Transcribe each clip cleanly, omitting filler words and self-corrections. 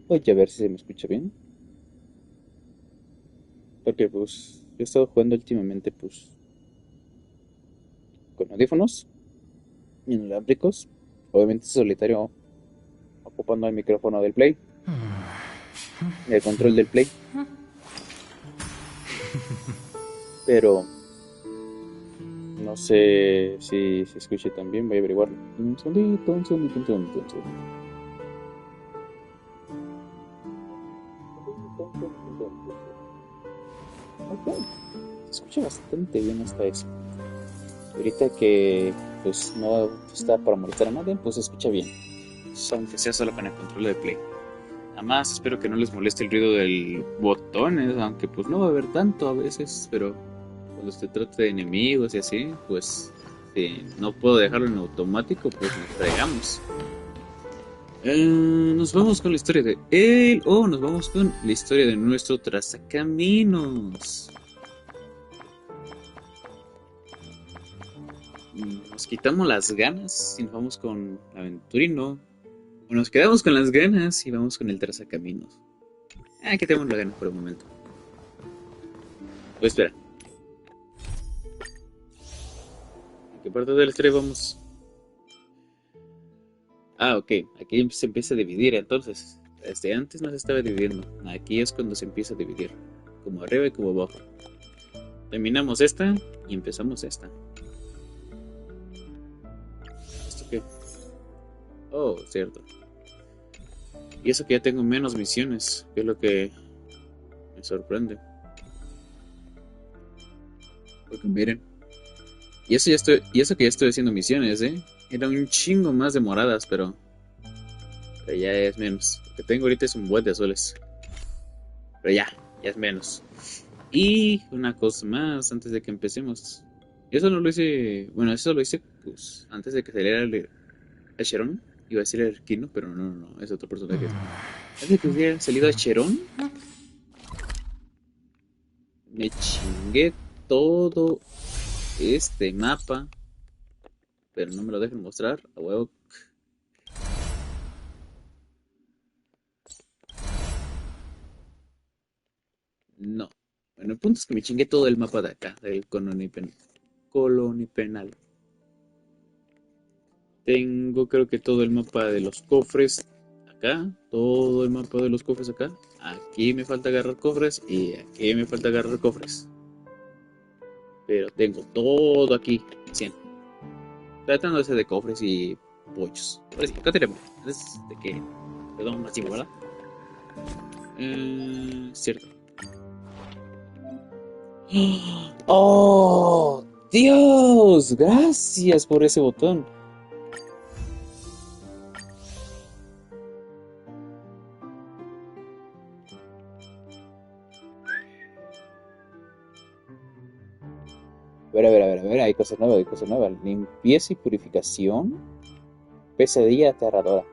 Voy a ver si se me escucha bien. Porque pues yo he estado jugando últimamente pues con audífonos inalámbricos. Obviamente solitario ocupando el micrófono del Play, el control del Play. Pero no sé si se escuche tan bien. Voy a averiguarlo. Un segundito, un segundito, un segundito, un segundito. Ok, se escucha bastante bien hasta eso. Ahorita que pues no está para molestar a nadie, pues se escucha bien. Aunque sea solo con el control de Play. Además, espero que no les moleste el ruido del botones, aunque pues no va a haber tanto a veces, pero cuando se trata de enemigos y así, pues si no puedo dejarlo en automático, pues nos fregamos. Nos vamos con la historia de él o nos vamos con la historia de nuestro trazacaminos. Nos quitamos las ganas y nos vamos con Aventurino. O nos quedamos con las ganas y vamos con el trazacaminos. Quitemos las ganas por un momento. Pues espera, ¿a qué parte de la historia vamos? Ok, aquí se empieza a dividir entonces. Desde antes no se estaba dividiendo. Aquí es cuando se empieza a dividir. Como arriba y como abajo. Terminamos esta y empezamos esta. ¿Esto qué? Oh, cierto. Y eso que ya tengo menos misiones, que es lo que me sorprende. Porque miren, y eso que ya estoy haciendo misiones, Era un chingo más demoradas, pero ya es menos. Lo que tengo ahorita es un buen de azules. Pero ya es menos. Y una cosa más antes de que empecemos. Eso no lo hice, bueno, eso lo hice pues antes de que saliera el Cherón. Iba a decir el Arquino, pero no, es otro personaje. Antes de que hubiera salido a Cherón, me chingué todo este mapa, pero no me lo dejan mostrar. A huevo, no. Bueno, el punto es que me chingué todo el mapa de acá, del Colonipenal. Tengo creo que todo el mapa de los cofres acá, todo el mapa de los cofres acá. Aquí me falta agarrar cofres y aquí me falta agarrar cofres. Pero tengo todo aquí, 100. Tratándose de cofres y pollos. Ahora sí, continuemos. Es de que, perdón, más ¿verdad? Cierto. ¡Oh! ¡Dios! Gracias por ese botón. A ver, hay cosas nuevas, hay cosas nuevas. Limpieza y purificación. Pesadilla aterradora.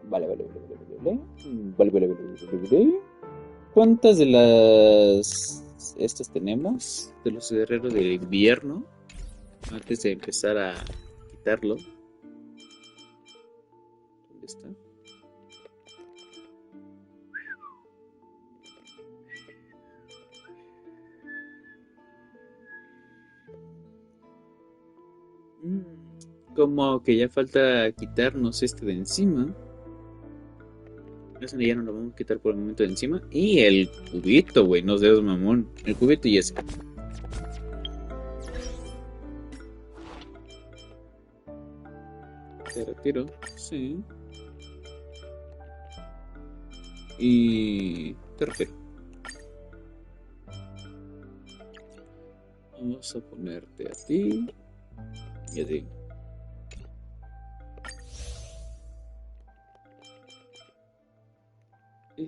Vale. Vale. ¿Cuántas de las estas tenemos? De los guerreros del invierno. Antes de empezar a quitarlo. ¿Dónde está? Como que ya falta quitarnos este de encima. Eso ya no lo vamos a quitar por el momento de encima. Y el cubito, güey, no seas mamón. El cubito y ese. Te retiro. Sí. Y te retiro. Vamos a ponerte a ti y a ti. Y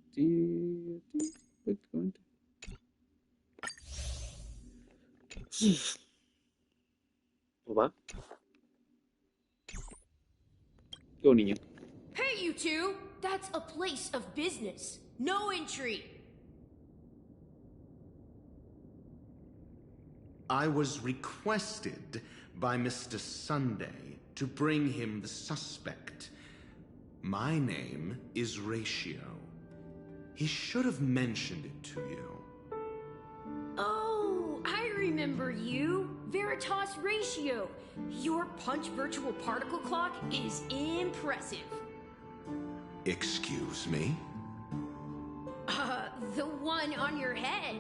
a ti, prácticamente. ¿O va? Qué niño. Hey, you two! That's a place of business. No entry. I was requested by Mr. Sunday to bring him the suspect. My name is Ratio. He should have mentioned it to you. Oh, I remember you. Veritas Ratio. Your punch virtual particle clock is impressive. Excuse me? The one on your head.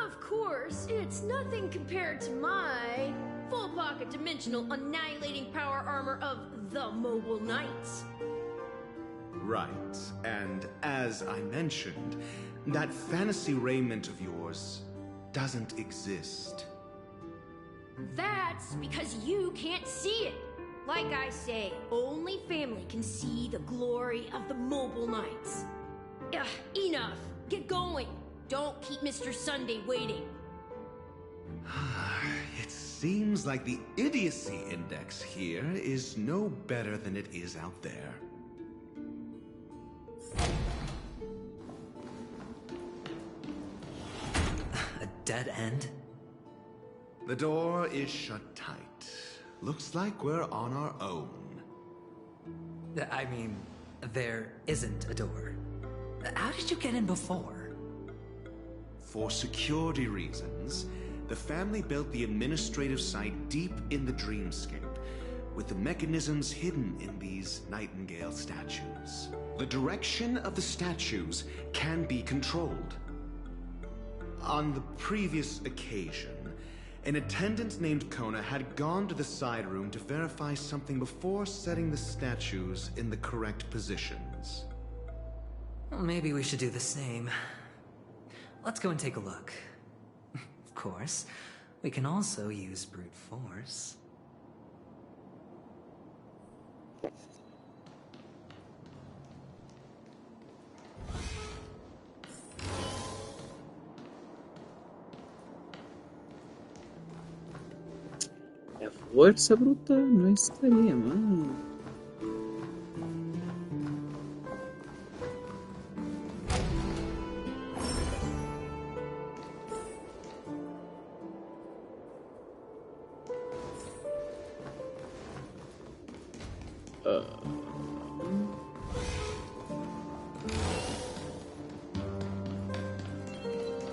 Of course, it's nothing compared to my full pocket dimensional annihilating power armor of the Mobile Knights. Right, and as I mentioned, that fantasy raiment of yours doesn't exist. That's because you can't see it. Like I say, only family can see the glory of the Mobile Knights. Ugh, enough. Get going. Don't keep Mr. Sunday waiting. It seems like the idiocy index here is no better than it is out there. A dead end? The door is shut tight. Looks like we're on our own. I mean, there isn't a door. How did you get in before? For security reasons, the family built the administrative site deep in the dreamscape, with the mechanisms hidden in these Nightingale statues. The direction of the statues can be controlled. On the previous occasion, an attendant named Kona had gone to the side room to verify something before setting the statues in the correct positions. Well, maybe we should do the same. Let's go and take a look. Of course, we can also use brute force. La fuerza bruta no estaría mal.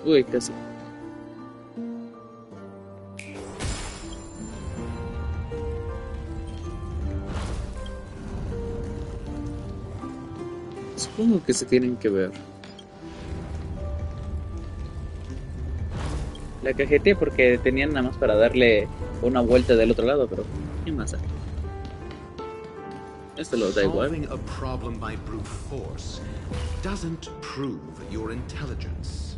Uy, casi. Supongo que se tienen que ver. La cajeteé porque tenían nada más para darle una vuelta del otro lado, pero ¿qué más hay? Esto lo da igual. Solving a problem by brute force doesn't prove your intelligence.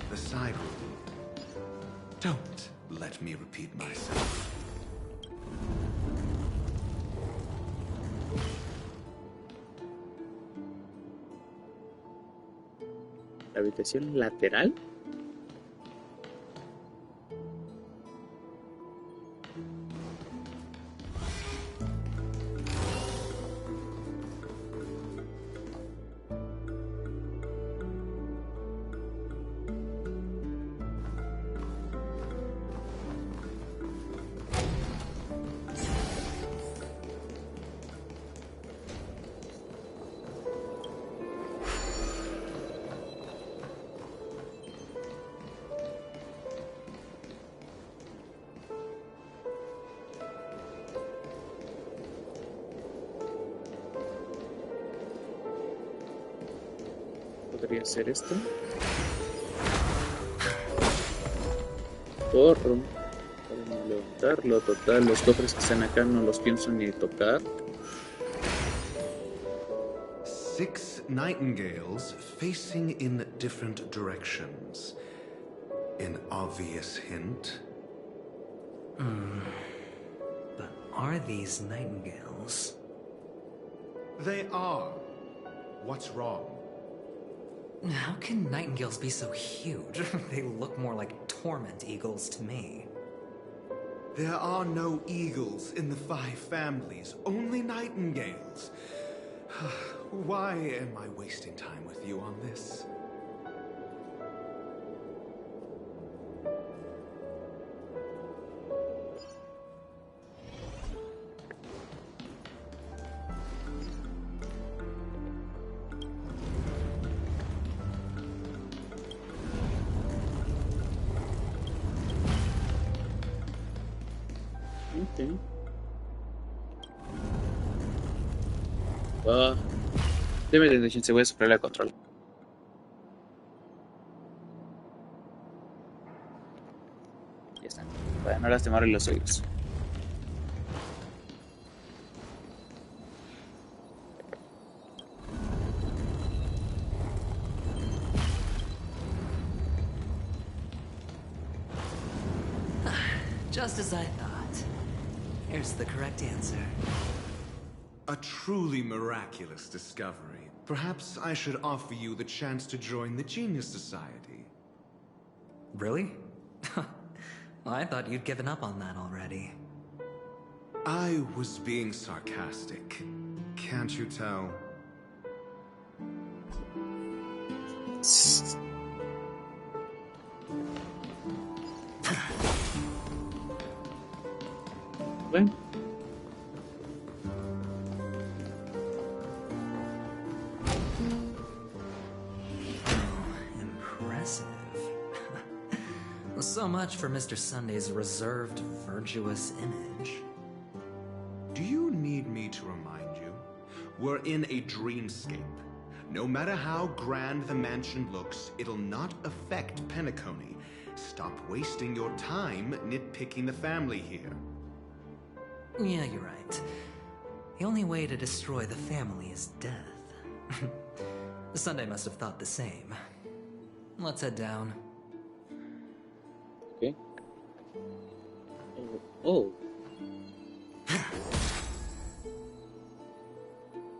The side room. Don't let me repeat myself. La habitación lateral. Podría ser esto. Corro para no levantarlo. Total, los cofres que están acá no los pienso ni tocar. 6 nightingales facing in different directions. An obvious hint. But are these nightingales? They are. What's wrong? How can nightingales be so huge? They look more like torment eagles to me. There are no eagles in the 5 families, only nightingales. Why am I wasting time with you on this? Okay. Deme de se voy a superar la control. Ya está. Para no lastimarle los oídos. Just as I thought. Here's the correct answer. A truly miraculous discovery. Perhaps I should offer you the chance to join the Genius Society. Really? I thought you'd given up on that already. I was being sarcastic. Can't you tell? Bueno. Impressive. So much for Mr. Sunday's reserved, virtuous image. Do you need me to remind you? We're in a dreamscape. No matter how grand the mansion looks, it'll not affect Penacony. Stop wasting your time nitpicking the family here. Yeah, you're right. The only way to destroy the family is death. Sunday must have thought the same. Let's head down. Okay. Oh.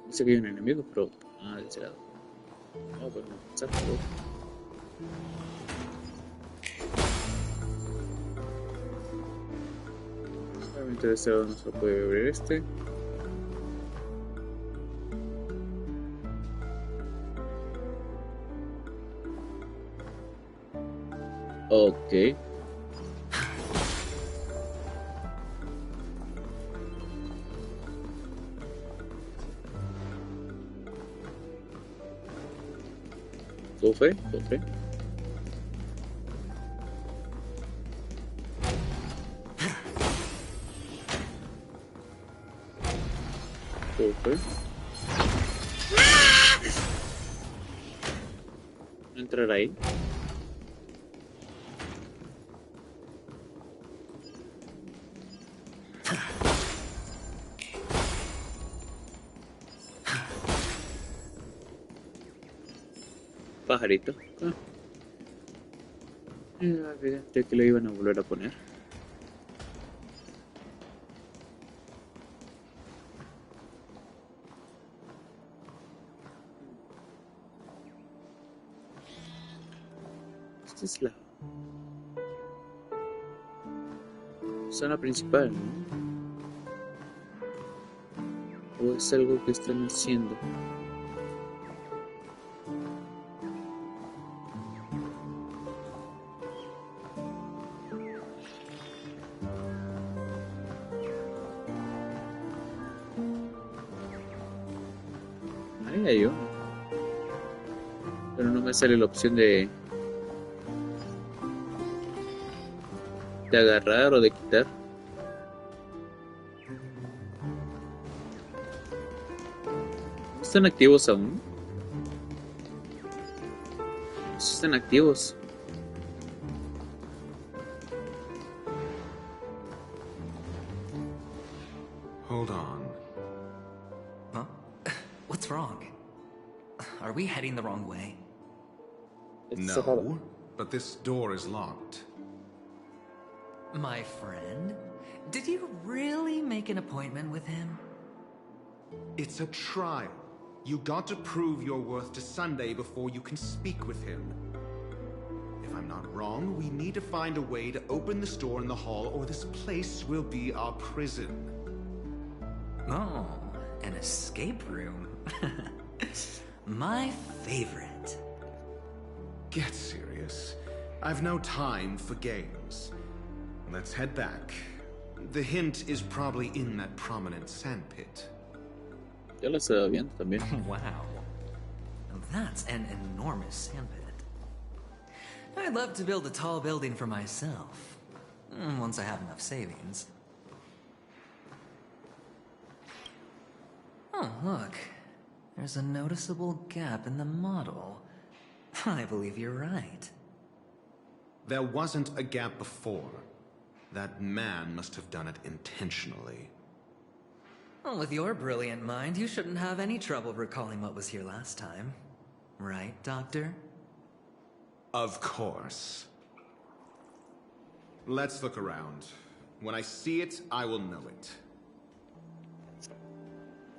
Dice que hay un enemigo, pero... Ah, de ese lado. No, pero no. Exacto. Solamente de este lado no se puede abrir este. Ok. Cofre, cofre. Cofre. No entrar ahí. Pajarito. Ah. Era evidente que lo iban a volver a poner. Esta es la zona principal, ¿no? ¿O es algo que están haciendo? Ahí hay uno. Pero no me sale la opción de agarrar o de quitar. ¿Están activos aún? Sí están activos. Hold on. Huh? What's wrong? Are we heading the wrong way? No, but this door is locked. My friend? Did you really make an appointment with him? It's a trial. You got to prove your worth to Sunday before you can speak with him. If I'm not wrong. We need to find a way to open the store in the hall, or this place will be our prison. Oh, an escape room. My favorite. Get serious. I've no time for games. Let's head back. The hint is probably in that prominent sandpit. Yo lo estaba viendo también. Wow. That's an enormous sandpit. I'd love to build a tall building for myself. Once I have enough savings. Oh, look. There's a noticeable gap in the model. I believe you're right. There wasn't a gap before. That man must have done it intentionally. Well, with your brilliant mind, you shouldn't have any trouble recalling what was here last time. Right, Doctor? Of course. Let's look around. When I see it, I will know it.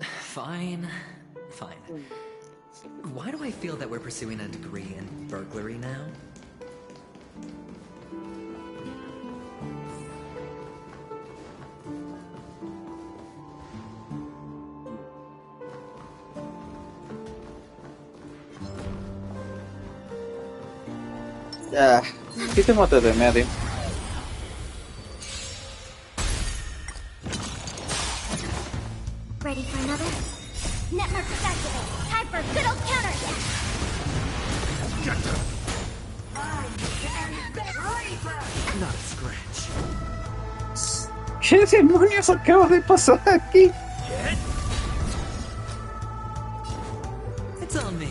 Fine. Fine. Why do I feel that we're pursuing a degree in burglary now? Ya, quítemate de medio. Ready for another? Network activate. Time for good old counterattack. Not a scratch. ¿Qué demonios acaba de pasar aquí? It's on me.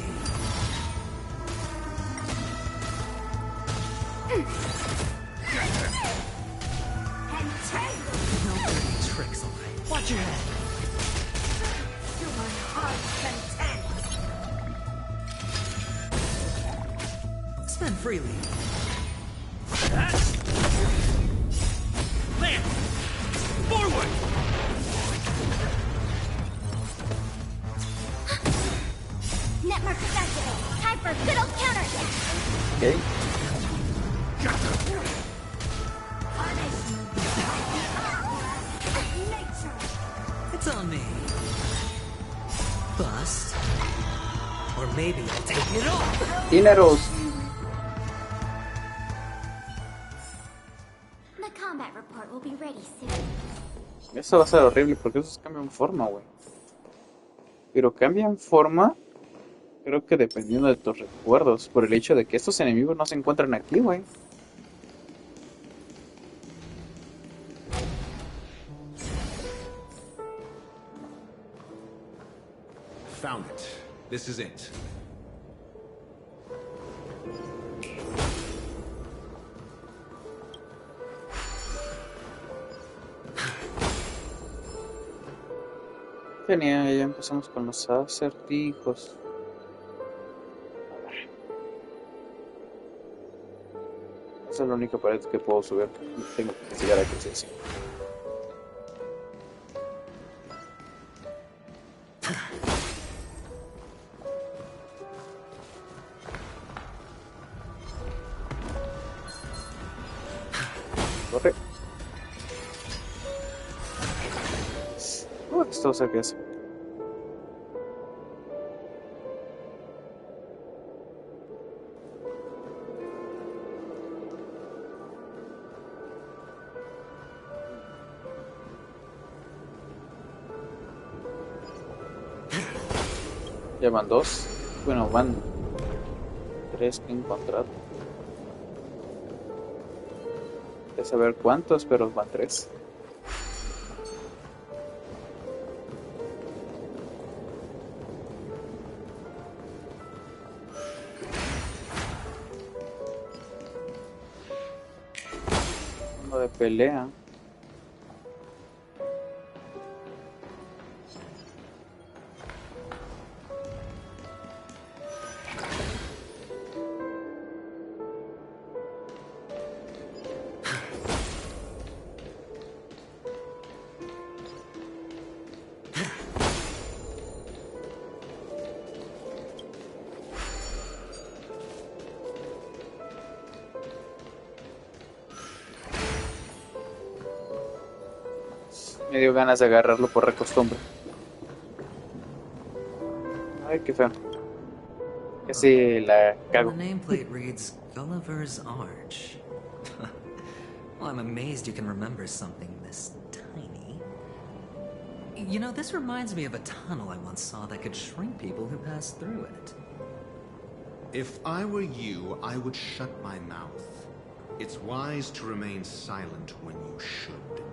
No dirty tricks, alright. Watch your head. Spend freely. Land! Forward! Network activate. Time for good old counterattack. Okay. It's on me. Bust. Or maybe I'll take it all. Dineros. The combat report will be ready soon. Eso va a ser horrible porque esos cambian forma, güey. Pero cambian forma, creo que dependiendo de tus recuerdos, por el hecho de que estos enemigos no se encuentran aquí, güey. Found it. This is it. Genial, ya empezamos con los acertijos. A ver. Esa es la única pared que puedo subir. Tengo que investigar aquí, sí, sí. Corre. Esto sé qué es. Ya van dos. Bueno, van tres que he encontrado. De saber cuántos, pero van tres. Uno de pelea. Me dio ganas de agarrarlo por costumbre. Ay, qué feo. Casi la And cago. the nameplate reads Gulliver's Arch. Well, I'm amazed you can remember something this tiny. You know, this reminds me of a tunnel I once saw that could shrink people who passed through it. If I were you, I would shut my mouth. It's wise to remain silent when you should.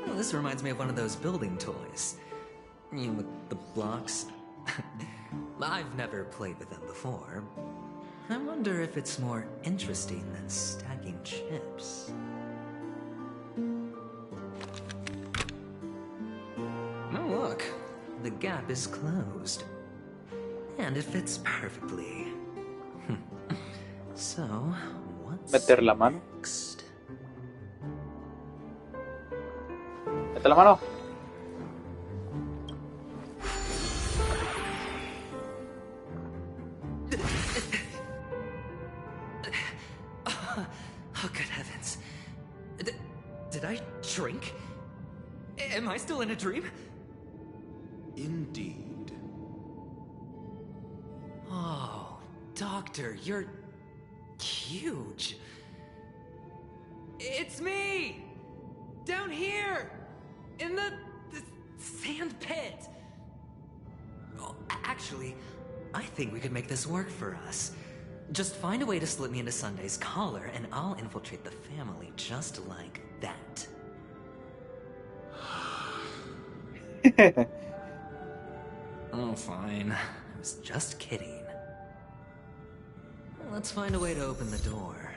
Well, this reminds me of one of those building toys. You know, with the blocks. I've never played with them before. I wonder if it's more interesting than stacking chips. Oh, look. The gap is closed. And it fits perfectly. So, what's Meter la mano. next? Mete la mano. Oh, good heavens. Did I drink? Am I still in a dream? Indeed. Oh, Doctor, you're huge. It's me! Down here! In the sand pit! Oh, actually, I think we could make this work for us. Just find a way to slip me into Sunday's collar, and I'll infiltrate the family just like that. Oh, fine. I was just kidding. Let's find a way to open the door.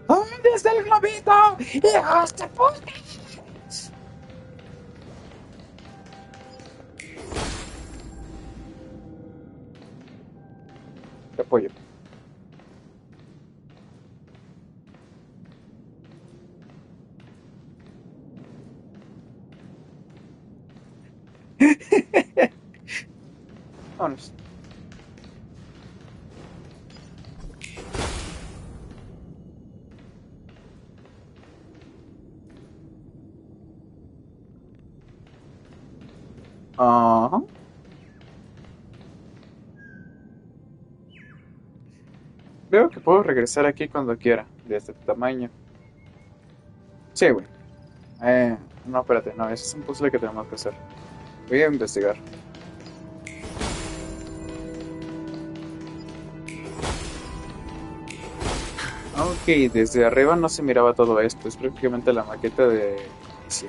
¿Dónde está el globito? ¡Hijos de puta! Te apoyo. Vámonos. Ajá. Veo que puedo regresar aquí cuando quiera, de este tamaño. Sí, güey. No, espérate, no, ese es un puzzle que tenemos que hacer. Voy a investigar. Ok, desde arriba no se miraba todo esto, es prácticamente la maqueta de inicio.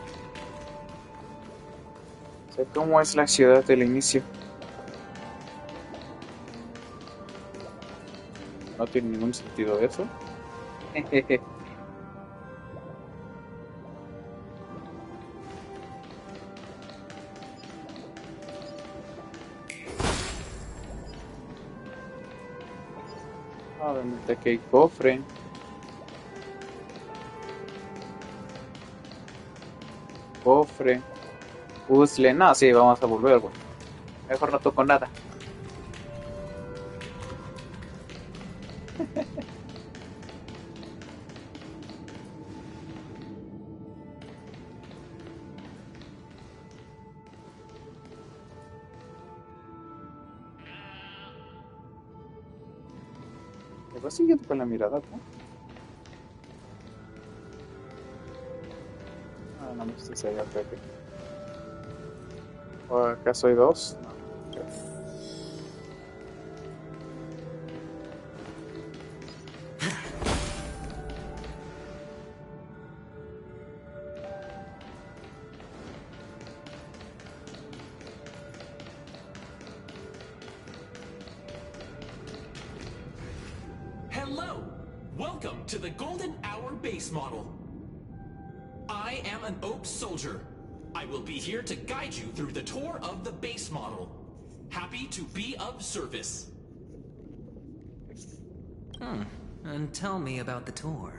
O sea, ¿cómo es la ciudad del inicio? No tiene ningún sentido eso. Obviamente aquí hay cofre. Cofre. Puzzle. No, sí, vamos a volver, güey. Mejor no toco nada. Me va siguiendo con la mirada, ¿no? Ah, no me estoy allá, Pepe. ¿O acaso hay dos? No. Ok. Hello! Welcome to the Golden Hour base model. I am an Oak soldier. I will be here to guide you through the tour of the base model. Happy to be of service. And tell me about the tour.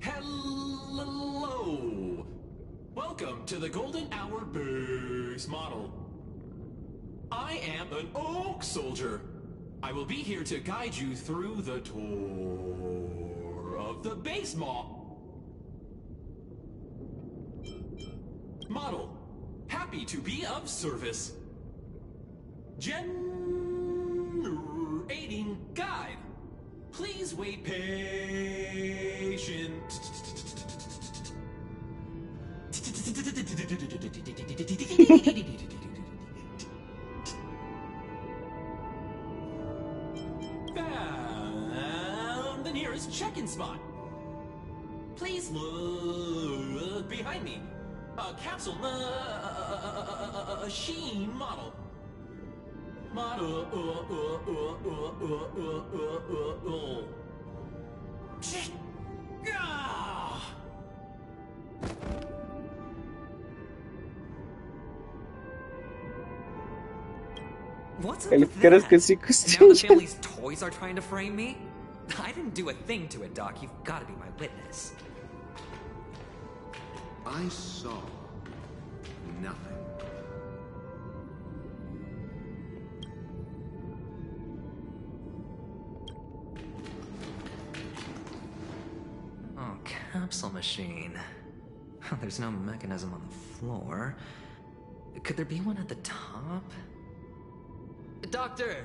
Hello! Welcome to the Golden Hour base model. I am an oak soldier. I will be here to guide you through the tour of the base model. Happy to be of service. Generating guide. Please wait patient. Found the nearest check-in spot. Please look behind me. A capsule machine model. What's up El with caras that? que sí And now the costillas. family's toys are trying to frame me? I didn't do a thing to it, Doc. You've got to be my witness. I saw nothing. Oh, capsule machine. There's no mechanism on the floor. Could there be one at the top? Doctor,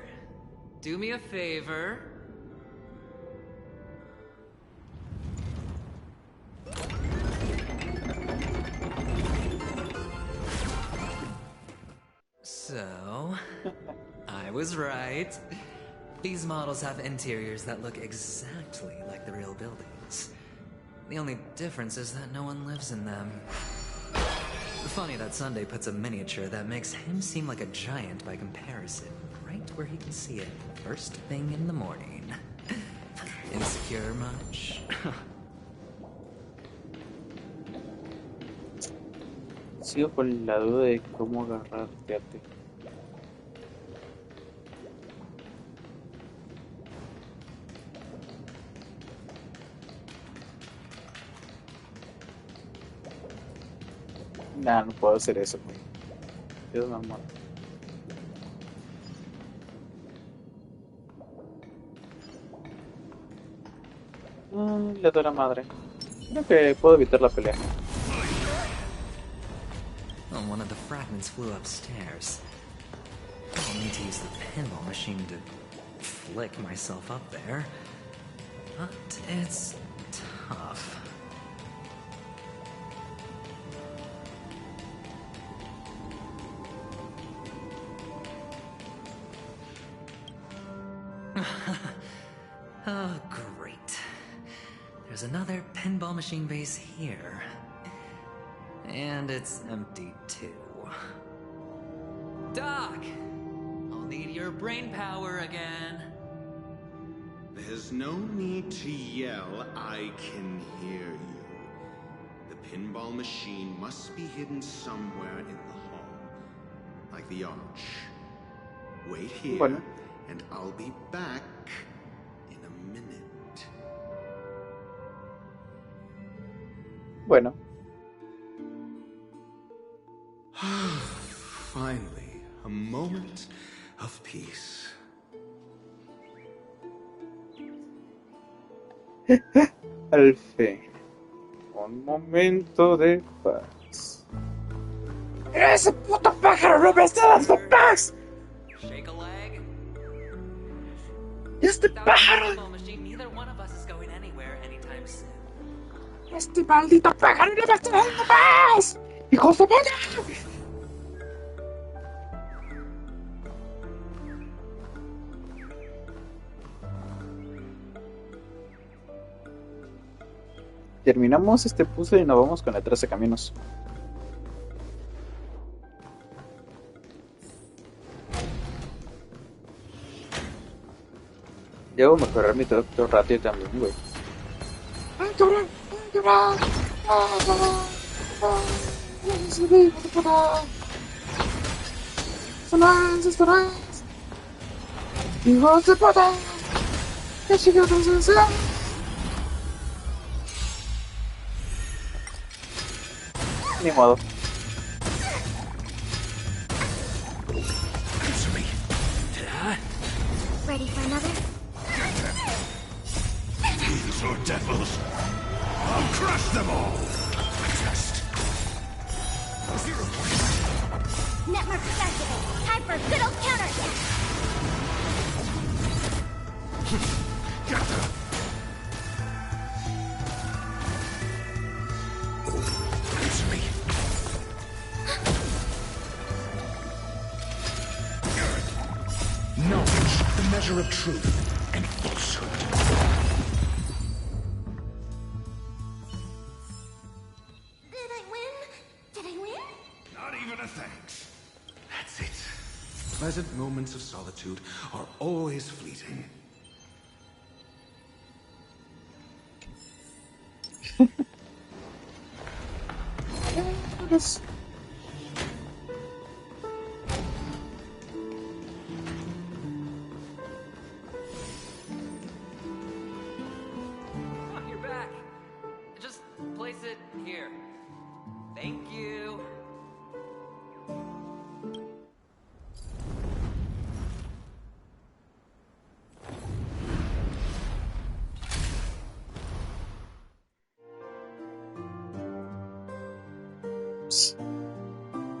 do me a favor. So, I was right. These models have interiors that look exactly like the real buildings. The only difference is that no one lives in them. Funny that Sunday puts a miniature that makes him seem like a giant by comparison, right where he can see it first thing in the morning. Insecure much? Sigo con la duda de cómo agarrarte a ti. Nah, no puedo hacer eso, güey. Dios mamá. Le doy la madre. Creo que puedo evitar la pelea. Oh, one of the fragments flew upstairs. I'll need to use the pinball machine to flick myself up there. But it's tough. Oh, great. There's another pinball machine base here. And it's empty too. Doc! I'll need your brain power again. There's no need to yell, I can hear you. The pinball machine must be hidden somewhere in the hall. Like the arch. Wait here, Bueno. and I'll be back in a minute. Bueno. Finally, a moment of peace. Al fin. Un momento de paz. ¡Ese puto pájaro no me está dando paz! Shake a leg. ¡Este Without the pájaro! pinball machine, neither one of us is going anywhere anytime soon. ¡Este maldito pájaro no me está dando paz! ¡Hijos de puta! Terminamos este puzzle y nos vamos con la 13 caminos. Debo mejorar mi trato rápido también, güey. ¡Ay, cabrón! ¡Ay, cabrón! ¡Ah, cabrón! ¡Ah! ¡Hijos de puta! ¡Sonas, estoras! ¡Hijos de puta! ¡Qué chingados es eso! Ni modo. Answer me. Ready for another? These are devils. I'll crush them all. Test. 0 point. Network activate. Time for a good old counterattack. Get them. Answer me. Knowledge, the measure of truth and falsehood. Did I win? Did I win? Not even a thanks. That's it. Pleasant moments of solitude are always fleeting. Oh, you're back. Just place it here. Thank you.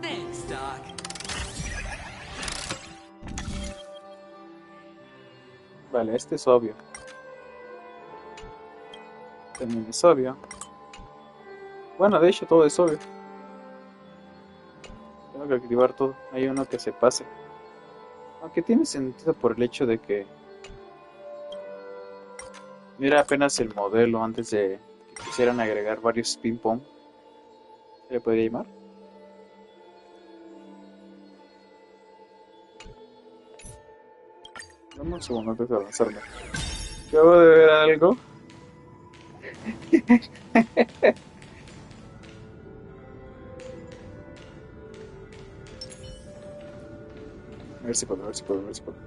Thanks, Doc. Vale, este es obvio. También es obvio. Bueno, de hecho todo es obvio. Tengo que activar todo. Hay uno que se pase. Aunque tiene sentido por el hecho de que era apenas el modelo antes de que quisieran agregar varios ping-pong. ¿Se le podría llamar? Dame un segundo antes de avanzarme. Acabo de ver algo. A ver si puedo, a ver si puedo, a ver si puedo.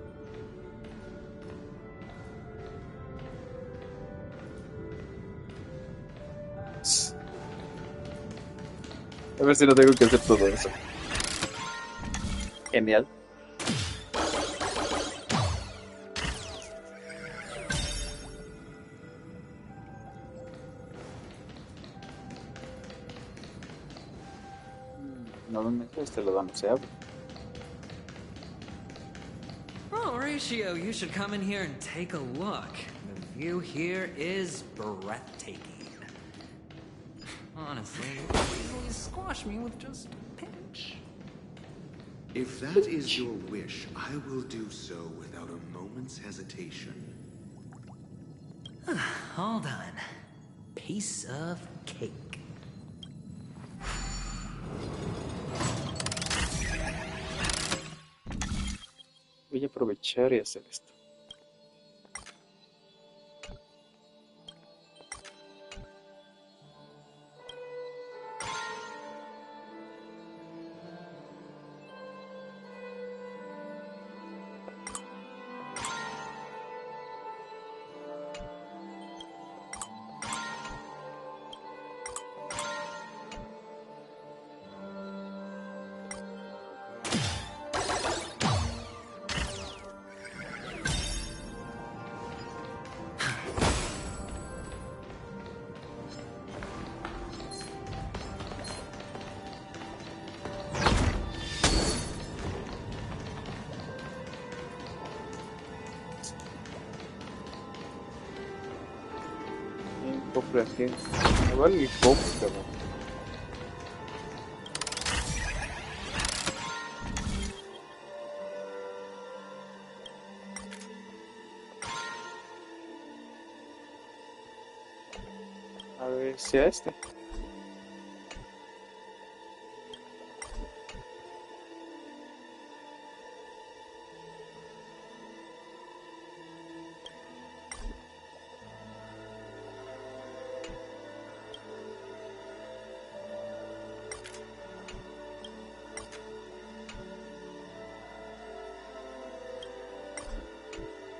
A ver si no tengo que hacer todo eso. Genial. Normalmente este lo dan, no se abre. Oh, Horatio, you should come in here and take a look. The view here is breathtaking. Honestly, you could easily squash me with just a pinch. If that is your wish, I will do so without a moment's hesitation. All done. Piece of cake. Voy a aprovechar y hacer esto. Cofre aquí. Igual el cofre, cabrón. A ver si a este.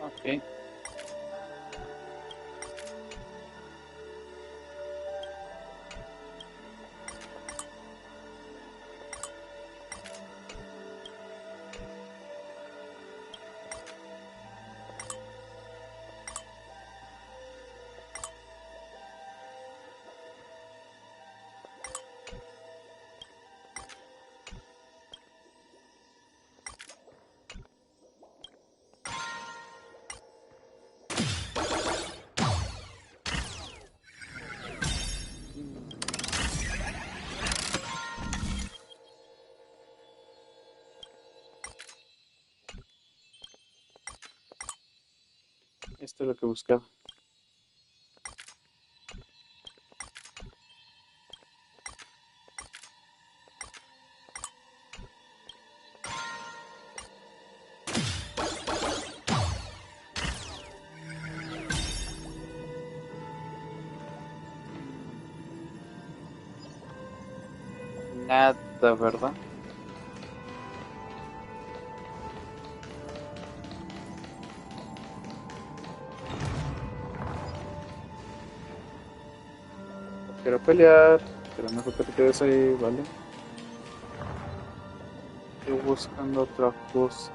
Ok. Esto es lo que buscaba. Nada, ¿verdad? Quiero pelear, pero mejor que te quedes ahí, ¿vale? Estoy buscando otra cosa.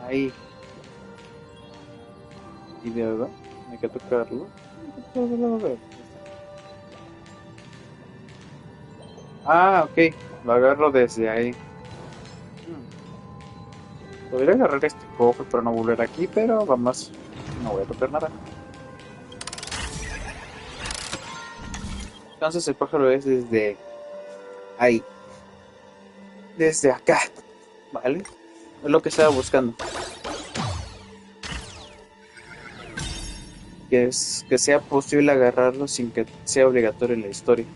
Ahí. Y de verdad, hay que tocarlo. A ver. Ah, ok. Lo agarro desde ahí. Podría agarrar este cofre para no volver aquí, pero vamos. No voy a tocar nada. Entonces el pájaro es desde ahí. Desde acá. ¿Vale? Es lo que estaba buscando. Que sea posible agarrarlo sin que sea obligatorio en la historia.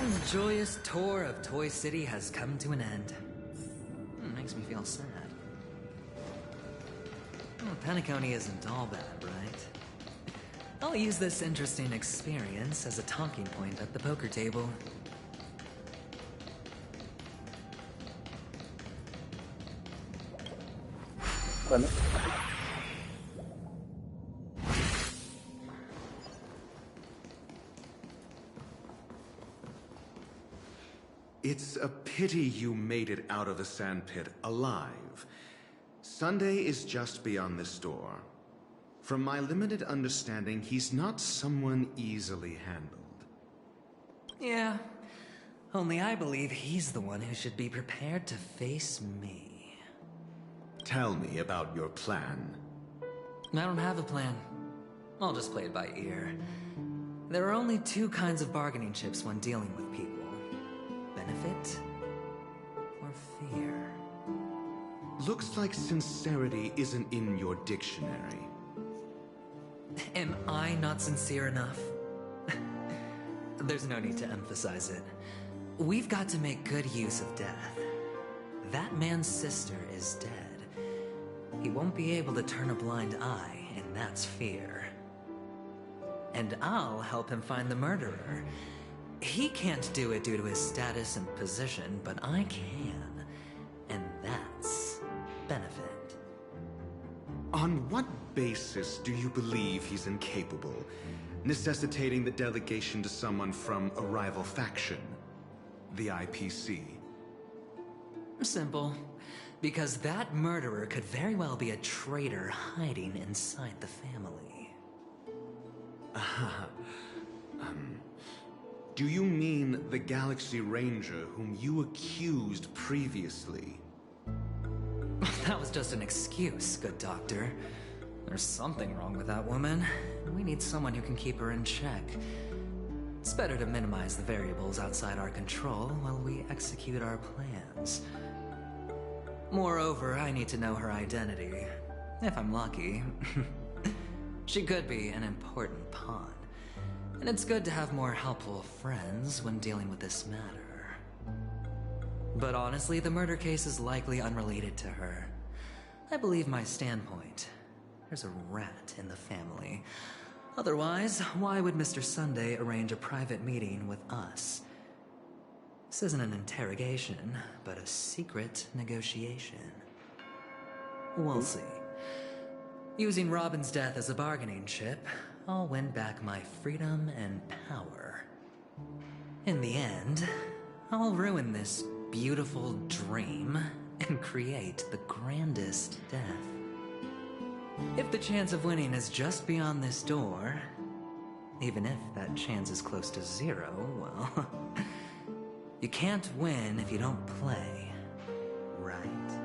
And the joyous tour of Toy City has come to an end. Makes me feel sad. Well, Paniconi isn't all bad, right? I'll use this interesting experience as a talking point at the poker table. Vale. It's a pity you made it out of the sandpit alive. Sunday is just beyond this door. From my limited understanding, he's not someone easily handled. Yeah, only I believe he's the one who should be prepared to face me. Tell me about your plan. I don't have a plan. I'll just play it by ear. There are only two kinds of bargaining chips when dealing with people. Benefit or fear. Looks like sincerity isn't in your dictionary. Am I not sincere enough? There's no need to emphasize it. We've got to make good use of death. That man's sister is dead. He won't be able to turn a blind eye, and that's fear. And I'll help him find the murderer. He can't do it due to his status and position, but I can. And that's benefit. On what basis do you believe he's incapable, necessitating the delegation to someone from a rival faction? The IPC. Simple. Because that murderer could very well be a traitor hiding inside the family. Do you mean the Galaxy Ranger whom you accused previously? That was just an excuse, good doctor. There's something wrong with that woman. We need someone who can keep her in check. It's better to minimize the variables outside our control while we execute our plans. Moreover, I need to know her identity. If I'm lucky. She could be an important pawn. And it's good to have more helpful friends when dealing with this matter. But honestly, the murder case is likely unrelated to her. I believe my standpoint. There's a rat in the family. Otherwise, why would Mr. Sunday arrange a private meeting with us? This isn't an interrogation, but a secret negotiation. We'll see. Using Robin's death as a bargaining chip, I'll win back my freedom and power. In the end, I'll ruin this beautiful dream and create the grandest death. If the chance of winning is just beyond this door, Even if that chance is close to zero, well, you can't win if you don't play, right?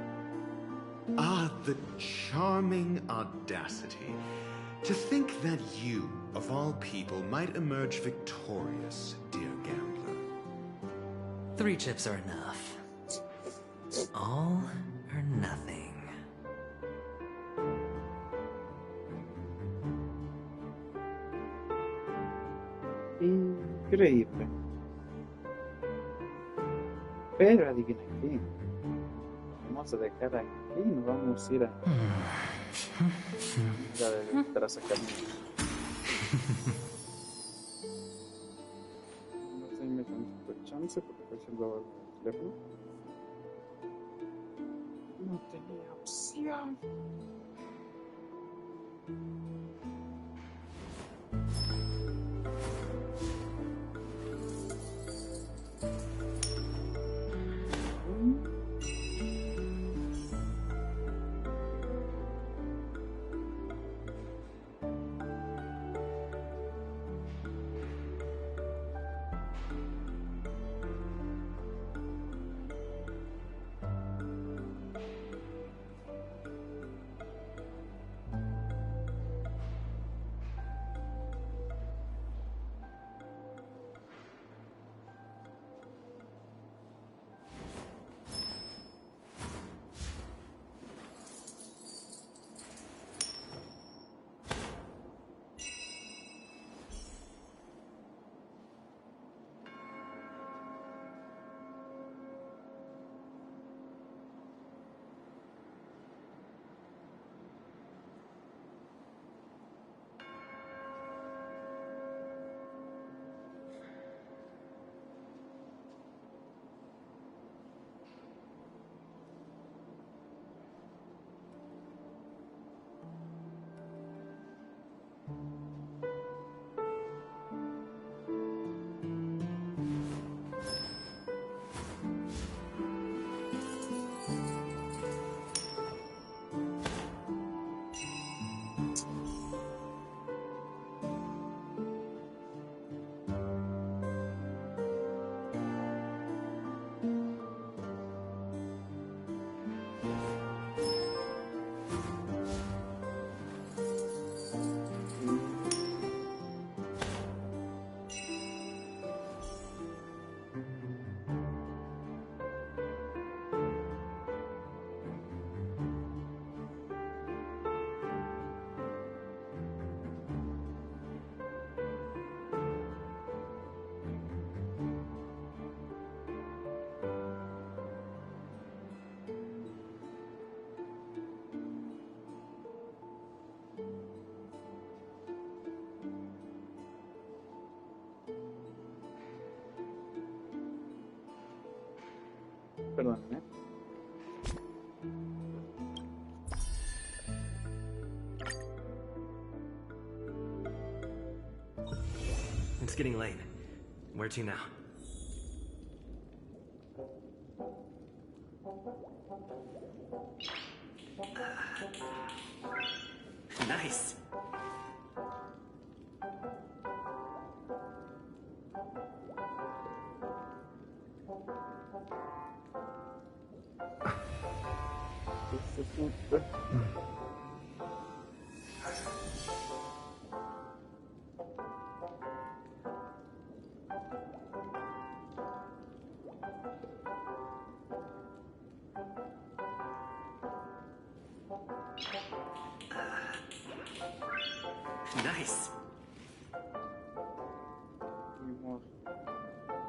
Ah, the charming audacity. To think that you, of all people, might emerge victorious, dear gambler. 3 chips are enough. All or nothing. Increíble. Pero adivina qué. Vamos a dejar aquí y nos vamos a ir a la de tras acá. No sé, me dan super chance porque estoy haciendo el teléfono. No tenía opción. Perdón, ¿eh? It's getting late. Where to now? Nice. Nice. Mi amor.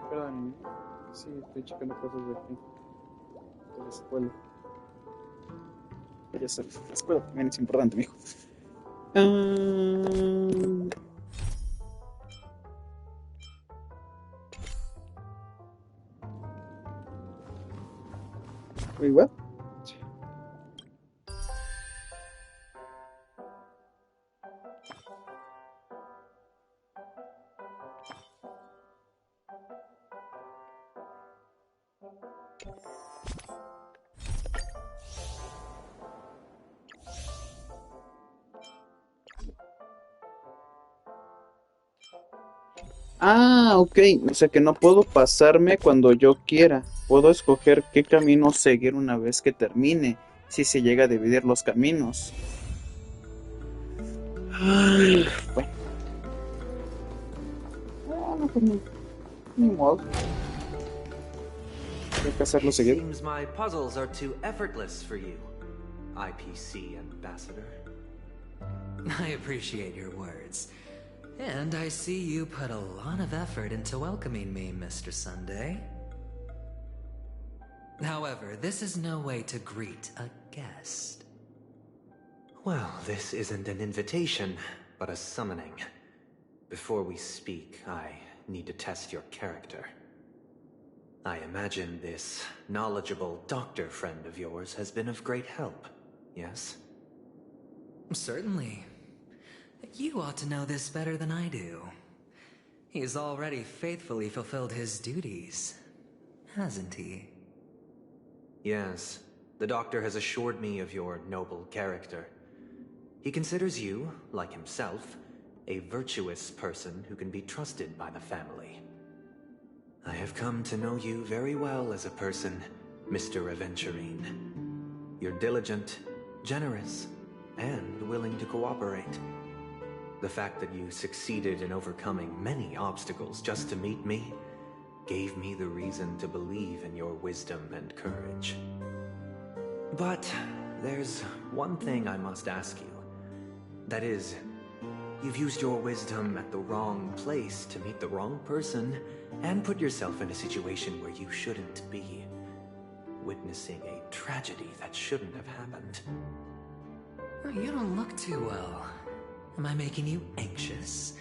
Perdón, ¿eh? Sí, estoy checando cosas de aquí. De la escuela. Ya sabes, la escuela también es importante, mijo. Wait, what? Ah, ok. O sea que no puedo pasarme cuando yo quiera. Puedo escoger qué camino seguir una vez que termine, si se llega a dividir los caminos. Ay, bueno, pues ni modo. Hay que hacerlo seguido. Seems my puzzles are too effortless for you, IPC ambassador. I appreciate your words. And I see you put a lot of effort into welcoming me, Mr. Sunday. However, this is no way to greet a guest. Well, this isn't an invitation, but a summoning. Before we speak, I need to test your character. I imagine this knowledgeable doctor friend of yours has been of great help, yes? Certainly. You ought to know this better than I do. He's already faithfully fulfilled his duties, hasn't he? Yes, the doctor has assured me of your noble character. He considers you, like himself, a virtuous person who can be trusted by the family. I have come to know you very well as a person, Mr. Aventurine. You're diligent, generous, and willing to cooperate. The fact that you succeeded in overcoming many obstacles just to meet me gave me the reason to believe in your wisdom and courage. But there's one thing I must ask you. That is, you've used your wisdom at the wrong place to meet the wrong person and put yourself in a situation where you shouldn't be, witnessing a tragedy that shouldn't have happened. You don't look too well. Am I making you anxious?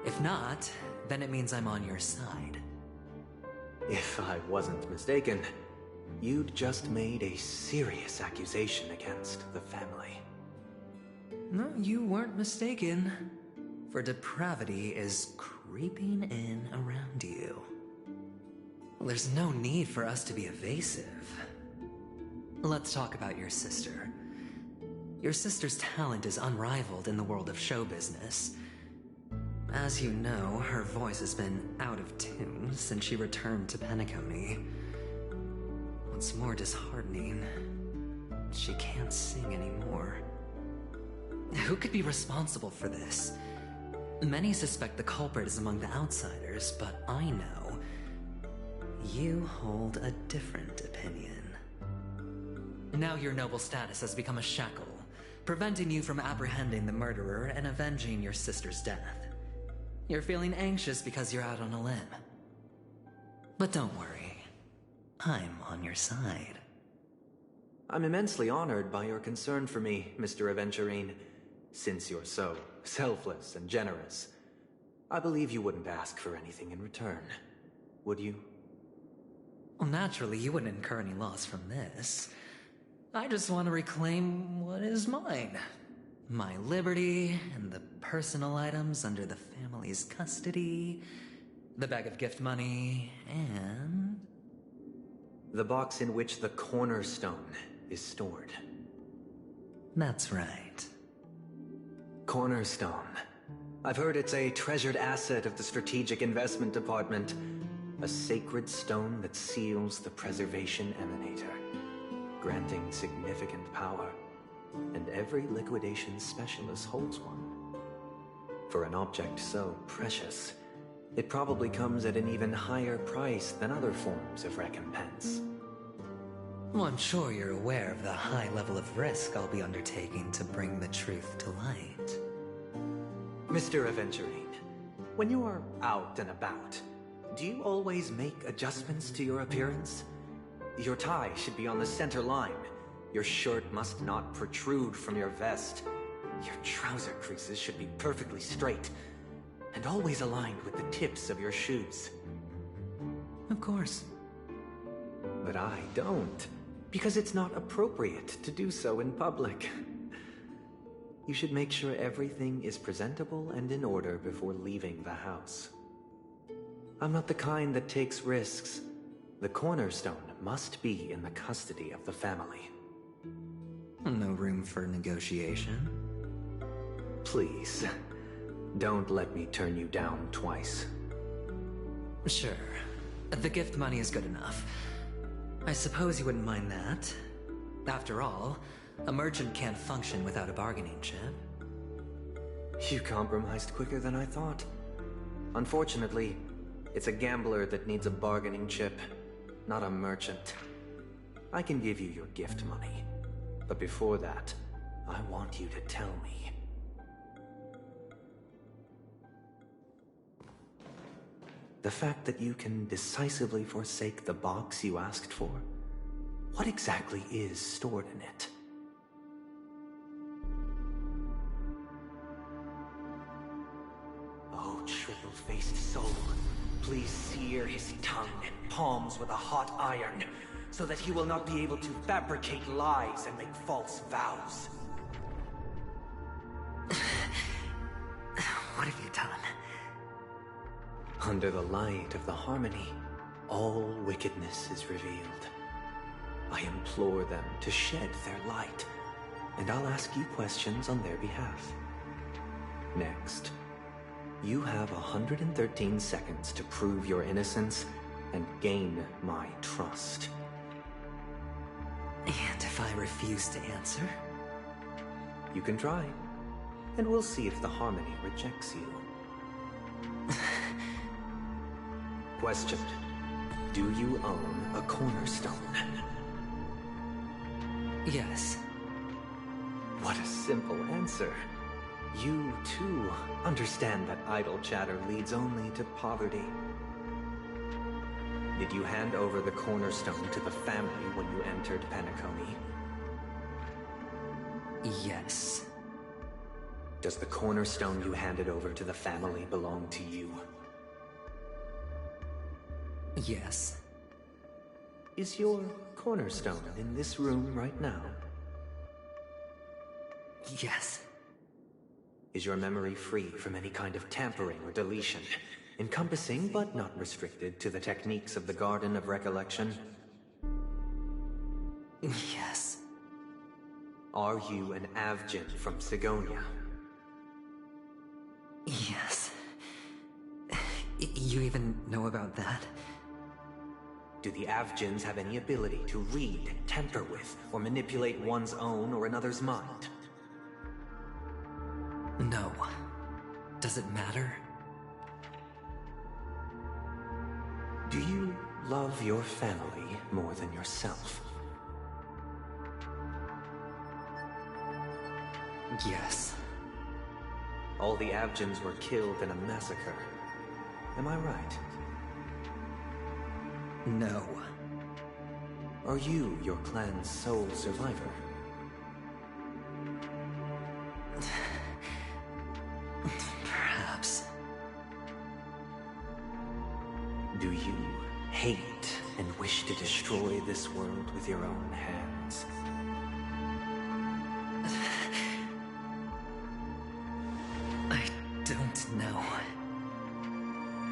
If not, then it means I'm on your side. If I wasn't mistaken, you'd just made a serious accusation against the family. No, you weren't mistaken. For depravity is creeping in around you. There's no need for us to be evasive. Let's talk about your sister. Your sister's talent is unrivaled in the world of show business. As you know, her voice has been out of tune since she returned to Penacony. What's more disheartening, she can't sing anymore. Who could be responsible for this? Many suspect the culprit is among the outsiders, but I know you hold a different opinion. Now your noble status has become a shackle, preventing you from apprehending the murderer and avenging your sister's death. You're feeling anxious because you're out on a limb. But don't worry, I'm on your side. I'm immensely honored by your concern for me, Mr. Aventurine. Since you're so selfless and generous, I believe you wouldn't ask for anything in return, would you? Well, naturally, you wouldn't incur any loss from this. I just want to reclaim what is mine. My liberty and the personal items under the family's custody, the bag of gift money, and... the box in which the cornerstone is stored. That's right. Cornerstone. I've heard it's a treasured asset of the Strategic Investment Department. A sacred stone that seals the Preservation Emanator, granting significant power. And every liquidation specialist holds one. For an object so precious, it probably comes at an even higher price than other forms of recompense. Well, I'm sure you're aware of the high level of risk I'll be undertaking to bring the truth to light. Mr. Aventurine, when you are out and about, do you always make adjustments to your appearance? Your tie should be on the center line. Your shirt must not protrude from your vest. Your trouser creases should be perfectly straight, and always aligned with the tips of your shoes. Of course. But I don't, because it's not appropriate to do so in public. You should make sure everything is presentable and in order before leaving the house. I'm not the kind that takes risks. The cornerstone must be in the custody of the family. No room for negotiation. Please. Don't let me turn you down twice. Sure. The gift money is good enough. I suppose you wouldn't mind that. After all, a merchant can't function without a bargaining chip. You compromised quicker than I thought. Unfortunately, it's a gambler that needs a bargaining chip, not a merchant. I can give you your gift money, but before that, I want you to tell me. The fact that you can decisively forsake the box you asked for, what exactly is stored in it? Oh, triple-faced soul, please sear his tongue and palms with a hot iron, so that he will not be able to fabricate lies and make false vows. What have you done? Under the light of the harmony, all wickedness is revealed. I implore them to shed their light, and I'll ask you questions on their behalf. Next, you have 113 seconds to prove your innocence and gain my trust. And if I refuse to answer? You can try, and we'll see if the harmony rejects you. Question. Do you own a cornerstone? Yes. What a simple answer. You, too, understand that idle chatter leads only to poverty. Did you hand over the cornerstone to the family when you entered Penacony? Yes. Does the cornerstone you handed over to the family belong to you? Yes. Is your cornerstone in this room right now? Yes. Is your memory free from any kind of tampering or deletion, encompassing but not restricted to the techniques of the Garden of Recollection? Yes. Are you an Avgin from Sigonia? Yes. You even know about that? Do the Avgins have any ability to read, tamper with, or manipulate one's own or another's mind? No. Does it matter? Do you love your family more than yourself? Yes. All the Avgins were killed in a massacre. Am I right? No. Are you your clan's sole survivor? Perhaps. Do you hate and wish to destroy this world with your own hands? I don't know.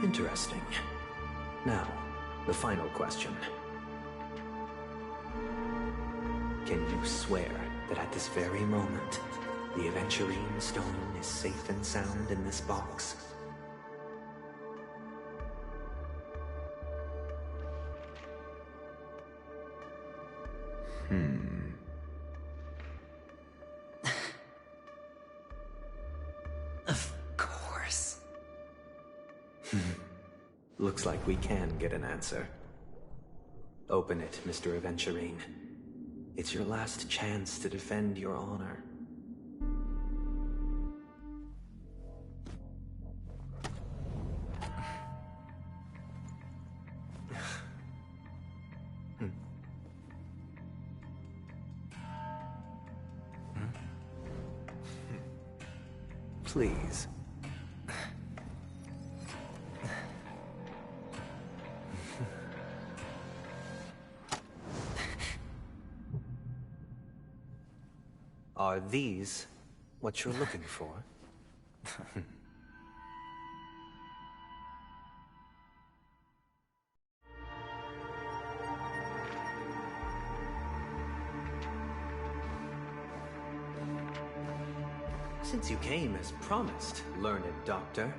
Interesting. Now, the final question. Can you swear that at this very moment, the Aventurine stone is safe and sound in this box? Of course. Looks like we can get an answer. Open it, Mr. Aventurine. It's your last chance to defend your honor. Please. Are these what you're looking for? Since you came as promised, learned doctor,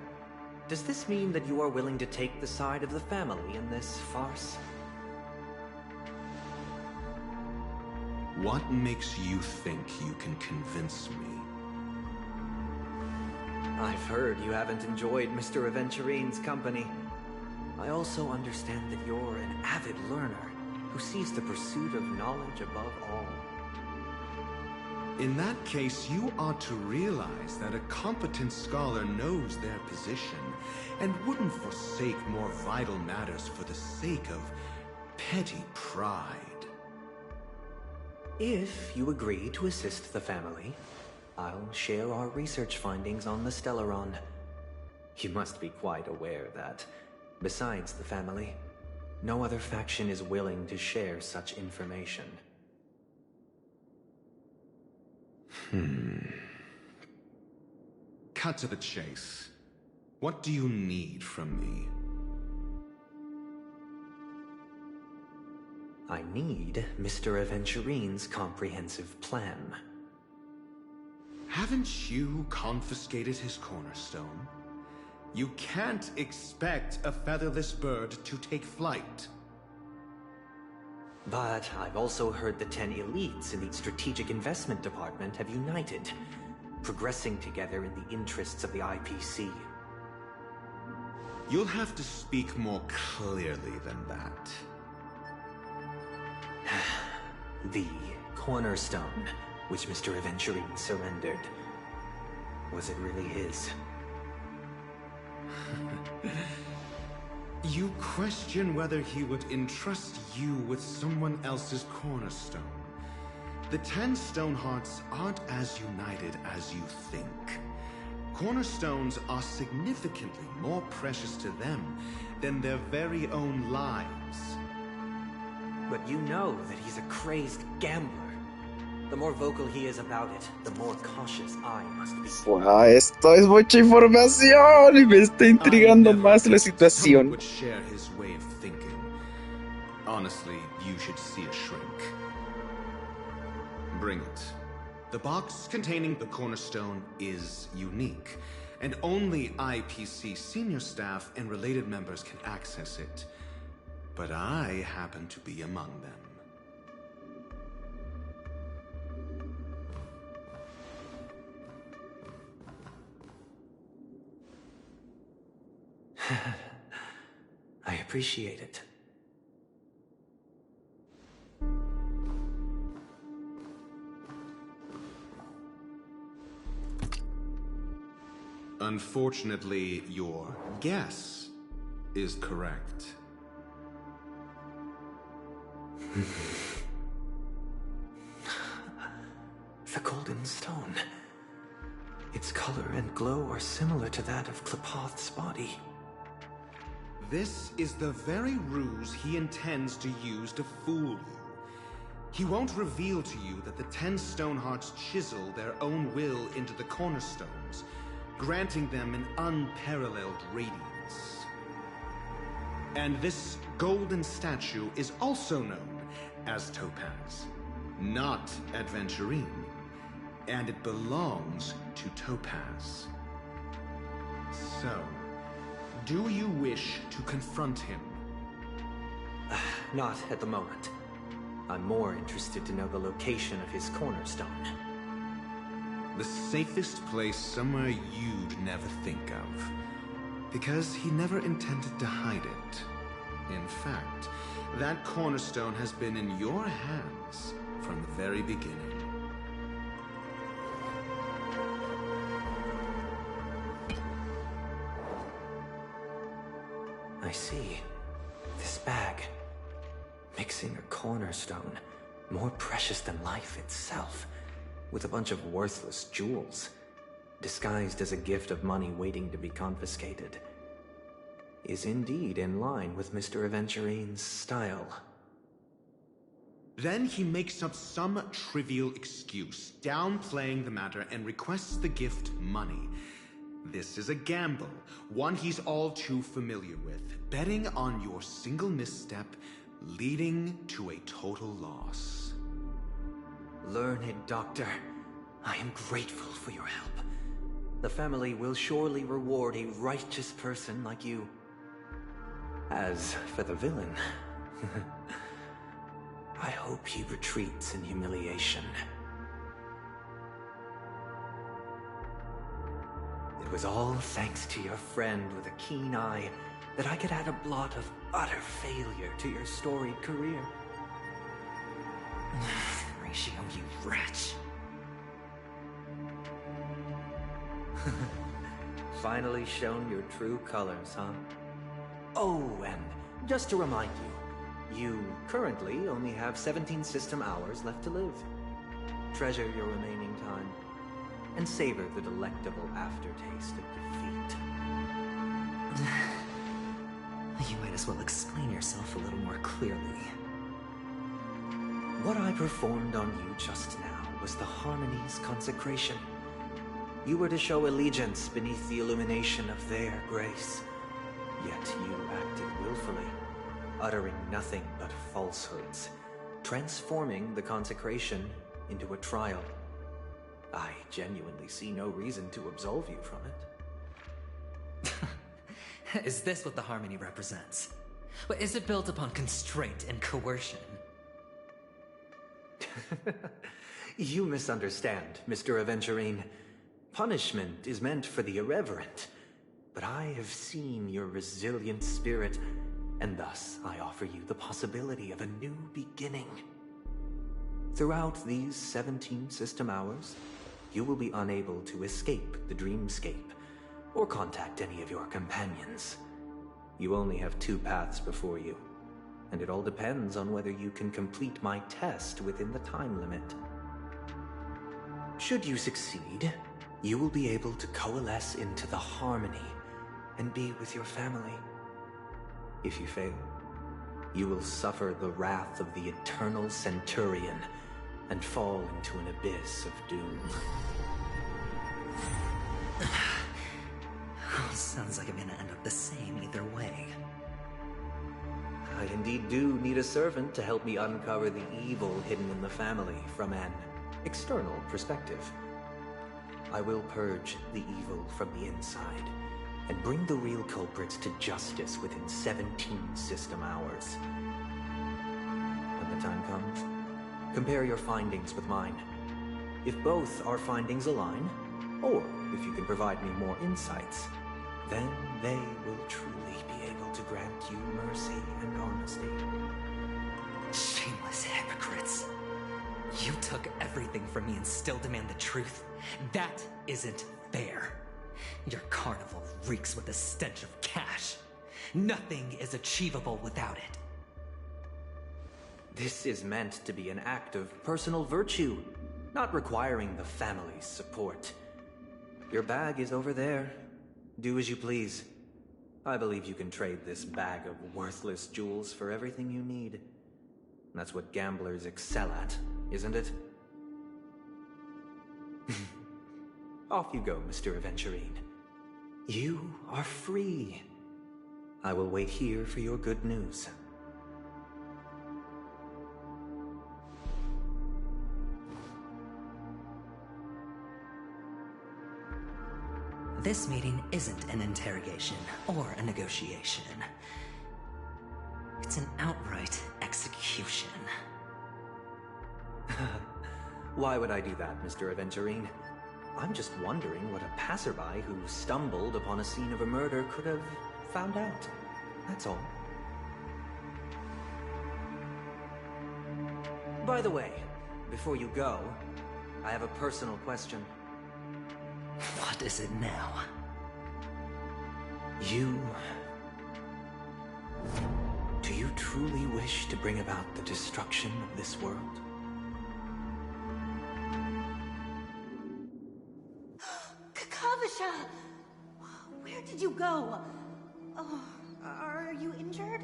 does this mean that you are willing to take the side of the family in this farce? What makes you think you can convince me? I've heard you haven't enjoyed Mr. Aventurine's company. I also understand that you're an avid learner who sees the pursuit of knowledge above all. In that case, you ought to realize that a competent scholar knows their position and wouldn't forsake more vital matters for the sake of petty pride. If you agree to assist the family, I'll share our research findings on the Stellaron. You must be quite aware that, besides the family, no other faction is willing to share such information. Cut to the chase. What do you need from me? I need Mr. Aventurine's comprehensive plan. Haven't you confiscated his cornerstone? You can't expect a featherless bird to take flight. But I've also heard the 10 elites in the Strategic Investment Department have united, progressing together in the interests of the IPC. You'll have to speak more clearly than that. The cornerstone, which Mr. Aventurine surrendered. Was it really his? You question whether he would entrust you with someone else's cornerstone. The 10 Stonehearts aren't as united as you think. Cornerstones are significantly more precious to them than their very own lives. But you know that he's a crazed gambler. The more vocal he is about it, the more cautious I must be. Wow, esto es mucha información y me está intrigando más la situación. Would share his way of thinking. Honestly, you should see a shrink. Bring it. The box containing the cornerstone is unique, and only IPC senior staff and related members can access it. But I happen to be among them. I appreciate it. Unfortunately, your guess is correct. The golden stone. Its color and glow are similar to that of Klepoth's body. This is the very ruse he intends to use to fool you. He won't reveal to you that the 10 Stonehearts chisel their own will into the cornerstones, granting them an unparalleled radiance. And this golden statue is also known as Topaz, not Adventurine, and it belongs to Topaz. So, do you wish to confront him? Not at the moment. I'm more interested to know the location of his cornerstone. The safest place somewhere you'd never think of. Because he never intended to hide it. In fact, that cornerstone has been in your hands from the very beginning. I see. This bag. Mixing a cornerstone, more precious than life itself, with a bunch of worthless jewels, disguised as a gift of money waiting to be confiscated, is indeed in line with Mr. Aventurine's style. Then he makes up some trivial excuse, downplaying the matter, and requests the gift money. This is a gamble, one he's all too familiar with, betting on your single misstep, leading to a total loss. Learned doctor, I am grateful for your help. The family will surely reward a righteous person like you. As for the villain, I hope he retreats in humiliation. It was all thanks to your friend with a keen eye that I could add a blot of utter failure to your storied career. Ratio, you wretch. Finally shown your true colors, huh? Oh, and just to remind you, you currently only have 17 system hours left to live. Treasure your remaining time, and savor the delectable aftertaste of defeat. You might as well explain yourself a little more clearly. What I performed on you just now was the Harmony's consecration. You were to show allegiance beneath the illumination of their grace. Yet you acted willfully, uttering nothing but falsehoods, transforming the consecration into a trial. I genuinely see no reason to absolve you from it. Is this what the Harmony represents? Is it built upon constraint and coercion? You misunderstand, Mr. Aventurine. Punishment is meant for the irreverent. But I have seen your resilient spirit, and thus I offer you the possibility of a new beginning. Throughout these 17 system hours, you will be unable to escape the dreamscape, or contact any of your companions. You only have 2 paths before you, and it all depends on whether you can complete my test within the time limit. Should you succeed, you will be able to coalesce into the Harmony and be with your family. If you fail, you will suffer the wrath of the Eternal Centurion and fall into an abyss of doom. Sounds like I'm gonna end up the same either way. I indeed do need a servant to help me uncover the evil hidden in the family from an external perspective. I will purge the evil from the inside and bring the real culprits to justice within 17 system hours. When the time comes, compare your findings with mine. If both our findings align, or if you can provide me more insights, then they will truly be able to grant you mercy and honesty. Shameless hypocrites. You took everything from me and still demand the truth. That isn't fair. Your carnival reeks with the stench of cash. Nothing is achievable without it. This is meant to be an act of personal virtue, not requiring the family's support. Your bag is over there. Do as you please. I believe you can trade this bag of worthless jewels for everything you need. That's what gamblers excel at, isn't it? Off you go, Mr. Aventurine. You are free. I will wait here for your good news. This meeting isn't an interrogation or a negotiation. It's an outright execution. Why would I do that, Mr. Aventurine? I'm just wondering what a passerby who stumbled upon a scene of a murder could have found out. That's all. By the way, before you go, I have a personal question. What is it now? Do you truly wish to bring about the destruction of this world? Kakavasha! Where did you go? Oh, are you injured?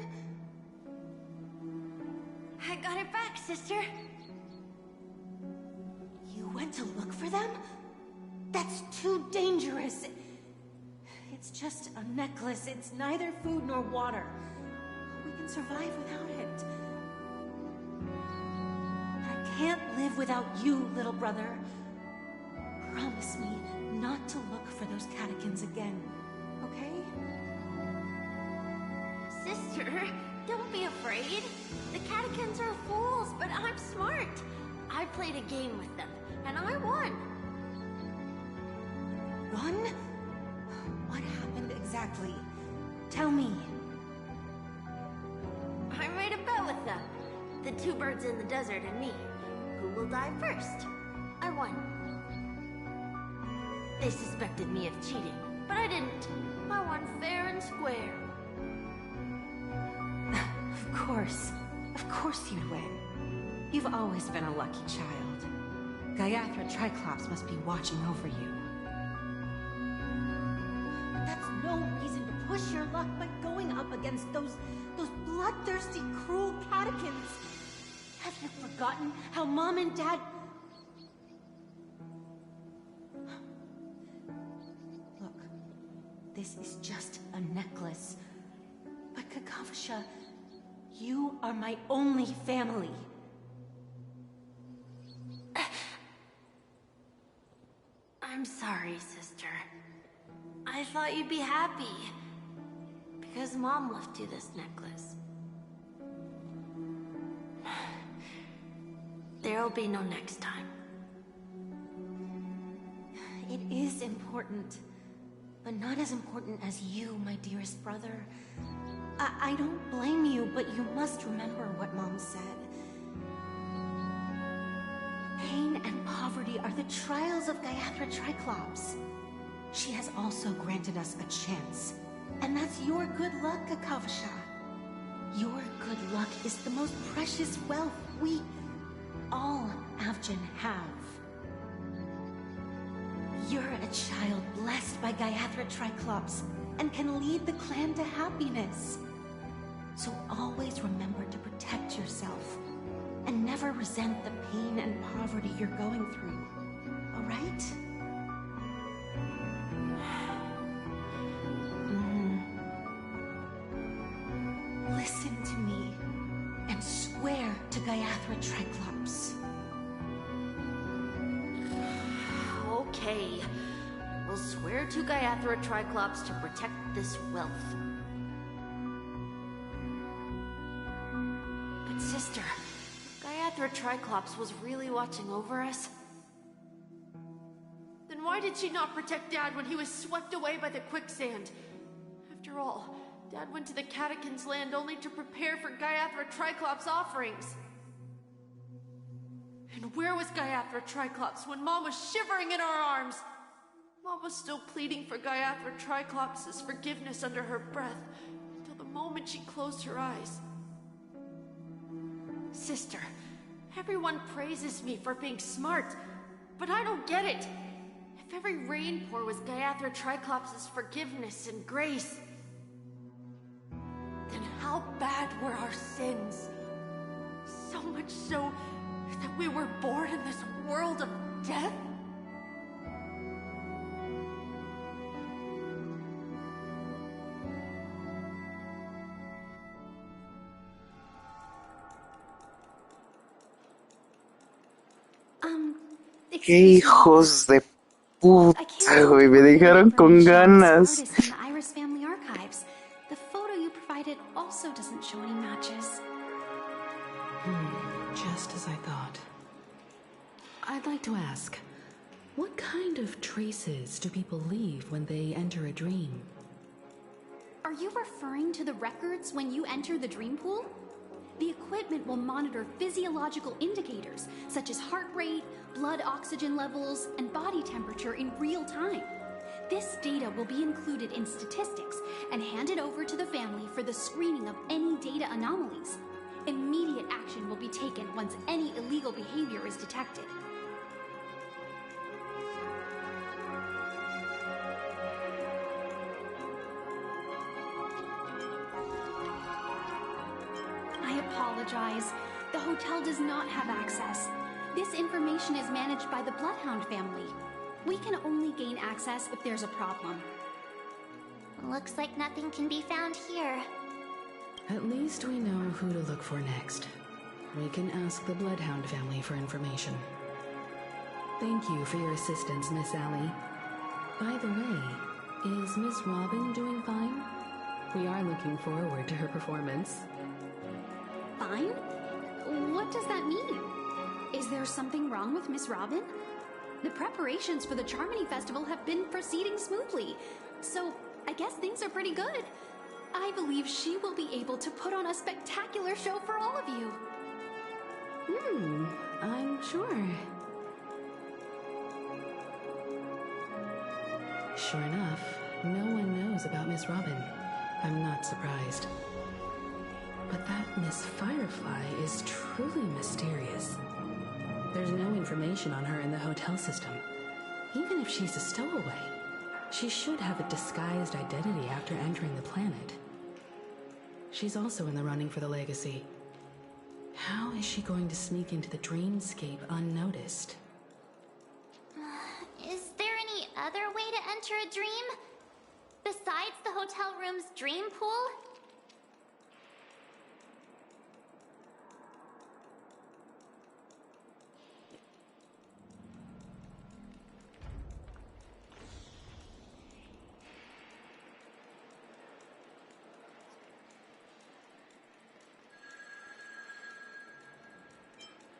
I got it back, sister. You went to look for them? That's too dangerous. It's just a necklace. It's neither food nor water. We can survive without it. I can't live without you, little brother. Promise me not to look for those catechins again, okay? Sister, don't be afraid. The catechins are fools, but I'm smart. I played a game with them, and I won. Won? What happened exactly? Tell me. I made a bet with them. The two birds in the desert and me. Who will die first? I won. They suspected me of cheating, but I didn't. I won fair and square. Of course you'd win. You've always been a lucky child. Gaiathra Triclops must be watching over you. But that's no reason to push your luck by going up against those bloodthirsty, cruel catechins. Have you forgotten how Mom and Dad... Look, this is just a necklace. But Kakavasha, you are my only family. I'm sorry, sister. I thought you'd be happy. Because Mom left you this necklace. There'll be no next time. It is important. But not as important as you, my dearest brother. I don't blame you, but you must remember what Mom said. Pain and poverty are the trials of Gaiathra Triclops. She has also granted us a chance. And that's your good luck, Kakavasha. Your good luck is the most precious wealth we, all Avgin, have. You're a child blessed by Gaiathra Triclops and can lead the clan to happiness. So always remember to protect yourself and never resent the pain and poverty you're going through. All right? Listen to me and swear to Gaiathra Triclops. Okay. We'll swear to Gaiathra Triclops to protect this wealth. But sister, Gaiathra Triclops was really watching over us. Then why did she not protect Dad when he was swept away by the quicksand? After all, Dad went to the Catechins' land only to prepare for Gaiathra Triclops' offerings. And where was Gaiathra Triclops when Mom was shivering in our arms? Mom was still pleading for Gaiathra Triclops' forgiveness under her breath until the moment she closed her eyes. Sister, everyone praises me for being smart, but I don't get it. If every rain pour was Gaiathra Triclops' forgiveness and grace, then how bad were our sins? So much so that we were born in this world of death? ¡Qué hijos de puta, güey! Me dejaron con ganas. In the Iris family archives. The photo you provided also doesn't show any matches. Just as I thought. I'd like to ask, what kind of traces do people leave when they enter a dream? Are you referring to the records when you enter the dream pool? The equipment will monitor physiological indicators such as heart rate, blood oxygen levels, and body temperature in real time. This data will be included in statistics and handed over to the family for the screening of any data anomalies. Immediate action will be taken once any illegal behavior is detected. I apologize. The hotel does not have access. This information is managed by the Bloodhound family. We can only gain access if there's a problem. Looks like nothing can be found here. At least we know who to look for next. We can ask the Bloodhound family for information. Thank you for your assistance, Miss Allie. By the way, is Miss Robin doing fine? We are looking forward to her performance. Fine? What does that mean? Is there something wrong with Miss Robin? The preparations for the Charmony Festival have been proceeding smoothly, so I guess things are pretty good. I believe she will be able to put on a spectacular show for all of you. I'm sure. Sure enough, no one knows about Miss Robin. I'm not surprised. But that Miss Firefly is truly mysterious. There's no information on her in the hotel system. Even if she's a stowaway, she should have a disguised identity after entering the planet. She's also in the running for the legacy. How is she going to sneak into the dreamscape unnoticed? Is there any other way to enter a dream? Besides the hotel room's dream pool?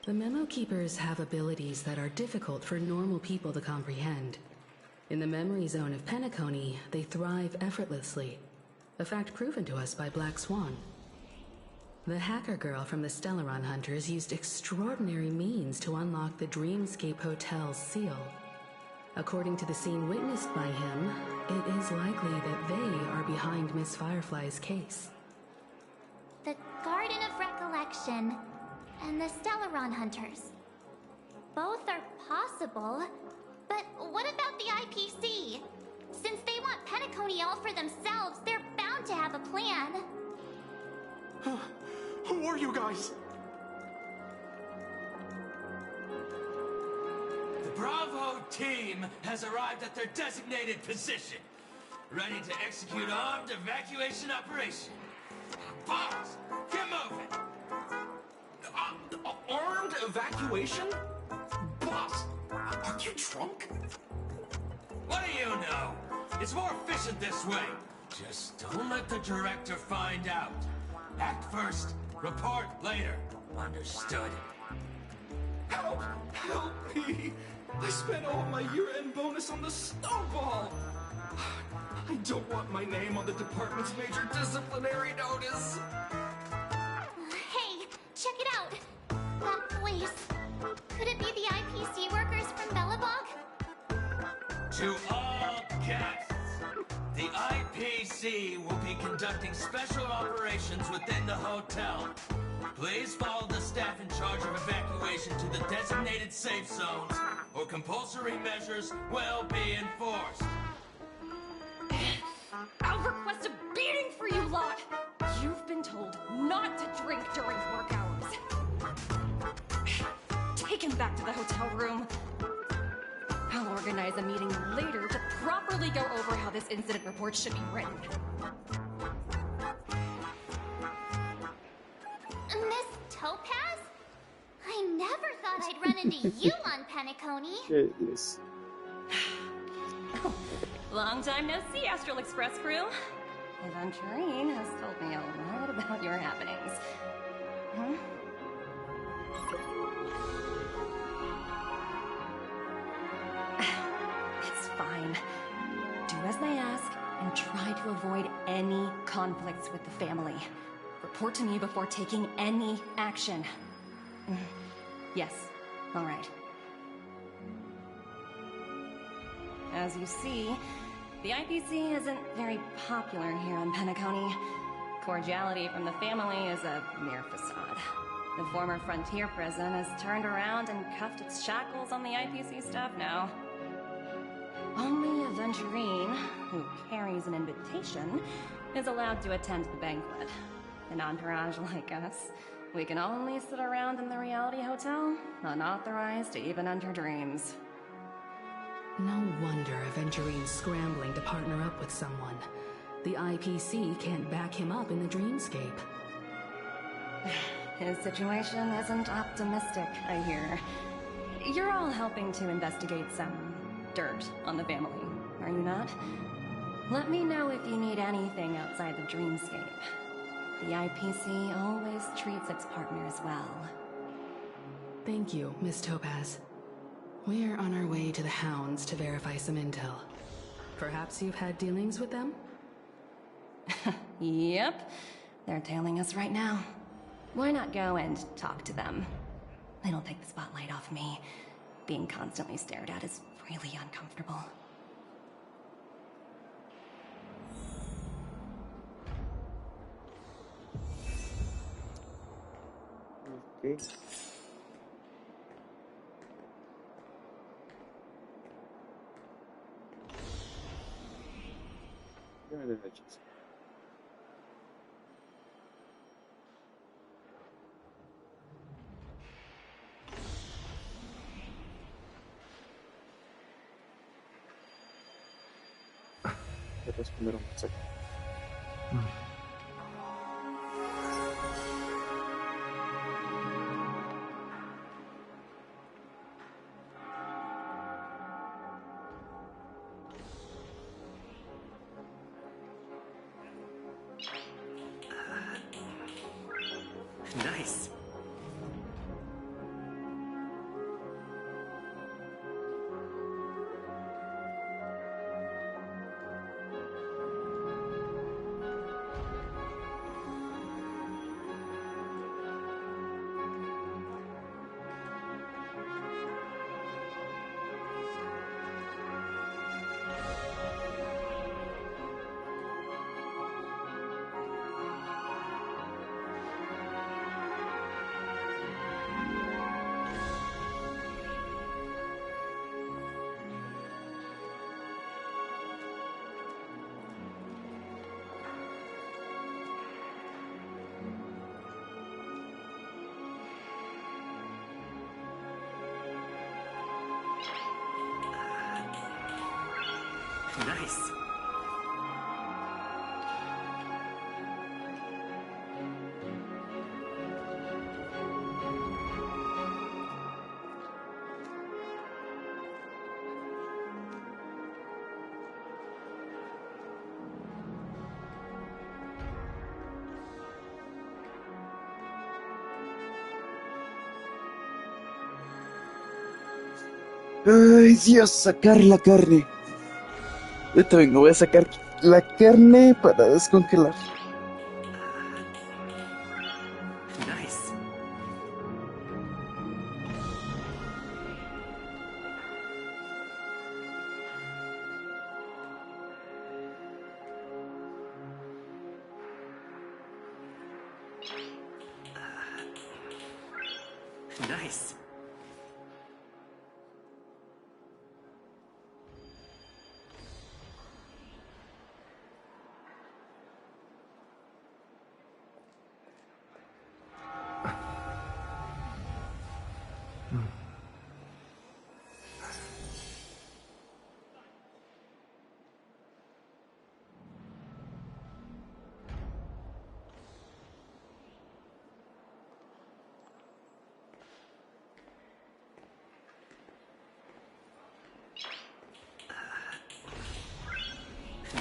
The Memo Keepers have abilities that are difficult for normal people to comprehend. In the memory zone of Penacony, they thrive effortlessly, a fact proven to us by Black Swan. The hacker girl from the Stellaron Hunters used extraordinary means to unlock the Dreamscape Hotel's seal. According to the scene witnessed by him, it is likely that they are behind Miss Firefly's case. The Garden of Recollection and the Stellaron Hunters. Both are possible, but what about the IPC? Since they want Penacony all for themselves, they're bound to have a plan. Who are you guys? The Bravo team has arrived at their designated position, ready to execute armed evacuation operation. Boss, get moving! Armed evacuation? Boss, are you drunk? What do you know? It's more efficient this way. Just don't let the director find out. Act first, report later. Understood? Help! Help me! I spent all my year-end bonus on the snowball! I don't want my name on the department's major disciplinary notice! Hey, check it out! That place. Could it be the IPC workers from Bellabog? To all guests, the IPC will be conducting special operations within the hotel. Please follow the staff in charge of evacuation to the designated safe zones, or compulsory measures will be enforced. I'll request a beating for you lot! You've been told not to drink during work hours. Take him back to the hotel room. I'll organize a meeting later to properly go over how this incident report should be written. Miss Topaz? I never thought I'd run into you on Penacony. Yes. Long time no see, Astral Express crew. Evangeline has told me a lot about your happenings. Huh? It's fine. Do as they ask and try to avoid any conflicts with the family. Report to me before taking any action. Yes, all right. As you see, the IPC isn't very popular here on Penacony. Cordiality from the family is a mere facade. The former frontier prison has turned around and cuffed its shackles on the IPC staff now. Only Aventurine, who carries an invitation, is allowed to attend the banquet. An entourage like us, we can only sit around in the reality hotel, unauthorized to even enter dreams. No wonder Aventurine's scrambling to partner up with someone. The IPC can't back him up in the dreamscape. His situation isn't optimistic, I hear. You're all helping to investigate some dirt on the family, are you not? Let me know if you need anything outside the dreamscape. The IPC always treats its partners well. Thank you, Miss Topaz. We're on our way to the Hounds to verify some intel. Perhaps you've had dealings with them? Yep. They're tailing us right now. Why not go and talk to them? It'll take the spotlight off me. Being constantly stared at is really uncomfortable. Okay. Ya me derechas. Voy a responder un mensaje. Nice. Nice. Ay, Dios, sacar la carne. Ahorita vengo, voy a sacar la carne para descongelar. Nice. Nice.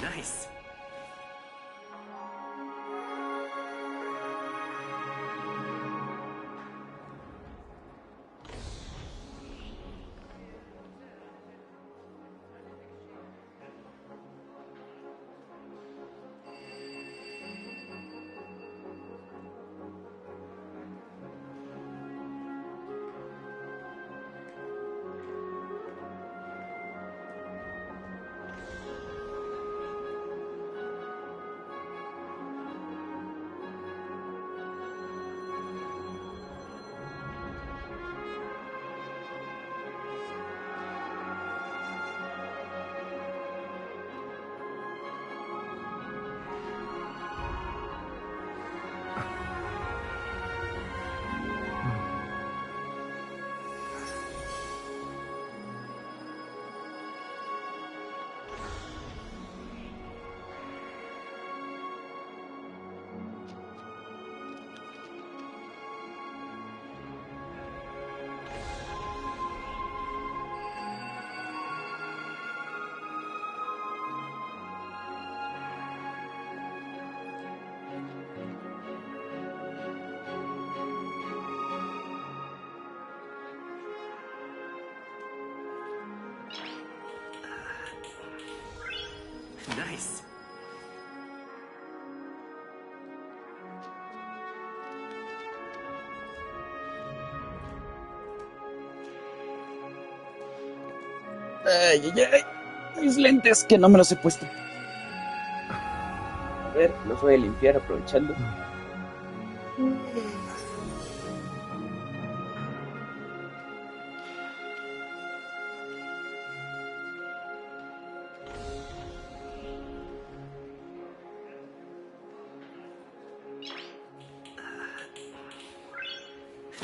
Nice. Nice. Ay, ay, ay. Mis lentes, que no me los he puesto. A ver, los voy a limpiar aprovechando.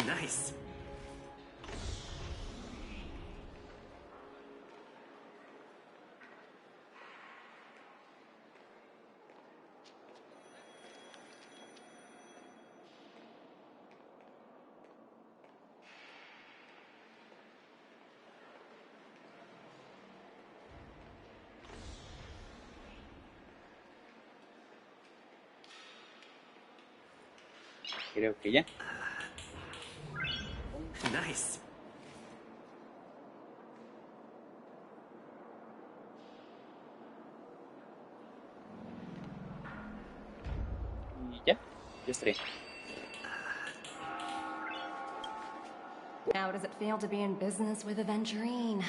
Nice. Creo que ya. Nice. Y ya estaré. How does it feel to be in business with Aventurine?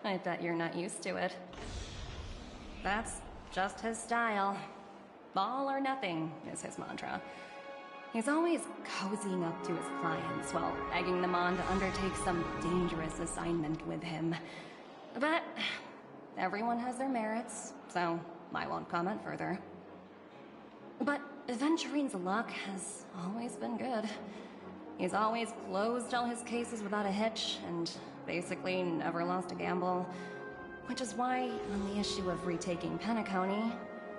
I bet you're not used to it. That's just his style. All or nothing is his mantra. He's always cozying up to his clients while egging them on to undertake some dangerous assignment with him. But everyone has their merits, so I won't comment further. But Aventurine's luck has always been good. He's always closed all his cases without a hitch, and basically never lost a gamble. Which is why, on the issue of retaking Penacony,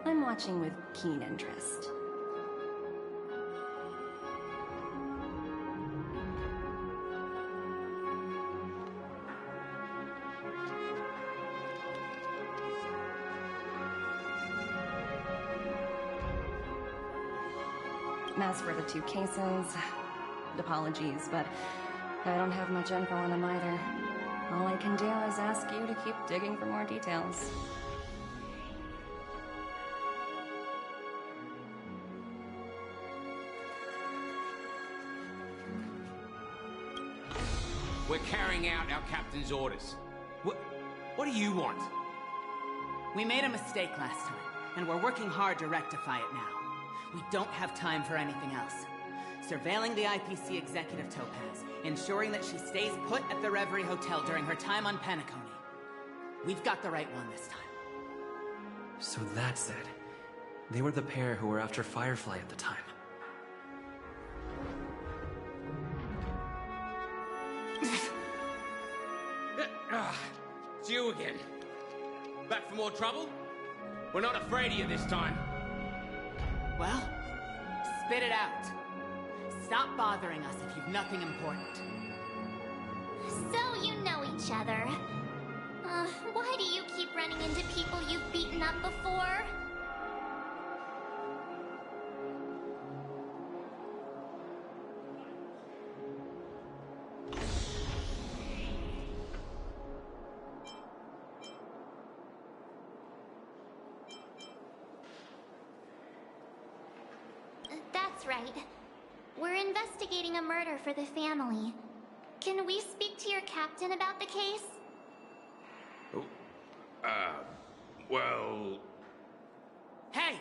I'm watching with keen interest. As for the two cases, apologies, but I don't have much info on them either. All I can do is ask you to keep digging for more details. We're carrying out our captain's orders. What do you want? We made a mistake last time, and we're working hard to rectify it now. We don't have time for anything else. Surveilling the IPC executive Topaz, ensuring that she stays put at the Reverie Hotel during her time on Penacony. We've got the right one this time. So that's it. They were the pair who were after Firefly at the time. It's you again. Back for more trouble? We're not afraid of you this time. Well, spit it out. Stop bothering us if you've nothing important. So you know each other. Why do you keep running into people you've beaten up before? That's right. We're investigating a murder for the family. Can we speak to your captain about the case? Well... Hey!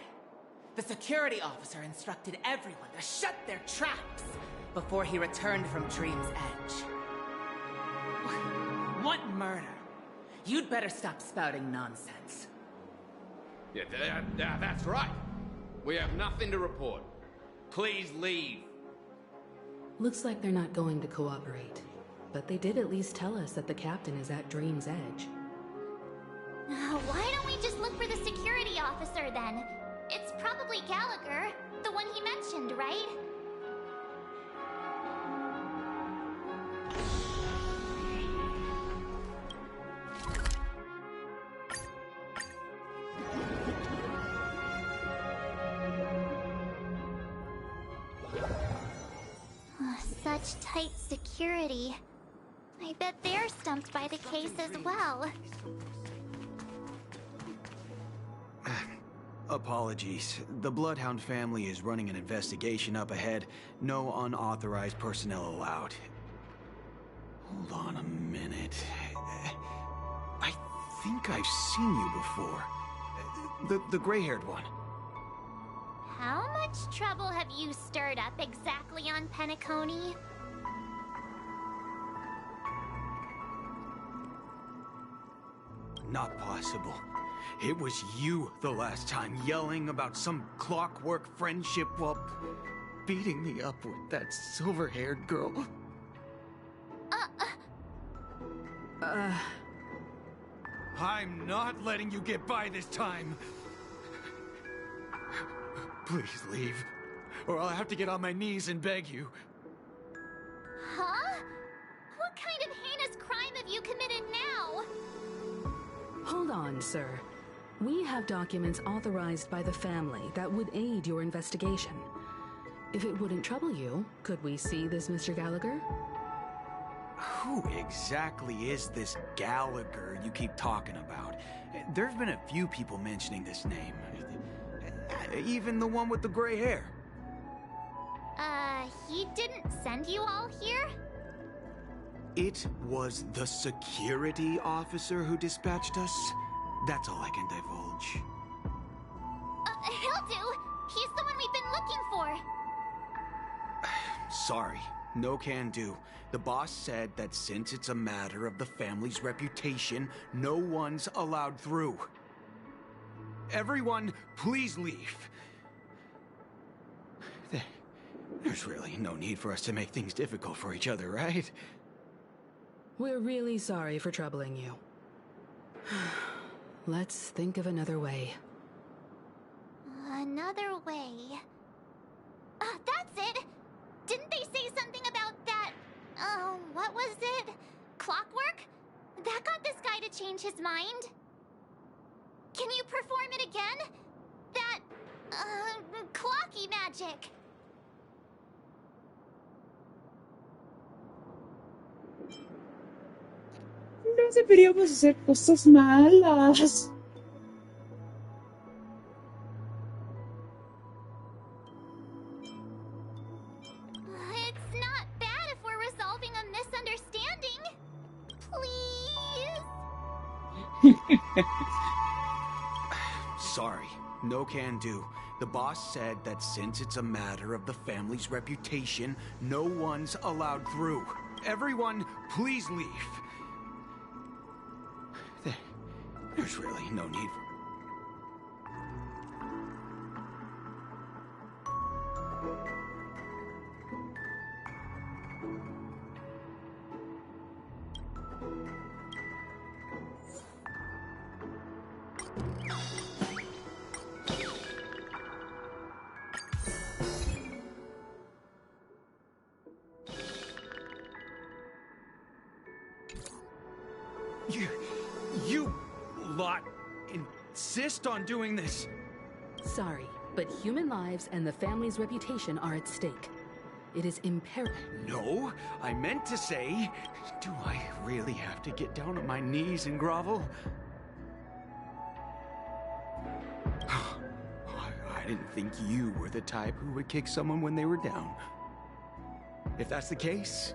The security officer instructed everyone to shut their traps before he returned from Dream's Edge. What murder? You'd better stop spouting nonsense. Yeah, that's right. We have nothing to report. Please leave. Looks like they're not going to cooperate. But they did at least tell us that the captain is at Dream's Edge. Why don't we just look for the security officer then? It's probably Gallagher, the one he mentioned, right? Such tight security. I bet they're stumped by the case as well. Apologies. The Bloodhound family is running an investigation up ahead. No unauthorized personnel allowed. Hold on a minute. I think I've seen you before. The gray-haired one. How much trouble have you stirred up exactly on Penacony? Not possible. It was you the last time, yelling about some clockwork friendship while beating me up with that silver-haired girl. I'm not letting you get by this time. Please leave, or I'll have to get on my knees and beg you. Huh? What kind of heinous crime have you committed now? Hold on, sir. We have documents authorized by the family that would aid your investigation. If it wouldn't trouble you, could we see this Mr. Gallagher? Who exactly is this Gallagher you keep talking about? There've been a few people mentioning this name. Even the one with the gray hair. He didn't send you all here? It was the security officer who dispatched us. That's all I can divulge. He'll do! He's the one we've been looking for! Sorry, no can do. The boss said that since it's a matter of the family's reputation, no one's allowed through. Everyone, please leave. There's really no need for us to make things difficult for each other, right? We're really sorry for troubling you. Let's think of another way. Another way... that's it! Didn't they say something about that... what was it? Clockwork? That got this guy to change his mind? Can you perform it again? That... clocky magic. No deberíamos hacer cosas malas. It's not bad if we're resolving a misunderstanding. Please? Sorry, no can do. The boss said that since it's a matter of the family's reputation, no one's allowed through. Everyone, please leave. There's really no need for... You lot insist on doing this. Sorry, but human lives and the family's reputation are at stake. It is imperative. No, I meant to say, do I really have to get down on my knees and grovel? I didn't think you were the type who would kick someone when they were down. If that's the case,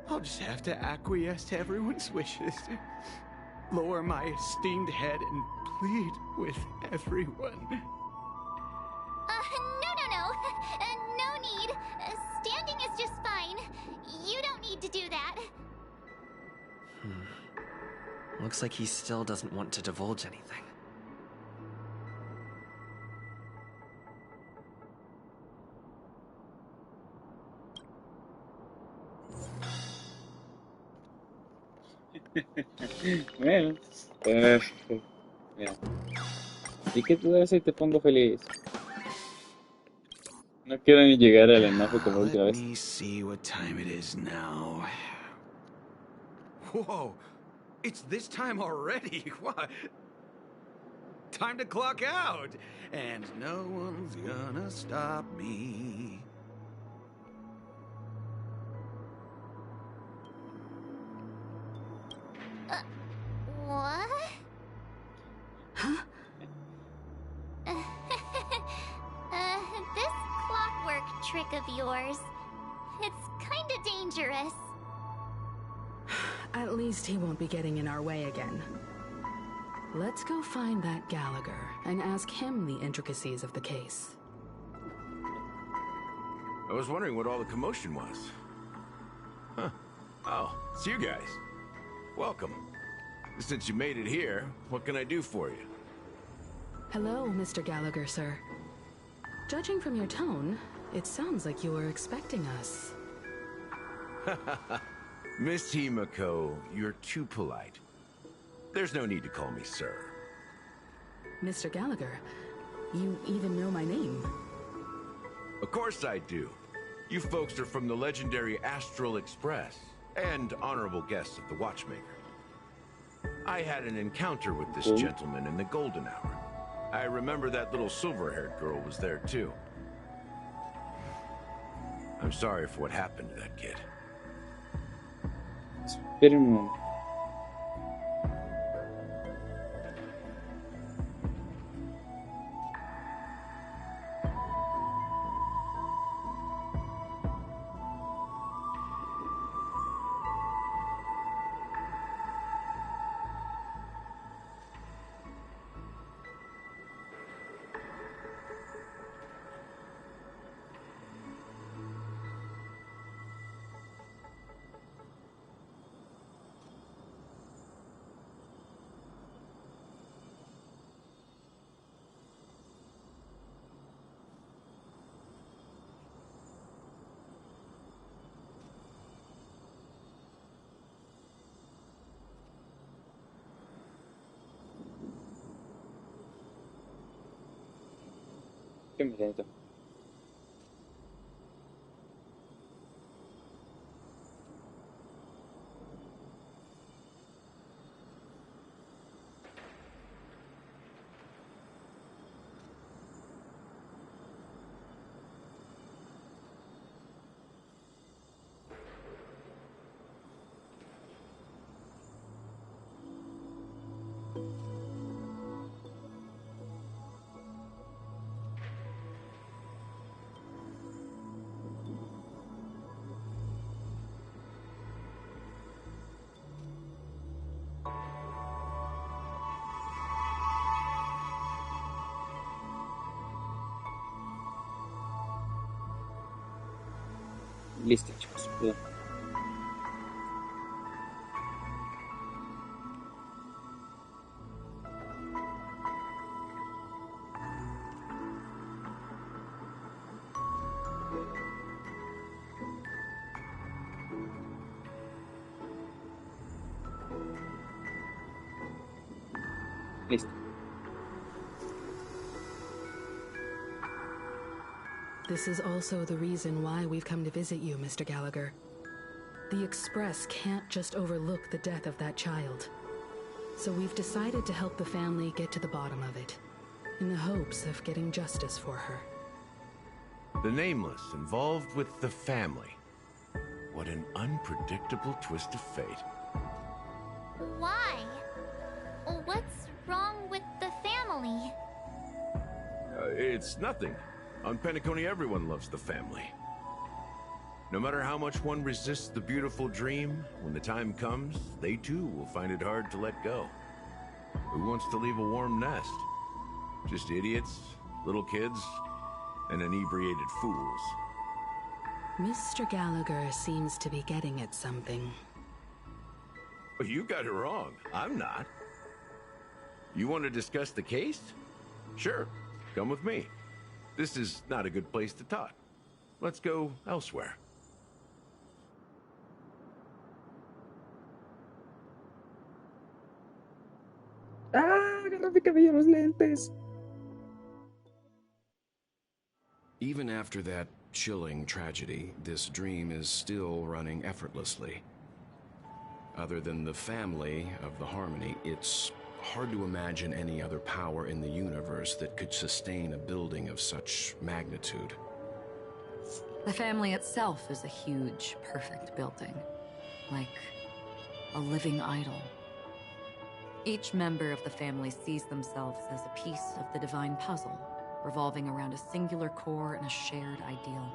I'll just have to acquiesce to everyone's wishes. Lower my esteemed head and plead with everyone. No. No need. Standing is just fine. You don't need to do that. Looks like he still doesn't want to divulge anything. Bueno, mira. ¿Y qué te hace y te pongo feliz? No quiero ni llegar al enojo como la última Let vez. me see what time it is now. Whoa, it's this time already. What? Time to clock out. And no one's gonna stop me. What? Huh? trick of yours. It's kinda dangerous. At least he won't be getting in our way again. Let's go find that Gallagher and ask him the intricacies of the case. I was wondering what all the commotion was. Huh. Oh, it's you guys. Welcome. Since you made it here, what can I do for you? Hello, Mr. Gallagher, sir. Judging from your tone, it sounds like you were expecting us. Miss Himiko, you're too polite. There's no need to call me sir. Mr. Gallagher, you even know my name. Of course I do. You folks are from the legendary Astral Express and honorable guests of the Watchmaker. I had an encounter with this gentleman in the Golden Hour. I remember that little silver-haired girl was there too. I'm sorry for what happened to that kid. Esperen un momento. ¿Qué me siento? Listo, chicos. Bien. Listo. This is also the reason why we've come to visit you, Mr. Gallagher. The Express can't just overlook the death of that child. So we've decided to help the family get to the bottom of it, in the hopes of getting justice for her. The Nameless involved with the family. What an unpredictable twist of fate. Why? What's wrong with the family? It's nothing. On Penacony, everyone loves the family. No matter how much one resists the beautiful dream, when the time comes, they too will find it hard to let go. Who wants to leave a warm nest? Just idiots, little kids, and inebriated fools. Mr. Gallagher seems to be getting at something. You got it wrong. I'm not. You want to discuss the case? Sure, come with me. This is not a good place to talk. Let's go elsewhere. ¡Ah! Agarró mi cabello los lentes. Even after that chilling tragedy, this dream is still running effortlessly. Other than the family of the Harmony, it's hard to imagine any other power in the universe that could sustain a building of such magnitude. The family itself is a huge, perfect building. Like a living idol. Each member of the family sees themselves as a piece of the divine puzzle, revolving around a singular core and a shared ideal.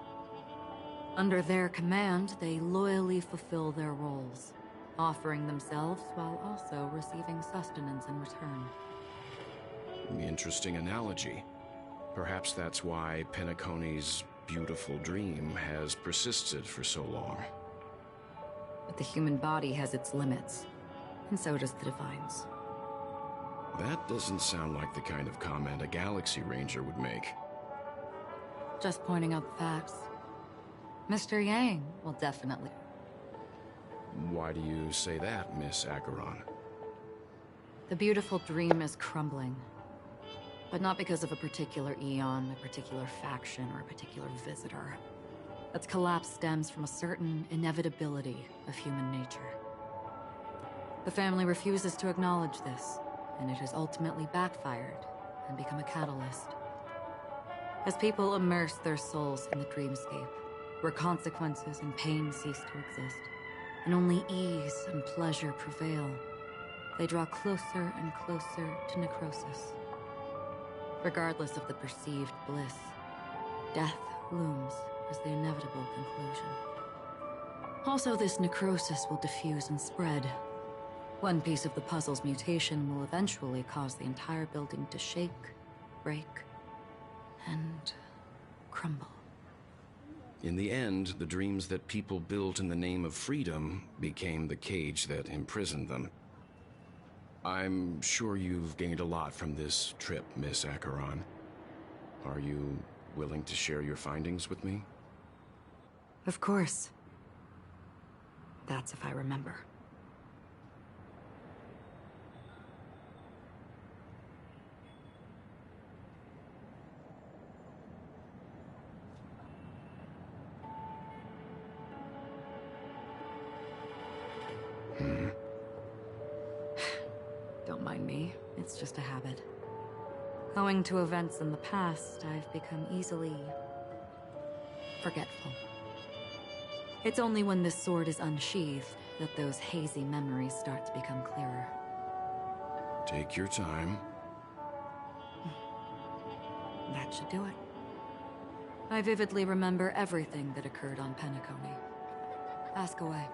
Under their command, they loyally fulfill their roles, offering themselves while also receiving sustenance in return. Interesting analogy. Perhaps that's why Penacony's beautiful dream has persisted for so long. But the human body has its limits, and so does the Divine's. That doesn't sound like the kind of comment a Galaxy Ranger would make. Just pointing out the facts. Mr. Yang will definitely. Why do you say that, Miss Acheron? The beautiful dream is crumbling. But not because of a particular eon, a particular faction, or a particular visitor. Its collapse stems from a certain inevitability of human nature. The family refuses to acknowledge this, and it has ultimately backfired and become a catalyst. As people immerse their souls in the dreamscape, where consequences and pain cease to exist, and only ease and pleasure prevail, they draw closer and closer to necrosis. Regardless of the perceived bliss, death looms as the inevitable conclusion. Also, this necrosis will diffuse and spread. One piece of the puzzle's mutation will eventually cause the entire building to shake, break, and crumble. In the end, the dreams that people built in the name of freedom became the cage that imprisoned them. I'm sure you've gained a lot from this trip, Miss Acheron. Are you willing to share your findings with me? Of course. That's if I remember. Don't mind me, it's just a habit. Owing to events in the past, I've become easily forgetful. It's only when this sword is unsheathed that those hazy memories start to become clearer. Take your time. That should do it. I vividly remember everything that occurred on Penacony. Ask away.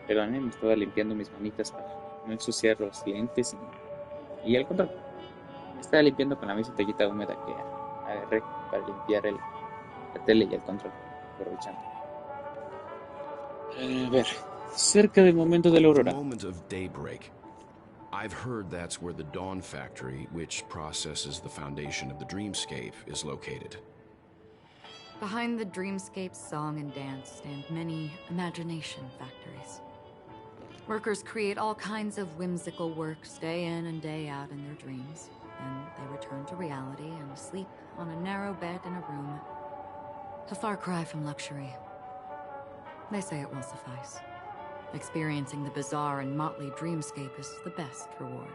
Perdón, me estaba limpiando mis manitas para no ensuciar los lentes y el control. Me estaba limpiando con la misma toallita húmeda que agarré para limpiar la tele y el control, aprovechando. A ver, cerca del momento de la The aurora. moment of daybreak. I've heard that's where the Dawn Factory, which processes the foundation of the dreamscape, is located. Behind the dreamscape's song and dance stand many imagination factories. Workers create all kinds of whimsical works day in and day out in their dreams. Then they return to reality and sleep on a narrow bed in a room. A far cry from luxury. They say it will suffice. Experiencing the bizarre and motley dreamscape is the best reward.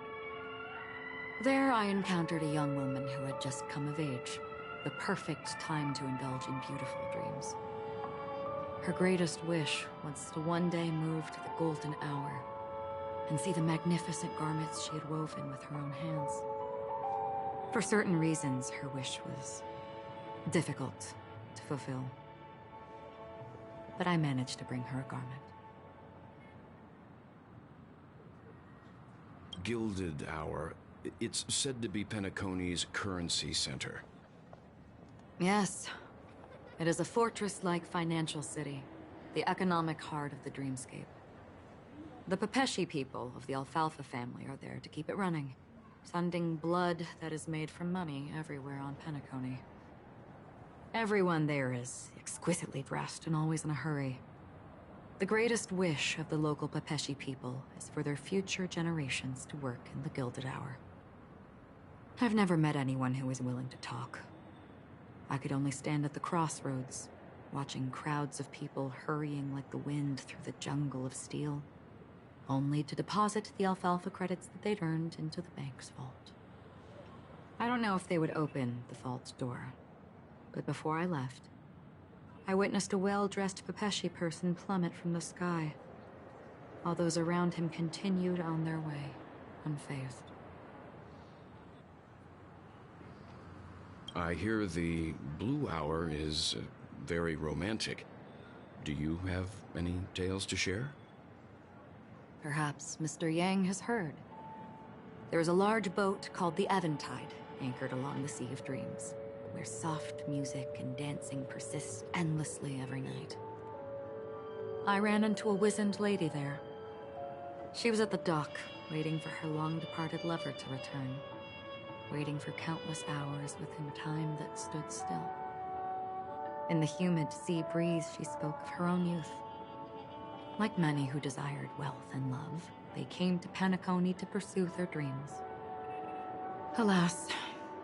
There I encountered a young woman who had just come of age. The perfect time to indulge in beautiful dreams. Her greatest wish was to one day move to the golden hour and see the magnificent garments she had woven with her own hands. For certain reasons, her wish was difficult to fulfill. But I managed to bring her a garment. Gilded Hour. It's said to be Penacony's currency center. Yes. It is a fortress-like financial city, the economic heart of the dreamscape. The Pepeshi people of the Alfalfa family are there to keep it running, sending blood that is made from money everywhere on Penacony. Everyone there is exquisitely dressed and always in a hurry. The greatest wish of the local Pepeshi people is for their future generations to work in the Gilded Hour. I've never met anyone who is willing to talk. I could only stand at the crossroads, watching crowds of people hurrying like the wind through the jungle of steel, only to deposit the alfalfa credits that they'd earned into the bank's vault. I don't know if they would open the vault's door, but before I left, I witnessed a well-dressed Pepeshi person plummet from the sky, while those around him continued on their way, unfazed. I hear the Blue Hour is very romantic. Do you have any tales to share? Perhaps Mr. Yang has heard. There is a large boat called the Eventide, anchored along the Sea of Dreams, where soft music and dancing persist endlessly every night. I ran into a wizened lady there. She was at the dock, waiting for her long-departed lover to return, waiting for countless hours within time that stood still. In the humid sea breeze, she spoke of her own youth. Like many who desired wealth and love, they came to Penacony to pursue their dreams. Alas,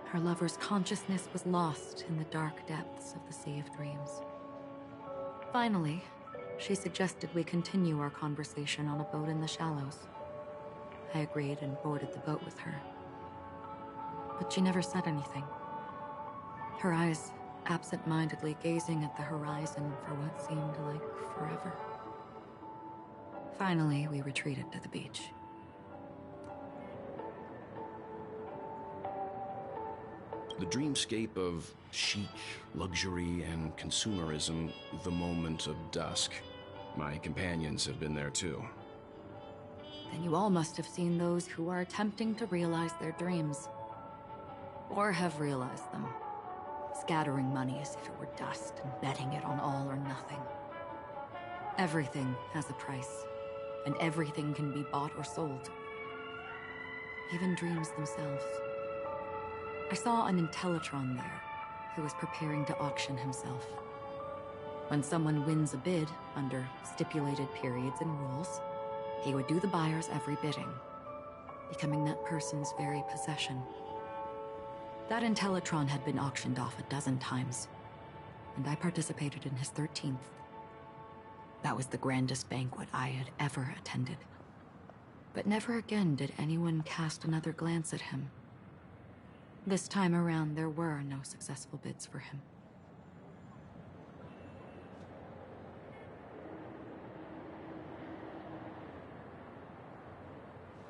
her lover's consciousness was lost in the dark depths of the Sea of Dreams. Finally, she suggested we continue our conversation on a boat in the shallows. I agreed and boarded the boat with her. But she never said anything. Her eyes absent-mindedly gazing at the horizon for what seemed like forever. Finally, we retreated to the beach. The dreamscape of chic, luxury, and consumerism, the moment of dusk. My companions have been there too. Then you all must have seen those who are attempting to realize their dreams. Or have realized them. Scattering money as if it were dust and betting it on all or nothing. Everything has a price, and everything can be bought or sold. Even dreams themselves. I saw an Intellitron there, who was preparing to auction himself. When someone wins a bid under stipulated periods and rules, he would do the buyer's every bidding, becoming that person's very possession. That Intellitron had been auctioned off 12 times, and I participated in his 13th. That was the grandest banquet I had ever attended. But never again did anyone cast another glance at him. This time around, there were no successful bids for him.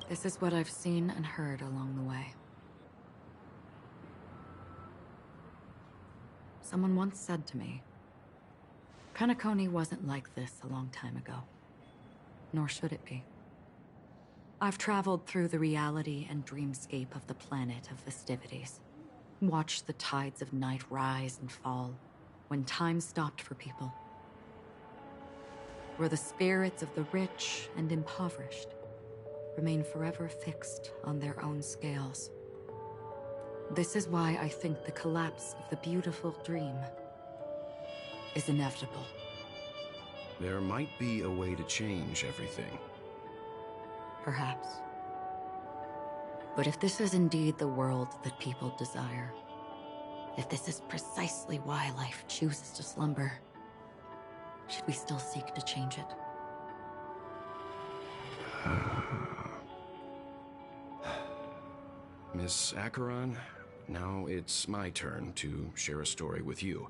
This is what I've seen and heard along the way. Someone once said to me, Penacony wasn't like this a long time ago. Nor should it be. I've traveled through the reality and dreamscape of the planet of festivities. Watched the tides of night rise and fall when time stopped for people. Where the spirits of the rich and impoverished remain forever fixed on their own scales. This is why I think the collapse of the beautiful dream is inevitable. There might be a way to change everything. Perhaps. But if this is indeed the world that people desire, if this is precisely why life chooses to slumber, should we still seek to change it? Miss Acheron, now it's my turn to share a story with you.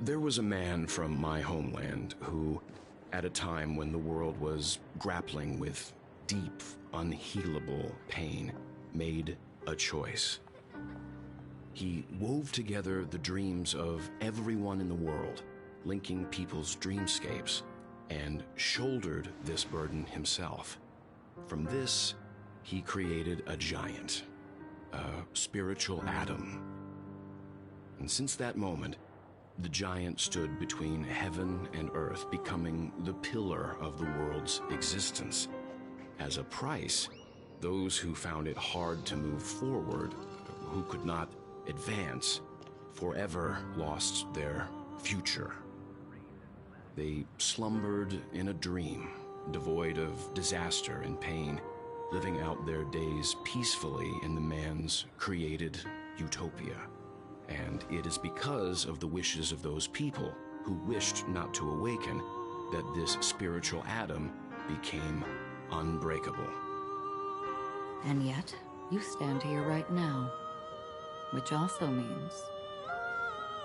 There was a man from my homeland who, at a time when the world was grappling with deep, unhealable pain, made a choice. He wove together the dreams of everyone in the world, linking people's dreamscapes, and shouldered this burden himself. From this, he created a giant, a spiritual atom. And since that moment, the giant stood between heaven and earth, becoming the pillar of the world's existence. As a price, those who found it hard to move forward, who could not advance, forever lost their future. They slumbered in a dream, devoid of disaster and pain, living out their days peacefully in the man's created utopia. And it is because of the wishes of those people who wished not to awaken that this spiritual atom became unbreakable. And yet, you stand here right now, which also means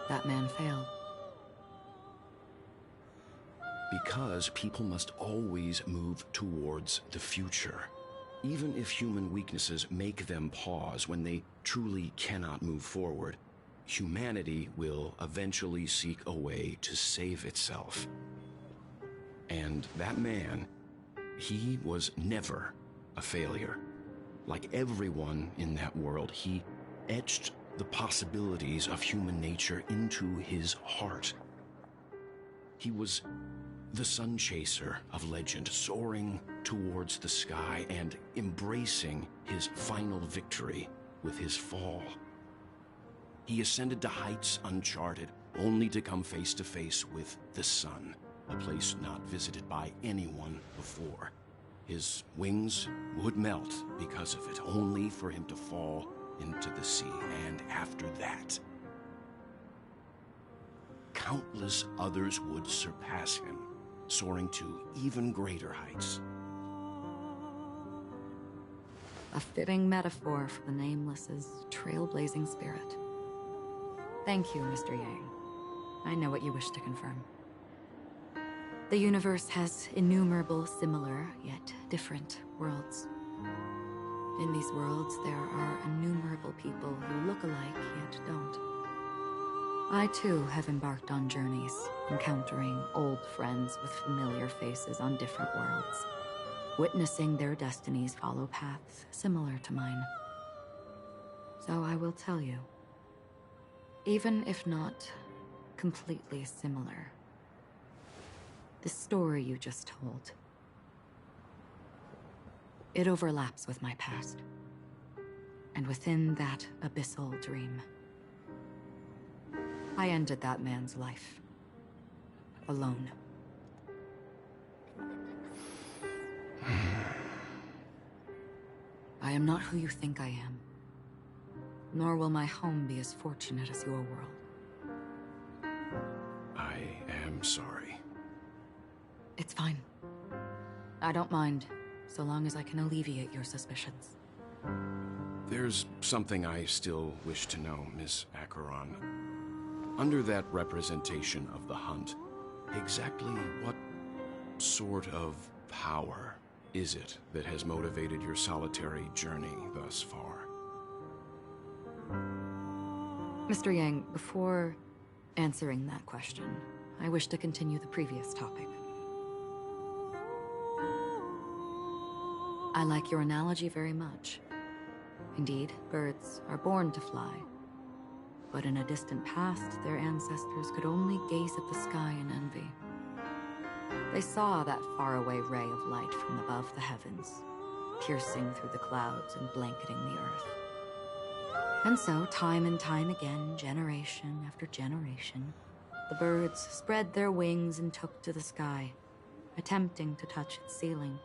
that man failed. Because people must always move towards the future. Even if human weaknesses make them pause when they truly cannot move forward, humanity will eventually seek a way to save itself. And that man, he was never a failure. Like everyone in that world, he etched the possibilities of human nature into his heart. He was the sun chaser of legend, soaring towards the sky and embracing his final victory with his fall. He ascended to heights uncharted, only to come face to face with the sun, a place not visited by anyone before. His wings would melt because of it, only for him to fall into the sea. And after that, countless others would surpass him, soaring to even greater heights. A fitting metaphor for the Nameless's trailblazing spirit. Thank you, Mr. Yang. I know what you wish to confirm. The universe has innumerable similar, yet different worlds. In these worlds, there are innumerable people who look alike, yet don't. I, too, have embarked on journeys, encountering old friends with familiar faces on different worlds, witnessing their destinies follow paths similar to mine. So I will tell you, even if not completely similar, the story you just told, it overlaps with my past. And within that abyssal dream, I ended that man's life. Alone. I am not who you think I am. Nor will my home be as fortunate as your world. I am sorry. It's fine. I don't mind, so long as I can alleviate your suspicions. There's something I still wish to know, Miss Acheron. Under that representation of the hunt, exactly what sort of power is it that has motivated your solitary journey thus far? Mr. Yang, before answering that question, I wish to continue the previous topic. I like your analogy very much. Indeed, birds are born to fly. But in a distant past, their ancestors could only gaze at the sky in envy. They saw that faraway ray of light from above the heavens, piercing through the clouds and blanketing the earth. And so, time and time again, generation after generation, the birds spread their wings and took to the sky, attempting to touch its ceiling,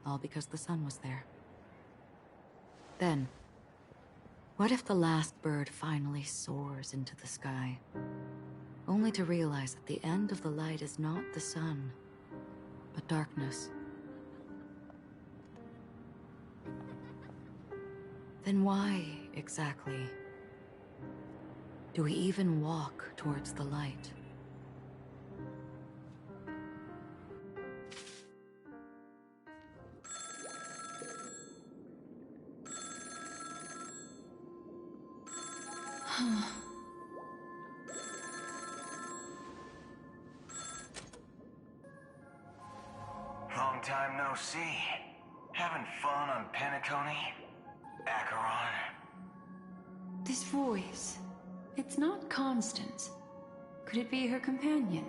all because the sun was there. Then, what if the last bird finally soars into the sky, only to realize that the end of the light is not the sun, but darkness? Then why, exactly, do we even walk towards the light? Long time no see. Having fun on Penacony? Acheron? This voice, it's not Constance. Could it be her companion?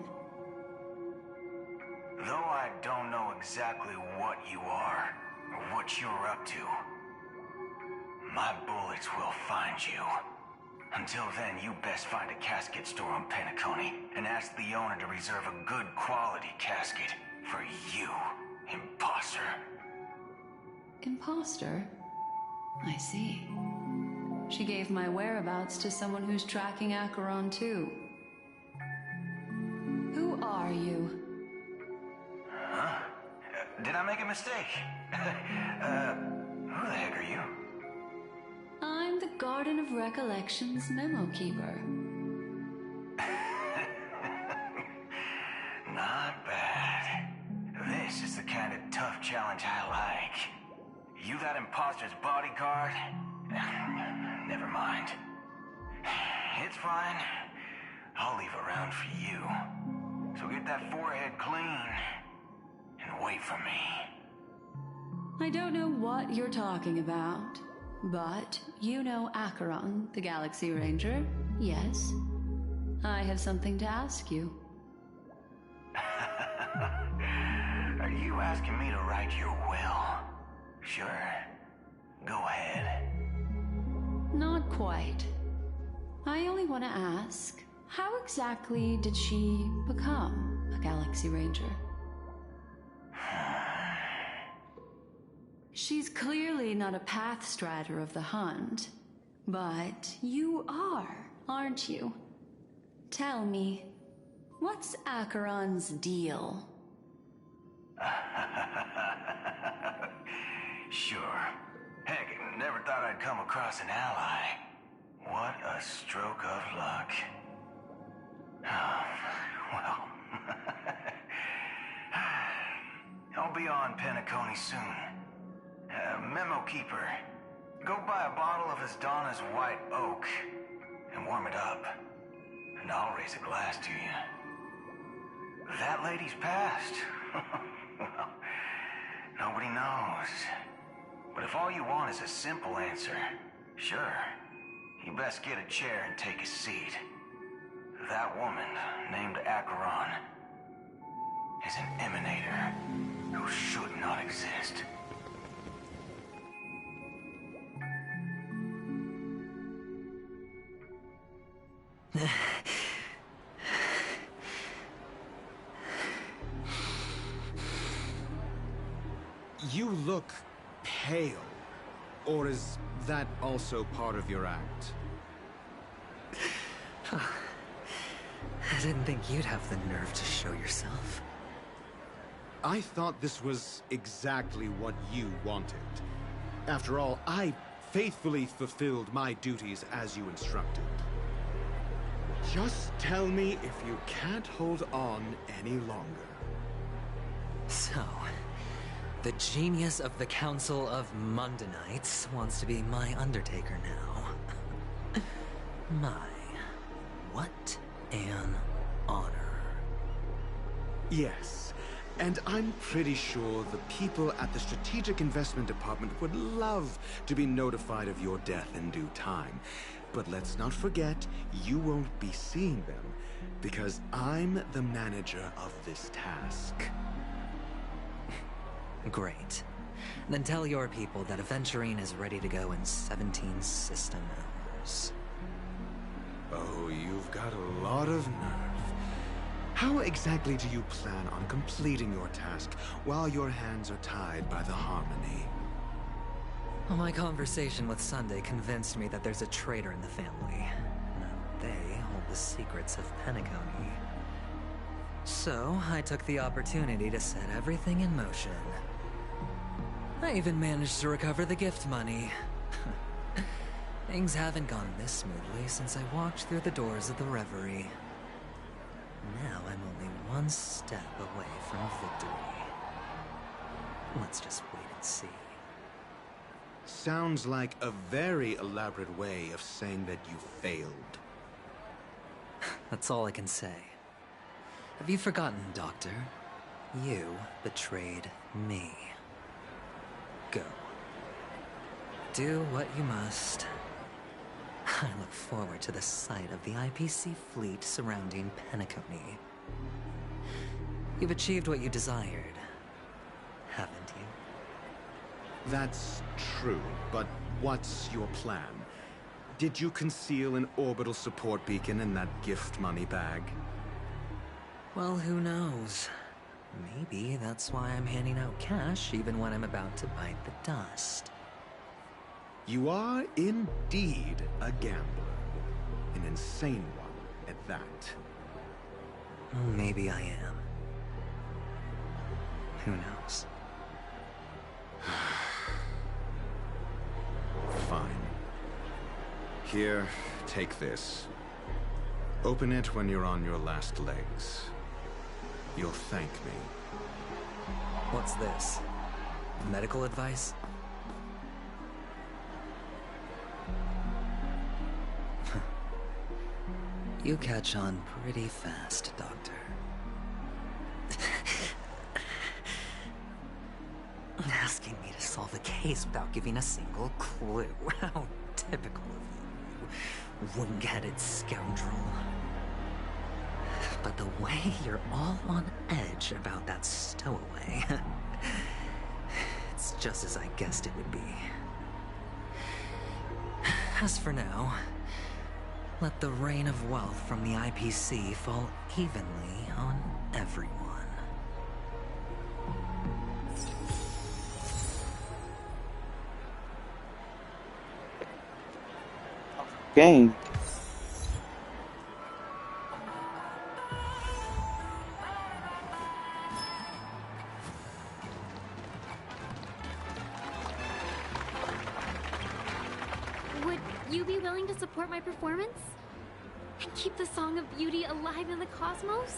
Though I don't know exactly what you are, or what you're up to, my bullets will find you. Until then, you best find a casket store on Penacony and ask the owner to reserve a good quality casket for you, imposter. Imposter? I see. She gave my whereabouts to someone who's tracking Acheron too. Who are you? Huh? Did I make a mistake? Who the heck are you? I'm the Garden of Recollection's memo keeper. Not bad. This is the kind of tough challenge I like. You that imposter's bodyguard? Never mind. It's fine. I'll leave a round for you. So get that forehead clean and wait for me. I don't know what you're talking about, but you know Acheron, the Galaxy Ranger, yes? I have something to ask you. Are you asking me to write your will? Sure. Go ahead. Not quite. I only want to ask, how exactly did she become a Galaxy Ranger? She's clearly not a pathstrider of the Hunt, but you are, aren't you? Tell me, what's Acheron's deal? Sure. Heck, never thought I'd come across an ally. What a stroke of luck. Well, I'll be on Penacony soon. Memo Keeper, go buy a bottle of Donna's White Oak and warm it up, and I'll raise a glass to you. That lady's passed. Well, nobody knows. But if all you want is a simple answer, sure, you best get a chair and take a seat. That woman, named Acheron, is an emanator who should not exist. You look pale. Or is that also part of your act? I didn't think you'd have the nerve to show yourself. I thought this was exactly what you wanted. After all, I faithfully fulfilled my duties as you instructed. Just tell me if you can't hold on any longer. So, the genius of the Council of Mundanites wants to be my Undertaker now. My, what an honor. Yes, and I'm pretty sure the people at the Strategic Investment Department would love to be notified of your death in due time. But let's not forget, you won't be seeing them, because I'm the manager of this task. Great. Then tell your people that Aventurine is ready to go in 17 system hours. Oh, you've got a lot of nerve. How exactly do you plan on completing your task while your hands are tied by the Harmony? Well, my conversation with Sunday convinced me that there's a traitor in the family. Now they hold the secrets of Penacony. So, I took the opportunity to set everything in motion. I even managed to recover the gift money. Things haven't gone this smoothly since I walked through the doors of the Reverie. Now I'm only one step away from victory. Let's just wait and see. Sounds like a very elaborate way of saying that you failed. That's all I can say. Have you forgotten, Doctor? You betrayed me. Go. Do what you must. I look forward to the sight of the IPC fleet surrounding Penacony. You've achieved what you desired, haven't you? That's true, but what's your plan? Did you conceal an orbital support beacon in that gift money bag? Well, who knows? Maybe that's why I'm handing out cash even when I'm about to bite the dust. You are indeed a gambler. An insane one at that. Maybe I am. Who knows? Fine. Here, take this. Open it when you're on your last legs. You'll thank me. What's this? Medical advice? You catch on pretty fast, Doctor. Asking me to solve a case without giving a single clue. How typical of you, wound-headed scoundrel. But the way you're all on edge about that stowaway, it's just as I guessed it would be. As for now, let the rain of wealth from the IPC fall evenly on everyone. Okay. Would you be willing to support my performance? And keep the Song of Beauty alive in the cosmos?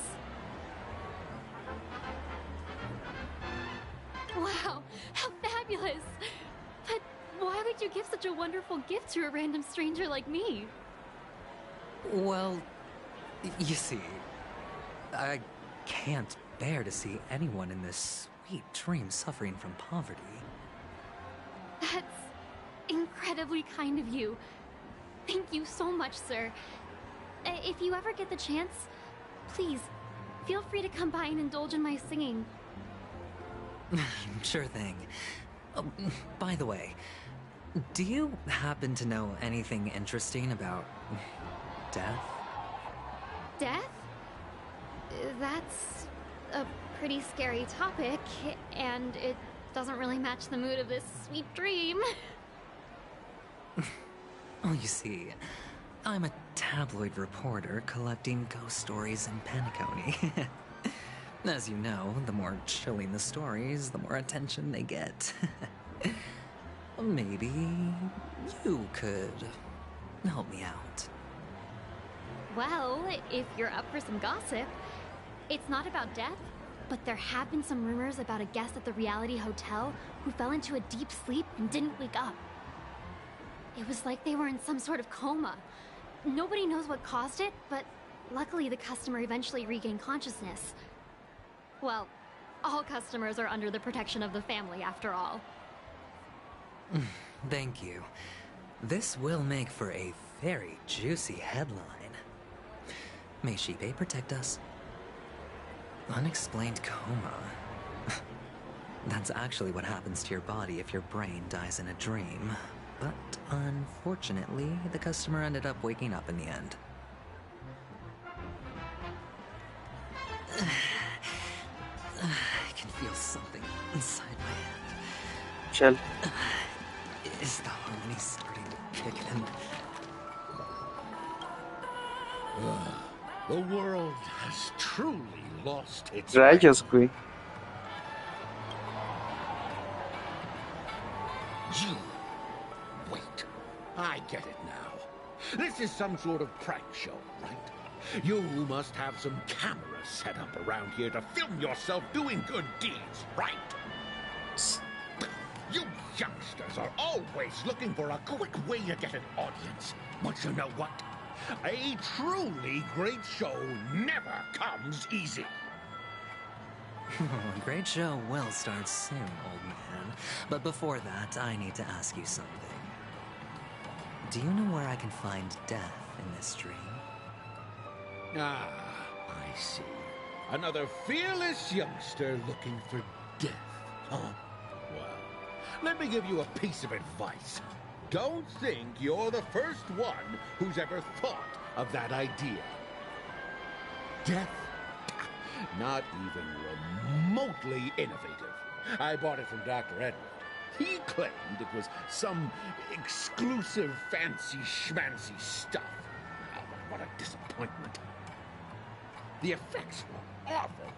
Wow, how fabulous! But why would you give such a wonderful gift to a random stranger like me? Well, you see, I can't bear to see anyone in this sweet dream suffering from poverty. That's incredibly kind of you. Thank you so much, sir. If you ever get the chance, please, feel free to come by and indulge in my singing. Sure thing. By the way, do you happen to know anything interesting about death? Death? That's a pretty scary topic, and it doesn't really match the mood of this sweet dream. Oh, you see, I'm a tabloid reporter collecting ghost stories in Penacony. As you know, the more chilling the stories, the more attention they get. Maybe you could help me out. Well, if you're up for some gossip, it's not about death, but there have been some rumors about a guest at the reality hotel who fell into a deep sleep and didn't wake up. It was like they were in some sort of coma. Nobody knows what caused it, but luckily the customer eventually regained consciousness. Well, all customers are under the protection of the family, after all. Thank you. This will make for a very juicy headline. May Shibe protect us. Unexplained coma. That's actually what happens to your body if your brain dies in a dream. But unfortunately, the customer ended up waking up in the end. I can feel something inside my head. Chell. Is the harmony starting to kick in? The world has truly lost its Rayos, güey. You. Wait. I get it now. This is some sort of prank show, right? You must have some cameras set up around here to film yourself doing good deeds, right? You youngsters are always looking for a quick way to get an audience. But you know what? A truly great show never comes easy. A great show will start soon, old man. But before that, I need to ask you something. Do you know where I can find death in this dream? Ah, I see. Another fearless youngster looking for death, huh? Well, let me give you a piece of advice. Don't think you're the first one who's ever thought of that idea. Death? Not even remotely innovative. I bought it from Dr. Edward. He claimed it was some exclusive fancy schmancy stuff. Oh, what a disappointment. The effects were awful.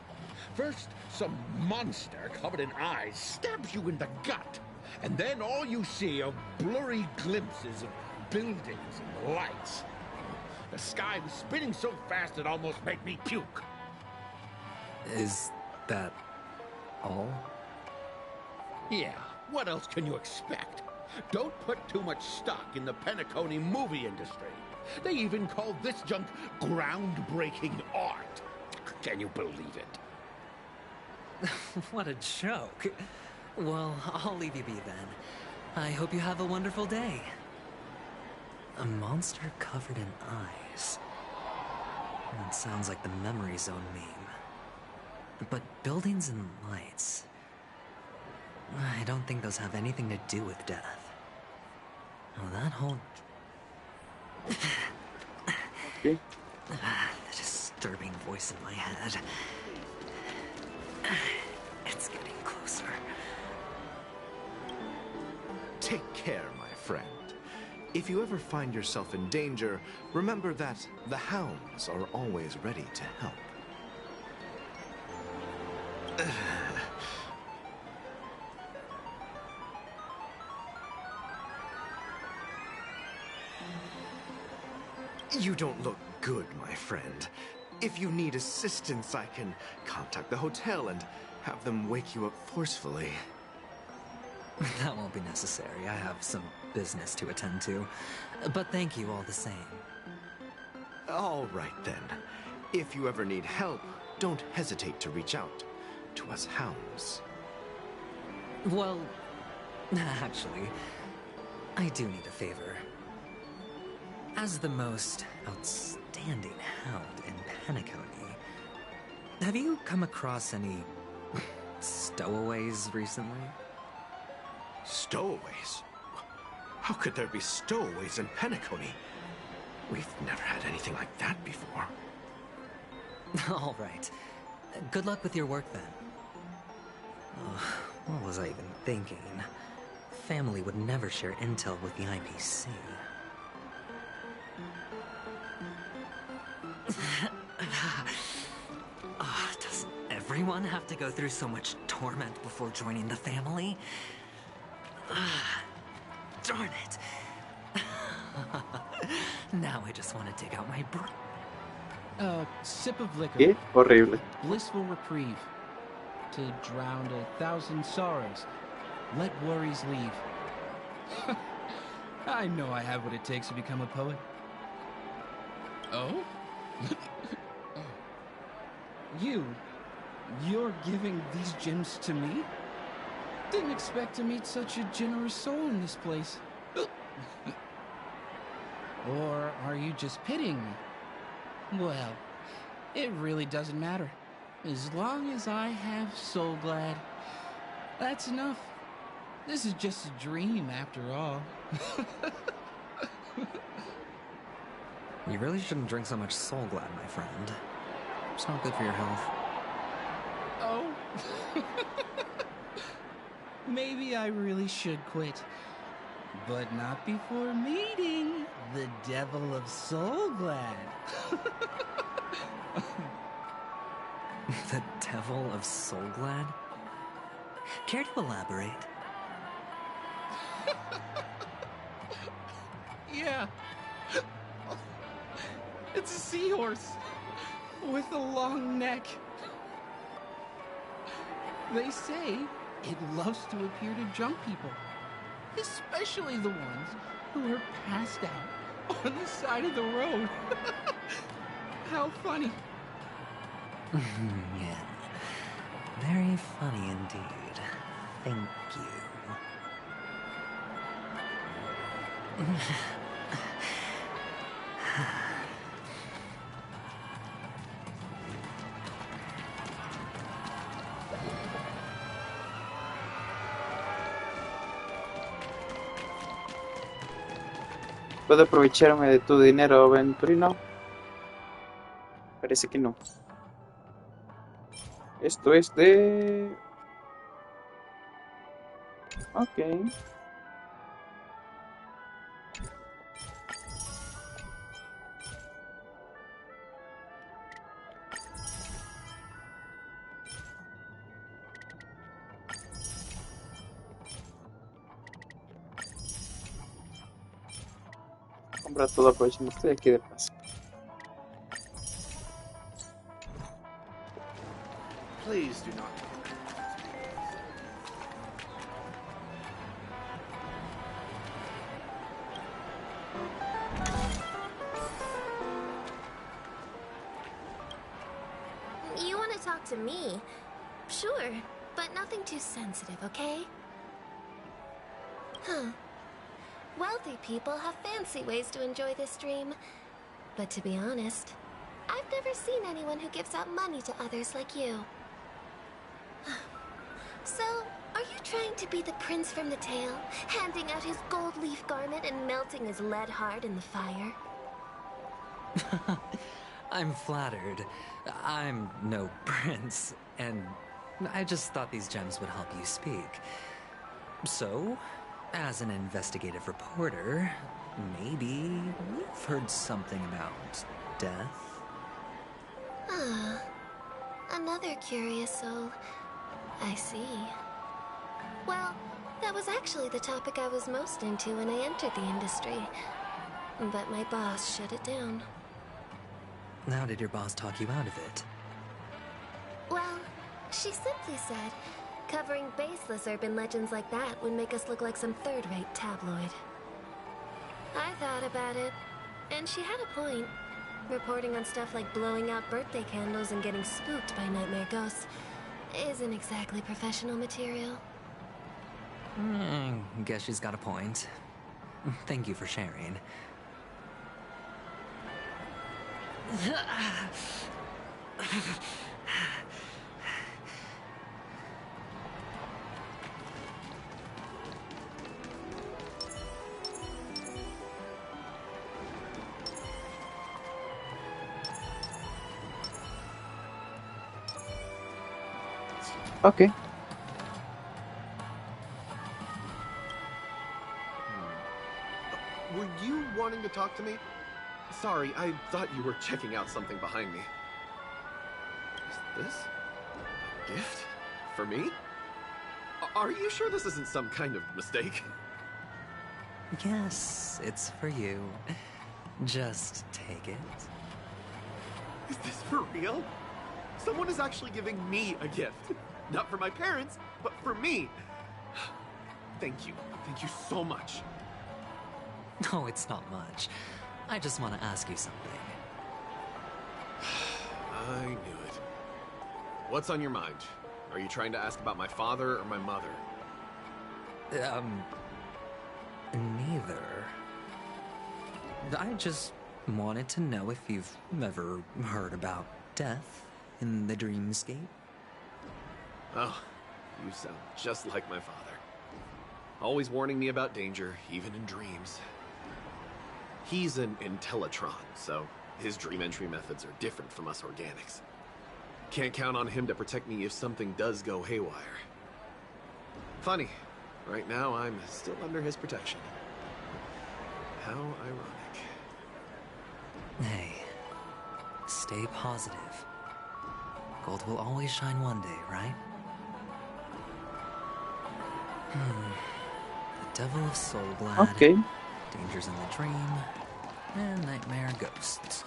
First, some monster covered in eyes stabs you in the gut. And then all you see are blurry glimpses of buildings and lights. The sky was spinning so fast it almost made me puke. Is that all? Yeah, what else can you expect? Don't put too much stock in the Penacony movie industry. They even call this junk groundbreaking art. Can you believe it? What a joke. Well, I'll leave you be then. I hope you have a wonderful day. A monster covered in eyes. That sounds like the Memory Zone meme. But buildings and lights... I don't think those have anything to do with death. Oh, that whole... Okay. The disturbing voice in my head. It's getting closer. Take care, my friend. If you ever find yourself in danger, remember that the hounds are always ready to help. You don't look good, my friend. If you need assistance, I can contact the hotel and have them wake you up forcefully. That won't be necessary. I have some business to attend to. But thank you all the same. All right, then. If you ever need help, don't hesitate to reach out to us hounds. Well, actually, I do need a favor. As the most outstanding hound in Penacony, have you come across any stowaways recently? Stowaways? How could there be stowaways in Penacony? We've never had anything like that before. All right. Good luck with your work, then. What was I even thinking? Family would never share intel with the IPC. Does everyone have to go through so much torment before joining the family? Darn it. Now I just want to dig out my Sip of liquor. Qué horrible. Blissful reprieve. To drown 1,000 sorrows. Let worries leave. I know I have what it takes to become a poet. Oh? You're giving these gems to me? Didn't expect to meet such a generous soul in this place. Or are you just pitying me? Well, it really doesn't matter. As long as I have Soul Glad, that's enough. This is just a dream after all. You really shouldn't drink so much Soul Glad, my friend. It's not good for your health. Oh? Maybe I really should quit. But not before meeting the Devil of Soul Glad. The Devil of Soul Glad? Care to elaborate? Yeah. It's a seahorse with a long neck. They say it loves to appear to drunk people, especially the ones who are passed out on the side of the road. How funny. Yeah. Very funny indeed. Thank you. ¿Puedo aprovecharme de tu dinero, aventurino? Parece que no. Esto es de... Ok. Compra todo aprovechando. Estoy aquí de paso. Please do not. talk to me, sure, but nothing too sensitive, okay? Huh. Wealthy people have fancy ways to enjoy this dream. But to be honest, I've never seen anyone who gives out money to others like you. So, are you trying to be the prince from the tale, handing out his gold leaf garment and melting his lead heart in the fire? I'm flattered. I'm no prince, and I just thought these gems would help you speak. So, as an investigative reporter, maybe you've heard something about death? Ah, another curious soul. I see. Well, that was actually the topic I was most into when I entered the industry. But my boss shut it down. How did your boss talk you out of it? Well, she simply said, covering baseless urban legends like that would make us look like some third-rate tabloid. I thought about it, and she had a point. Reporting on stuff like blowing out birthday candles and getting spooked by nightmare ghosts isn't exactly professional material. Guess she's got a point. Thank you for sharing. Okay. Were you wanting to talk to me? Sorry, I thought you were checking out something behind me. Is this a gift? For me? Are you sure this isn't some kind of mistake? Yes, it's for you. Just take it. Is this for real? Someone is actually giving me a gift. Not for my parents, but for me. Thank you. Thank you so much. No, it's not much. I just want to ask you something. I knew it. What's on your mind? Are you trying to ask about my father or my mother? Neither. I just wanted to know if you've ever heard about death in the dreamscape. Oh, you sound just like my father. Always warning me about danger, even in dreams. He's an Intellitron, so his dream entry methods are different from us organics. Can't count on him to protect me if something does go haywire. Funny, right now I'm still under his protection. How ironic. Hey, stay positive. Gold will always shine one day, right? The Devil of Soulglad. Okay. Dangers in the Dream. And Nightmare Ghosts.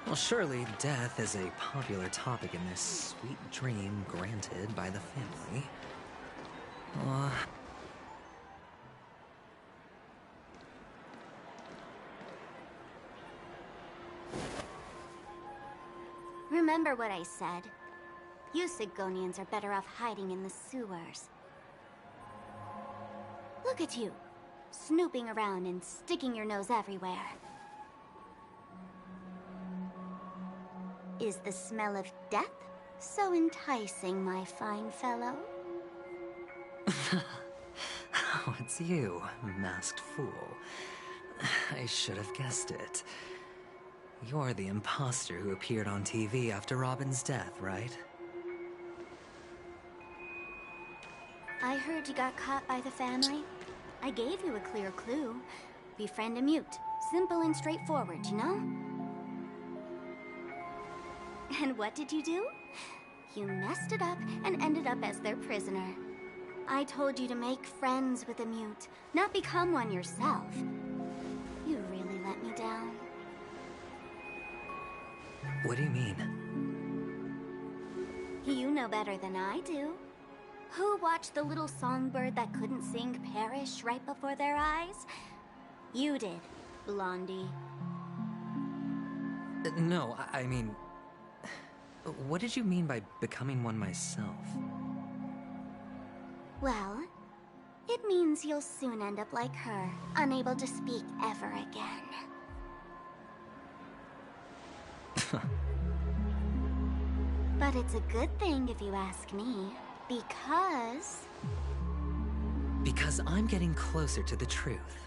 Well, surely death is a popular topic in this sweet dream granted by the family. Remember what I said. You Sigonians are better off hiding in the sewers. Look at you, snooping around and sticking your nose everywhere. Is the smell of death so enticing, my fine fellow? Oh, it's you, masked fool. I should have guessed it. You're the imposter who appeared on TV after Robin's death, right? I heard you got caught by the family. I gave you a clear clue. Befriend a mute. Simple and straightforward, you know? And what did you do? You messed it up and ended up as their prisoner. I told you to make friends with a mute, not become one yourself. You really let me down. What do you mean? You know better than I do. Who watched the little songbird that couldn't sing perish right before their eyes? You did, Blondie. No, I mean... What did you mean by becoming one myself? Well, it means you'll soon end up like her, unable to speak ever again. But it's a good thing if you ask me, because... Because I'm getting closer to the truth,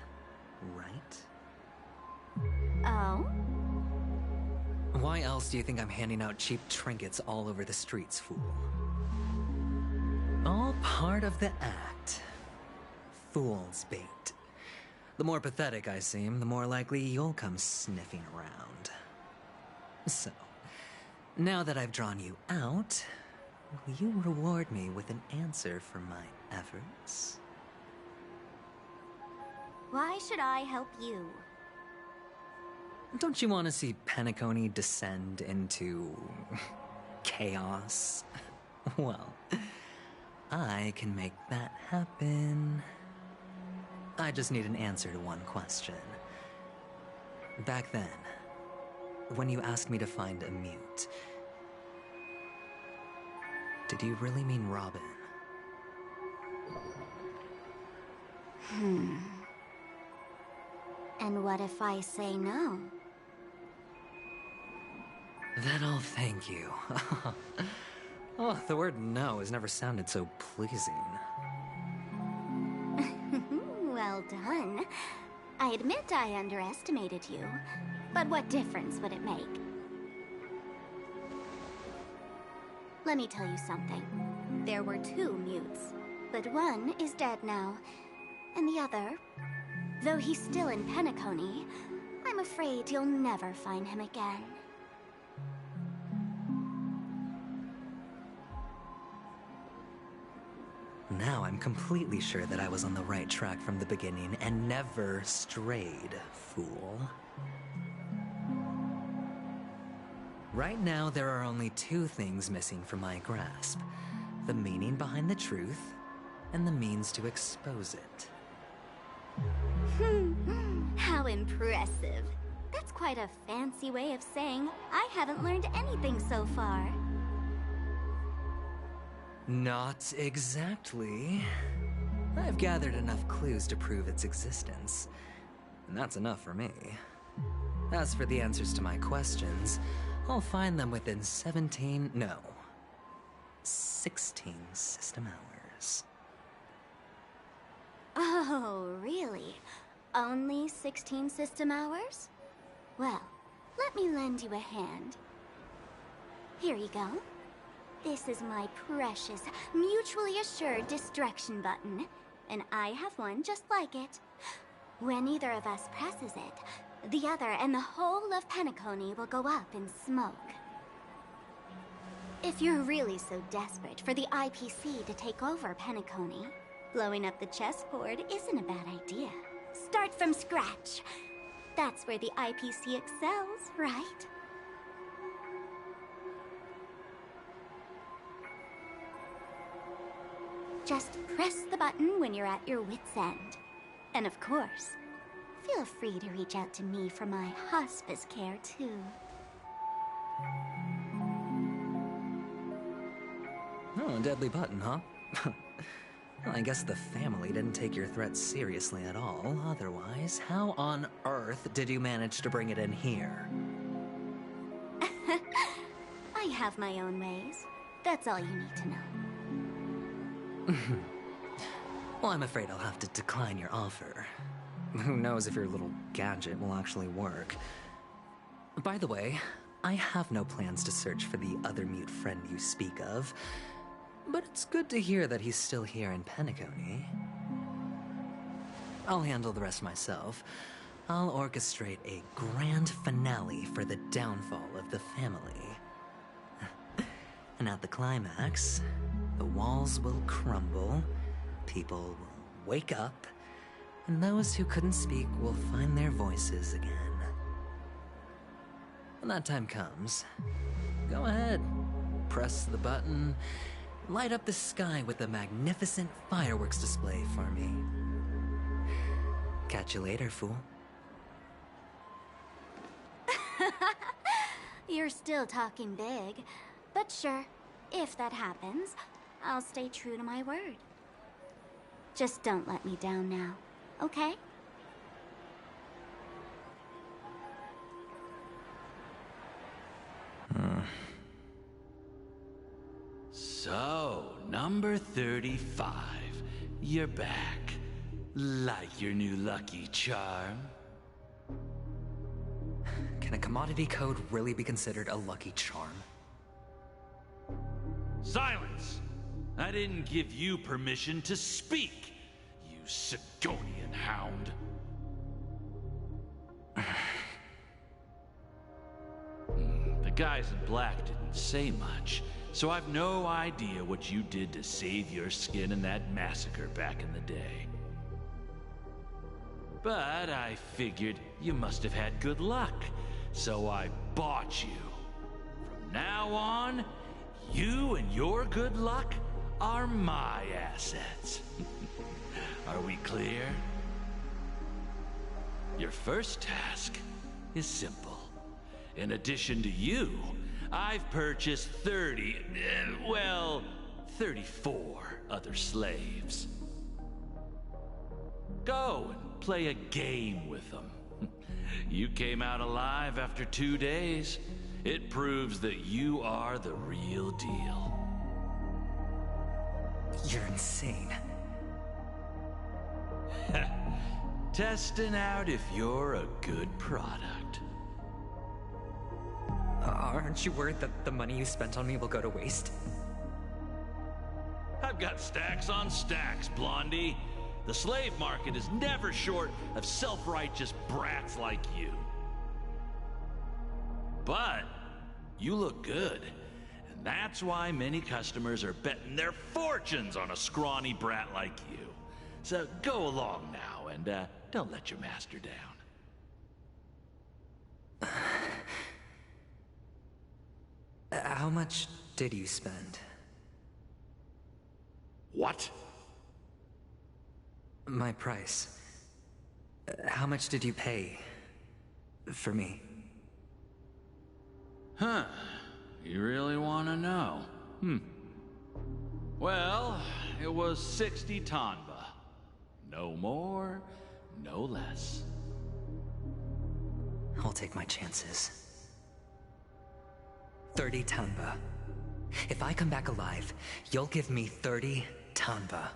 right? Oh? Why else do you think I'm handing out cheap trinkets all over the streets, fool? All part of the act. Fool's bait. The more pathetic I seem, the more likely you'll come sniffing around. So, now that I've drawn you out, will you reward me with an answer for my efforts? Why should I help you? Don't you want to see Penacony descend into... chaos? Well, I can make that happen. I just need an answer to one question. Back then, when you asked me to find a mute, did you really mean Robin? And what if I say no? Then I'll thank you. Oh, the word no has never sounded so pleasing. Well done. I admit I underestimated you, but what difference would it make? Let me tell you something. There were 2 mutes, but one is dead now, and the other, though he's still in Penacony, I'm afraid you'll never find him again. Now I'm completely sure that I was on the right track from the beginning and never strayed, fool. Right now, there are only 2 things missing from my grasp. The meaning behind the truth, and the means to expose it. How impressive. That's quite a fancy way of saying I haven't learned anything so far. Not exactly. I've gathered enough clues to prove its existence, and that's enough for me. As for the answers to my questions, I'll find them within 16 system hours. Oh, really? Only 16 system hours? Well, let me lend you a hand. Here you go. This is my precious, mutually assured distraction button, and I have one just like it. When either of us presses it, the other and the whole of Penacony will go up in smoke. If you're really so desperate for the IPC to take over Penacony, blowing up the chessboard isn't a bad idea. Start from scratch. That's where the IPC excels, right? Just press the button when you're at your wit's end. And of course, feel free to reach out to me for my hospice care, too. Oh, a deadly button, huh? Well, I guess the family didn't take your threat seriously at all. Otherwise, how on earth did you manage to bring it in here? I have my own ways. That's all you need to know. Well, I'm afraid I'll have to decline your offer. Who knows if your little gadget will actually work. By the way, I have no plans to search for the other mute friend you speak of, but it's good to hear that he's still here in Penacony. I'll handle the rest myself. I'll orchestrate a grand finale for the downfall of the family. And at the climax, the walls will crumble, people will wake up, and those who couldn't speak will find their voices again. When that time comes, go ahead, press the button, light up the sky with a magnificent fireworks display for me. Catch you later, fool. You're still talking big, But sure, if that happens, I'll stay true to my word. Just don't let me down now, okay? So, number 35. You're back. Like your new lucky charm? Can a commodity code really be considered a lucky charm? Silence! I didn't give you permission to speak, you Sigonian hound. The guys in black didn't say much, so I've no idea what you did to save your skin in that massacre back in the day. But I figured you must have had good luck, so I bought you. From now on, you and your good luck are my assets. Are we clear? Your first task is simple. In addition to you, I've purchased 34 other slaves. Go and play a game with them. You came out alive after 2 days. It proves that you are the real deal. You're insane. Testing out if you're a good product. Aren't you worried that the money you spent on me will go to waste? I've got stacks on stacks, Blondie. The slave market is never short of self-righteous brats like you. But you look good, and that's why many customers are betting their fortunes on a scrawny brat like you. So go along now, and don't let your master down. How much did you spend? What? My price. How much did you pay for me? Huh. You really want to know? Well, it was 60 tanba. No more, no less. I'll take my chances. 30 tanba. If I come back alive, you'll give me 30 tanba.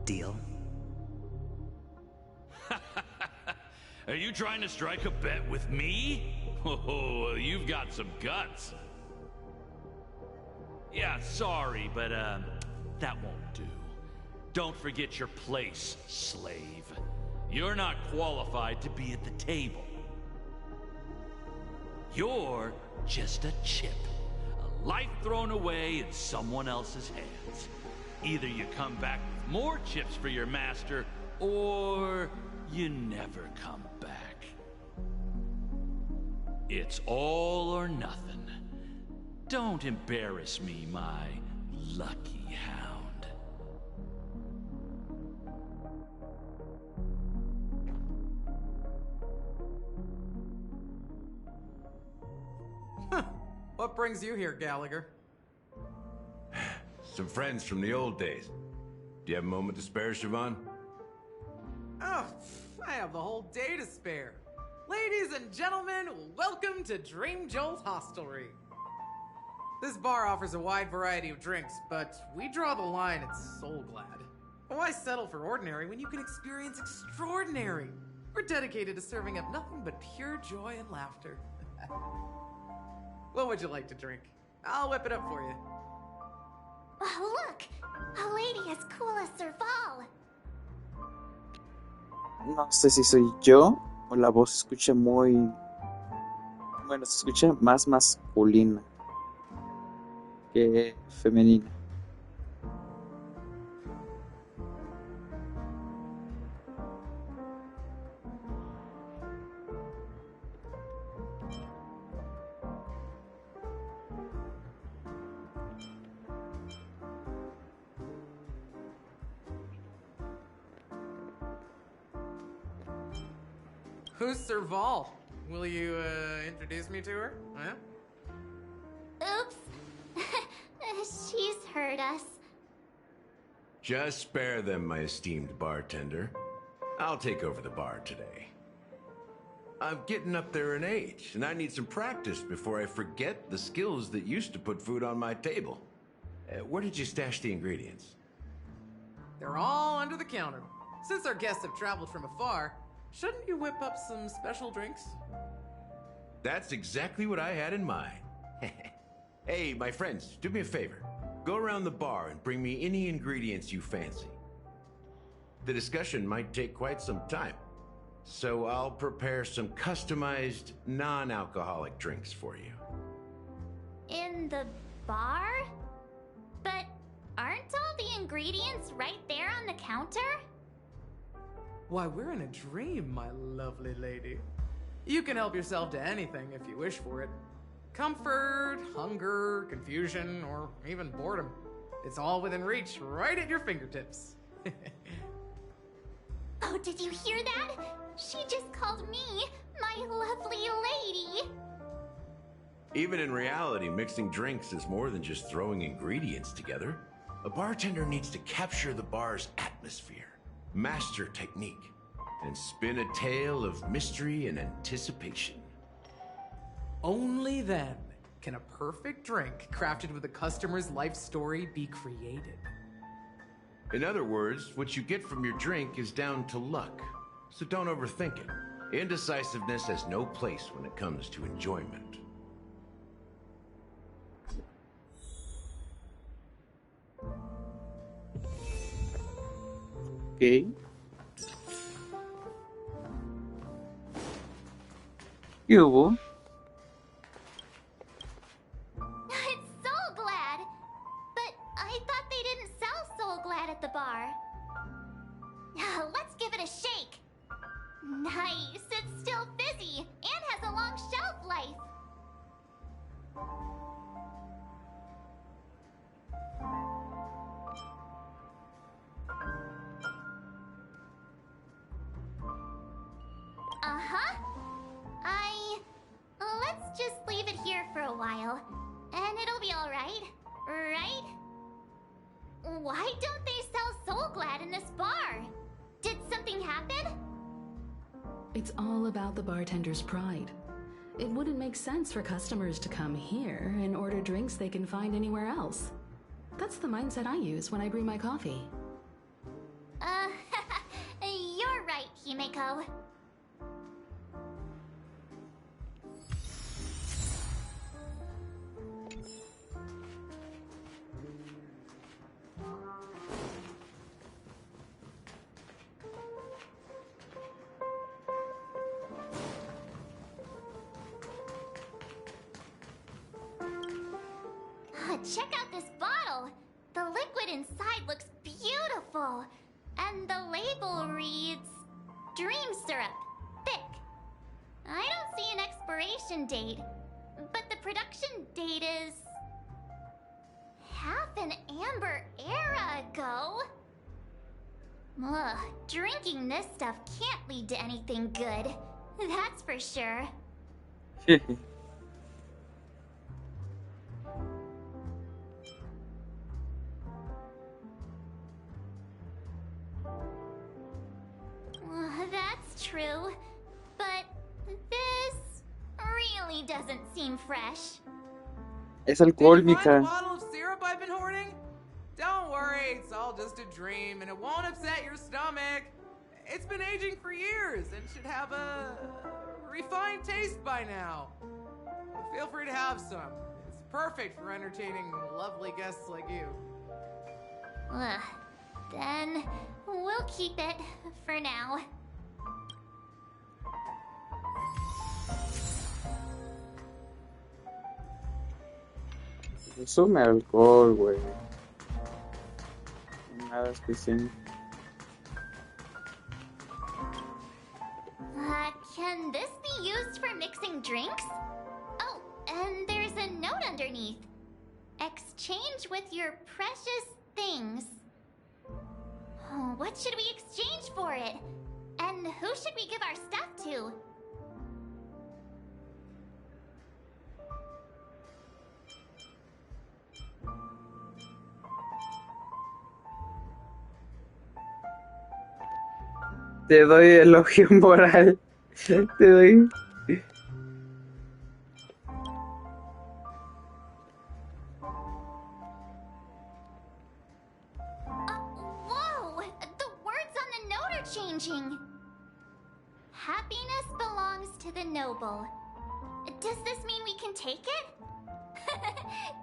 Deal? Are you trying to strike a bet with me? Oh, you've got some guts. Yeah, sorry, but that won't do. Don't forget your place, slave. You're not qualified to be at the table. You're just a chip. A life thrown away in someone else's hands. Either you come back with more chips for your master, or you never come back. It's all or nothing. Don't embarrass me, my lucky hound. What brings you here, Gallagher? Some friends from the old days. Do you have a moment to spare, Siobhan? Oh, I have the whole day to spare. Ladies and gentlemen, welcome to Dream Jolt Hostelry. This bar offers a wide variety of drinks, but we draw the line at Soul Glad. Why settle for ordinary when you can experience extraordinary? We're dedicated to serving up nothing but pure joy and laughter. What would you like to drink? I'll whip it up for you. Oh, look! A lady as cool as Serval. No sé si soy yo o la voz se escucha muy... Bueno, se escucha más masculina que femenina. Who's Serval? Will you introduce me to her? Huh? She's heard us. Just spare them, my esteemed bartender. I'll take over the bar today. I'm getting up there in age, and I need some practice before I forget the skills that used to put food on my table. Where did you stash the ingredients? They're all under the counter. Since our guests have traveled from afar, shouldn't you whip up some special drinks? That's exactly what I had in mind. Hey, my friends, do me a favor. Go around the bar and bring me any ingredients you fancy. The discussion might take quite some time, so I'll prepare some customized, non-alcoholic drinks for you. In the bar? But aren't all the ingredients right there on the counter? Why, we're in a dream, my lovely lady. You can help yourself to anything if you wish for it. Comfort, hunger, confusion, or even boredom. It's all within reach, right at your fingertips. Oh, did you hear that? She just called me my lovely lady. Even in reality, mixing drinks is more than just throwing ingredients together. A bartender needs to capture the bar's atmosphere, master technique, and spin a tale of mystery and anticipation. Only then can a perfect drink crafted with a customer's life story be created. In other words, what you get from your drink is down to luck, so don't overthink it. Indecisiveness has no place when it comes to enjoyment. Ok. ¿Qué hubo? It's Soul Glad! But I thought they didn't sell Soul Glad at the bar. Let's give it a shake. Nice, it's still fizzy and has a long shelf life. Uh-huh. Let's just leave it here for a while, and it'll be alright, right? Why don't they sell Soul Glad in this bar? Did something happen? It's all about the bartender's pride. It wouldn't make sense for customers to come here and order drinks they can find anywhere else. That's the mindset I use when I brew my coffee. You're right, Himeko. Check out this bottle! The liquid inside looks beautiful! And the label reads... Dream Syrup. Thick. I don't see an expiration date, but the production date is... half an amber era ago? Ugh, drinking this stuff can't lead to anything good. That's for sure. That's true, but this really doesn't seem fresh. Es alcohol, Did you find the mija. bottle of syrup I've been hoarding? Don't worry, it's all just a dream, and it won't upset your stomach. It's been aging for years and should have a refined taste by now. Feel free to have some. It's perfect for entertaining lovely guests like you. Ugh. Then we'll keep it for now. Consume alcohol, güey. Nada especial. Can this be used for mixing drinks? Oh, and there's a note underneath. Exchange with your precious things. What should we exchange for it? And who should we give our stuff to? Te doy elogio moral. Te doy. Whoa! The words on the note are changing. Happiness belongs to the noble. Does this mean we can take it?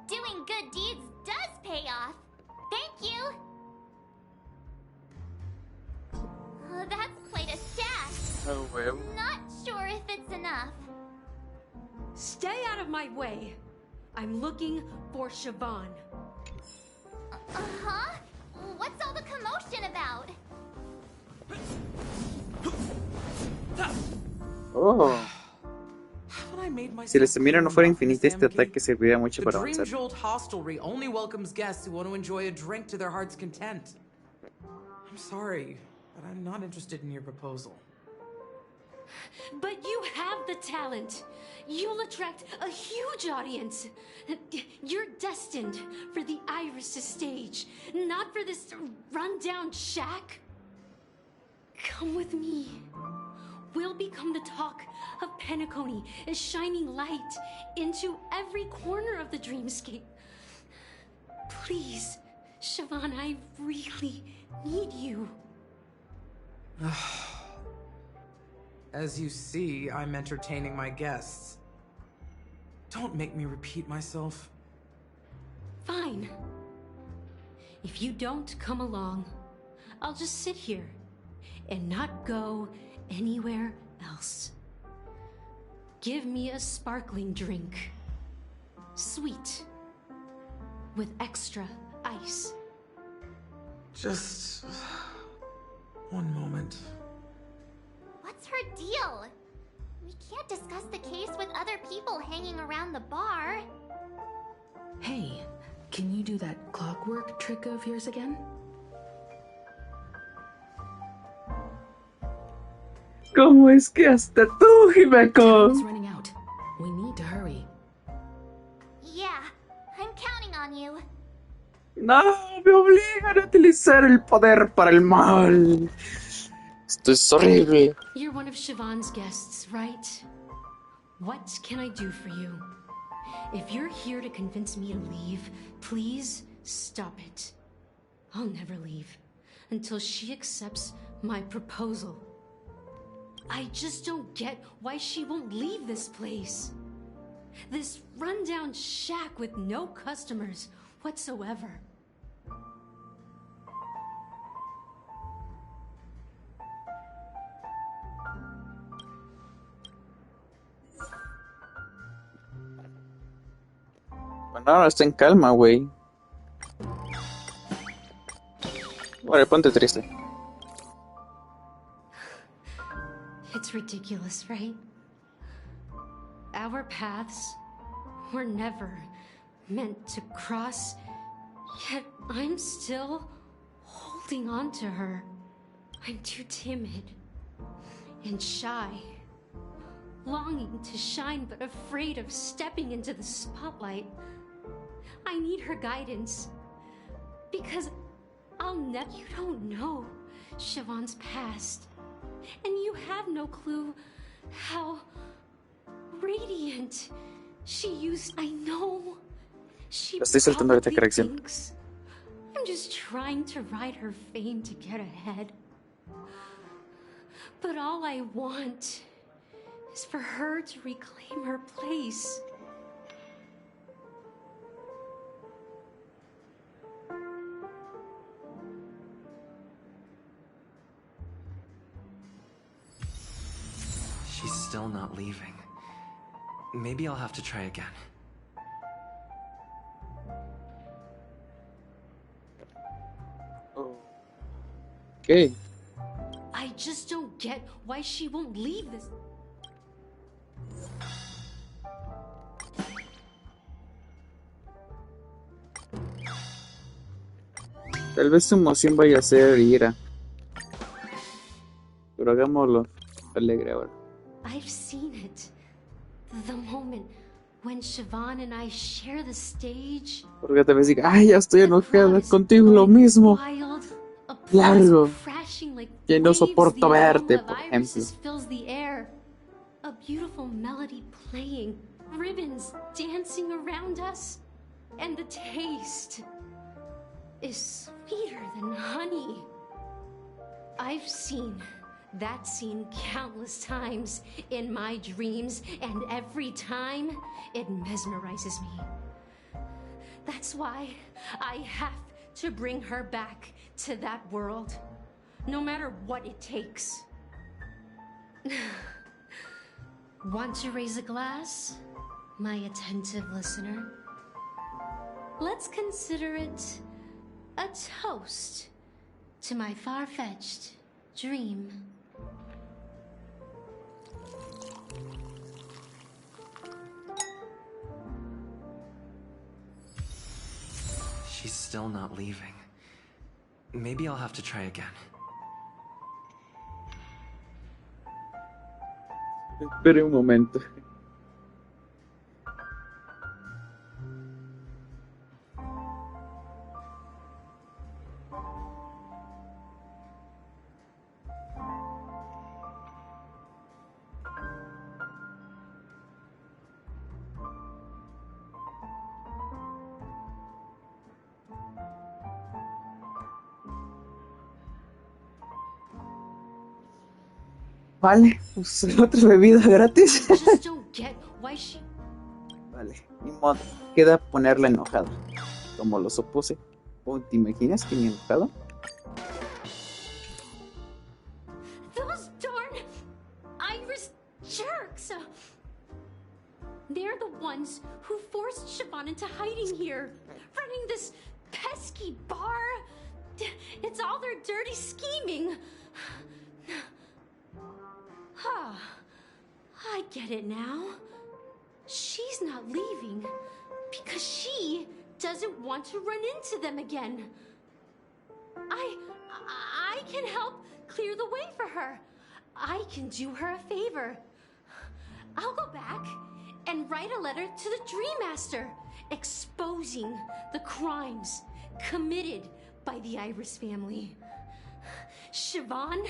Doing good deeds does pay off. Thank you. That's quite a stash. Oh, well. Not sure if it's enough. Stay out of my way. I'm looking for Siobhan. Huh? What's all the commotion about? Oh. Si la estamina no fuera infinita, este ataque serviría mucho The para Dream avanzar. Jolt Hostelry only welcomes guests who want to enjoy a drink to their heart's content. I'm sorry, but I'm not interested in your proposal. But you have the talent. You'll attract a huge audience. You're destined for the Iris stage, not for this rundown shack. Come with me. We'll become the talk of Penacony, a shining light into every corner of the dreamscape. Please, Siobhan, I really need you. As you see, I'm entertaining my guests. Don't make me repeat myself. Fine. If you don't come along, I'll just sit here and not go anywhere else. Give me a sparkling drink. Sweet. With extra ice. Just one moment. What's her deal? We can't discuss the case with other people hanging around the bar. Hey, can you do that clockwork trick of yours again? ¿Cómo es que hasta tú, Himeko? Time's running out. We need to hurry. Yeah, I'm counting on you. No, me obligan a utilizar el poder para el mal. Esto es horrible. You're one of Siobhan's guests, right? What can I do for you? If you're here to convince me to leave, please stop it. I'll never leave until she accepts my proposal. I just don't get why she won't leave this place. This rundown shack with no customers whatsoever. Bueno, ahora está en calma, güey. Vale, ponte triste. It's ridiculous, right? Our paths were never meant to cross, yet I'm still holding on to her. I'm too timid and shy, longing to shine but afraid of stepping into the spotlight. I need her guidance, because you don't know Siobhan's past. And you have no clue how radiant she used. I know. She Estoy saltando ahorita probably corrección. thinks I'm just trying to ride her fame to get ahead. But all I want is for her to reclaim her place. She's still not leaving. Maybe I'll have to try again. Okay. I just don't get why she won't leave this. Tal vez su emoción vaya a ser ira. Pero hagámoslo alegre ahora. I've seen it. The moment when Siobhan and I share the stage. Porque tal vez diga, ay, ya estoy enojada contigo, lo mismo. Wild, applause Largo. crashing like Que no soporto verte, por Of ejemplo. irises fills the air. A beautiful melody playing, ribbons dancing around us, and the taste is sweeter than honey. I've seen that scene countless times in my dreams, and every time it mesmerizes me. That's why I have to bring her back to that world, no matter what it takes. Want to raise a glass, my attentive listener? Let's consider it a toast to my far-fetched dream. She's still not leaving. Maybe I'll have to try again. Espere un momento. Vale, pues otra bebida gratis. Just don't get why she... Vale, ni modo. Queda ponerla enojada. Como lo supuse. Oh, ¿te imaginas que ni enojado? Those darn Irish jerks! They're the ones who forced Siobhan into hiding here, running this pesky bar. It's all their dirty scheming. I get it now. She's not leaving because she doesn't want to run into them again. I can help clear the way for her. I can do her a favor. I'll go back and write a letter to the Dream Master exposing the crimes committed by the Iris family. Siobhan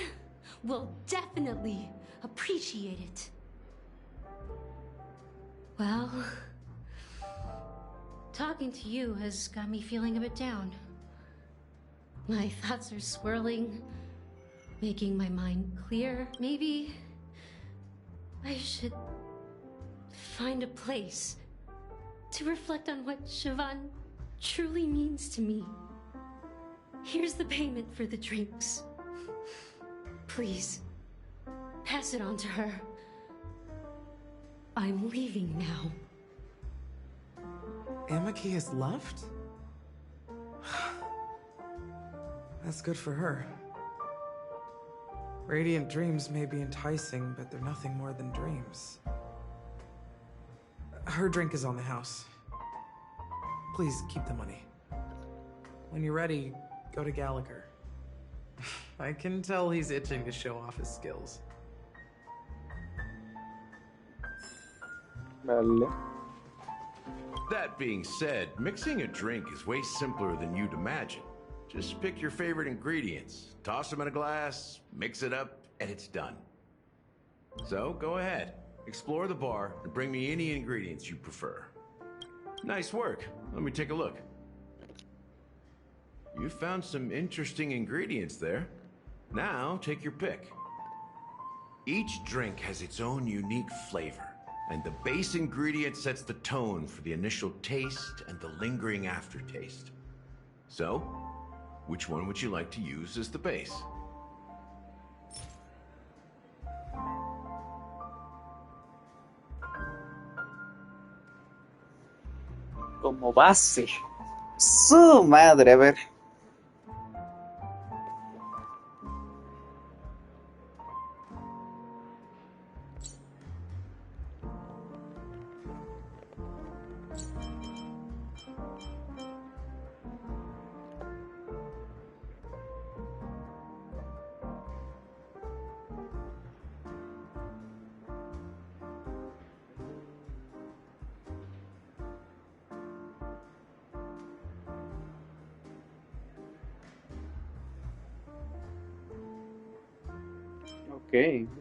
will definitely appreciate it. Well, talking to you has got me feeling a bit down. My thoughts are swirling, making my mind clear. Maybe I should find a place to reflect on what Siobhan truly means to me. Here's the payment for the drinks. Please, pass it on to her. I'm leaving now. Amaki has left? That's good for her. Radiant dreams may be enticing, but they're nothing more than dreams. Her drink is on the house. Please keep the money. When you're ready, go to Gallagher. I can tell he's itching to show off his skills. Vale. That being said, mixing a drink is way simpler than you'd imagine. Just pick your favorite ingredients, toss them in a glass, mix it up, and it's done. So, go ahead. Explore the bar and bring me any ingredients you prefer. Nice work. Let me take a look. You found some interesting ingredients there. Now, take your pick. Each drink has its own unique flavor, and the base ingredient sets the tone for the initial taste and the lingering aftertaste. So, which one would you like to use as the base? Como base. Su madre, a ver. Ok.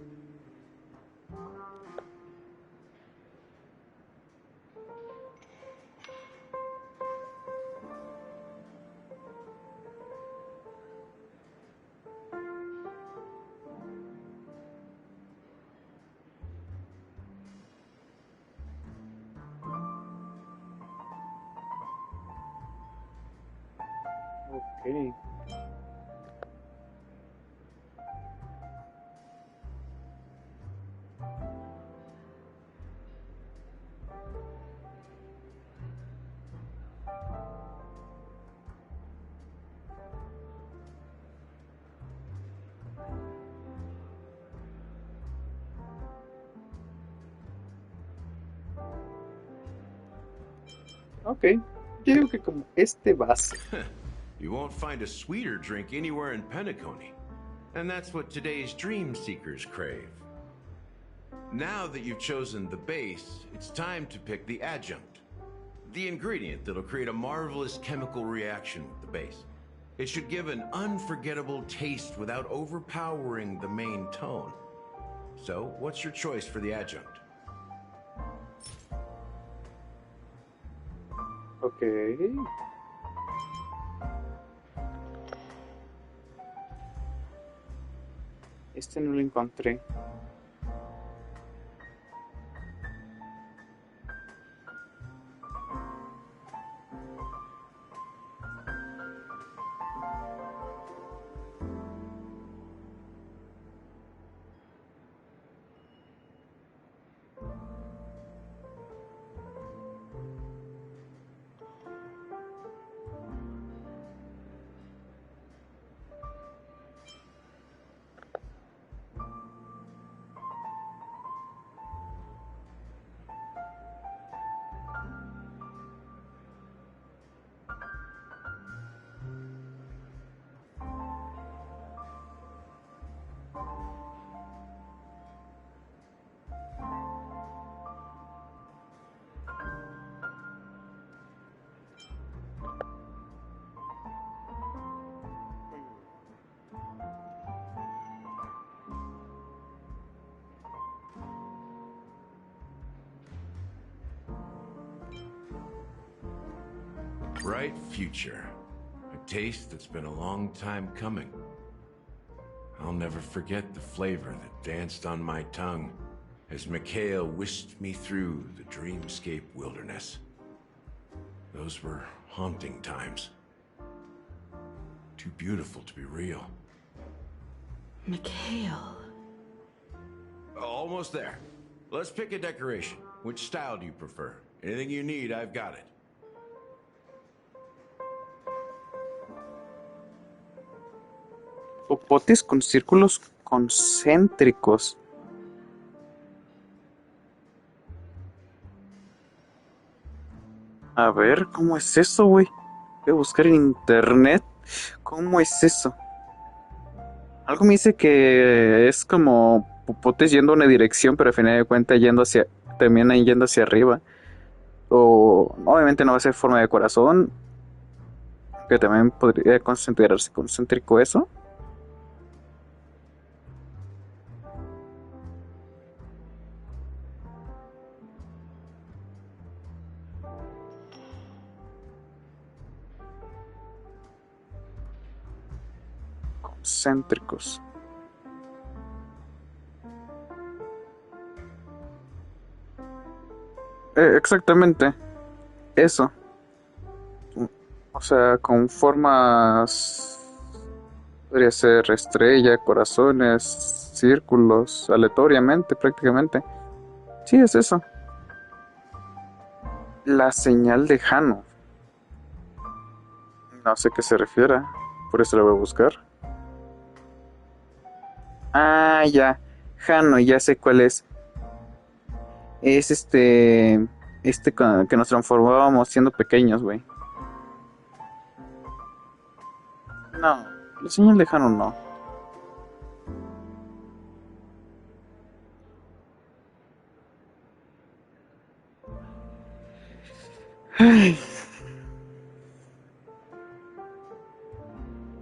Ok, yo digo que como este vaso. You won't find a sweeter drink anywhere in Penacony. And that's what today's dream seekers crave. Now that you've chosen the base, it's time to pick the adjunct. The ingredient that'll create a marvelous chemical reaction with the base. It should give an unforgettable taste without overpowering the main tone. So, what's your choice for the adjunct? Ok. Este no lo encontré. Bright future. A taste that's been a long time coming. I'll never forget the flavor that danced on my tongue as Mikhail whisked me through the dreamscape wilderness. Those were haunting times. Too beautiful to be real. Mikhail. Almost there. Let's pick a decoration. Which style do you prefer? Anything you need, I've got it. Popotes con círculos concéntricos. A ver, ¿cómo es eso, güey? Voy a buscar en internet. ¿Cómo es eso? Algo me dice que es como popotes yendo a una dirección, pero al final de cuentas también ahí yendo hacia arriba. O obviamente no va a ser forma de corazón, que también podría considerarse concéntrico eso. Concéntricos. Exactamente. Eso. O sea, con formas. Podría ser estrella, corazones, círculos, aleatoriamente, prácticamente. Sí, es eso. La señal de Jano. No sé a qué se refiere. Por eso la voy a buscar. Ah, ya. Jano, ya sé cuál es. Es que nos transformábamos siendo pequeños, güey. No, la señal de Jano no. Ay.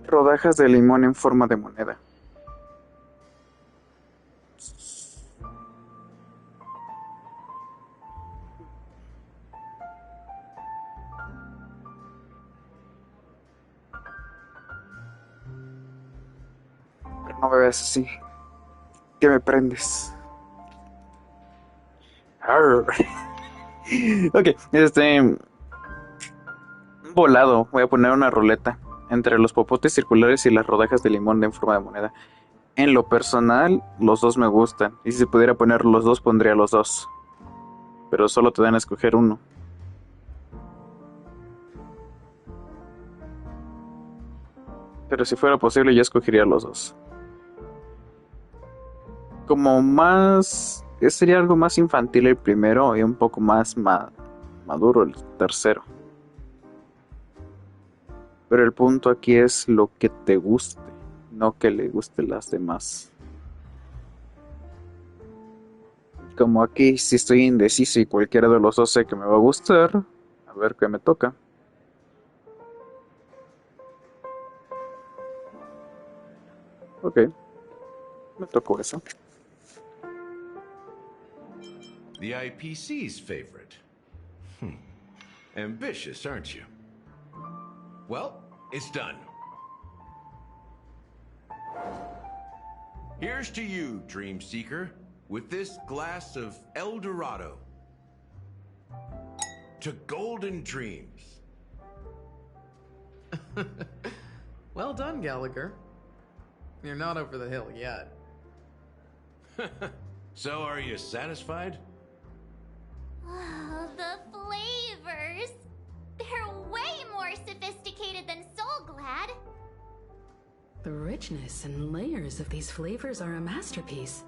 Rodajas de limón en forma de moneda. No me veas así. Que me prendes. Arr. Ok, un volado. Voy a poner una ruleta entre los popotes circulares y las rodajas de limón en forma de moneda. En lo personal, los dos me gustan. Y si pudiera poner los dos, pondría los dos. Pero solo te dan a escoger uno. Pero si fuera posible, yo escogería los dos. Como más... sería algo más infantil el primero y un poco más maduro el tercero. Pero el punto aquí es lo que te guste, no que le guste las demás. Como aquí, si estoy indeciso y cualquiera de los dos sé que me va a gustar, a ver qué me toca. Ok, me tocó eso. The IPC's favorite. Ambitious, aren't you? Well, it's done. Here's to you, Dream Seeker, with this glass of El Dorado. To golden dreams. Well done, Gallagher. You're not over the hill yet. So, are you satisfied? Oh, the flavors! They're way more sophisticated than Soulglad. The richness and layers of these flavors are a masterpiece,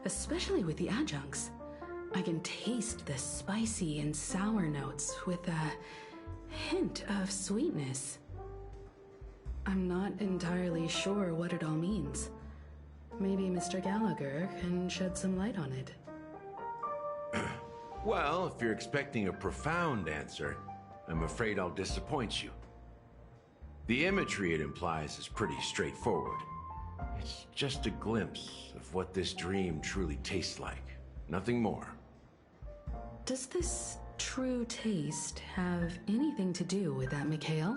especially with the adjuncts. I can taste the spicy and sour notes with a hint of sweetness. I'm not entirely sure what it all means. Maybe Mr. Gallagher can shed some light on it. Well, if you're expecting a profound answer, I'm afraid I'll disappoint you. The imagery it implies is pretty straightforward. It's just a glimpse of what this dream truly tastes like. Nothing more. Does this true taste have anything to do with that, Mikhail?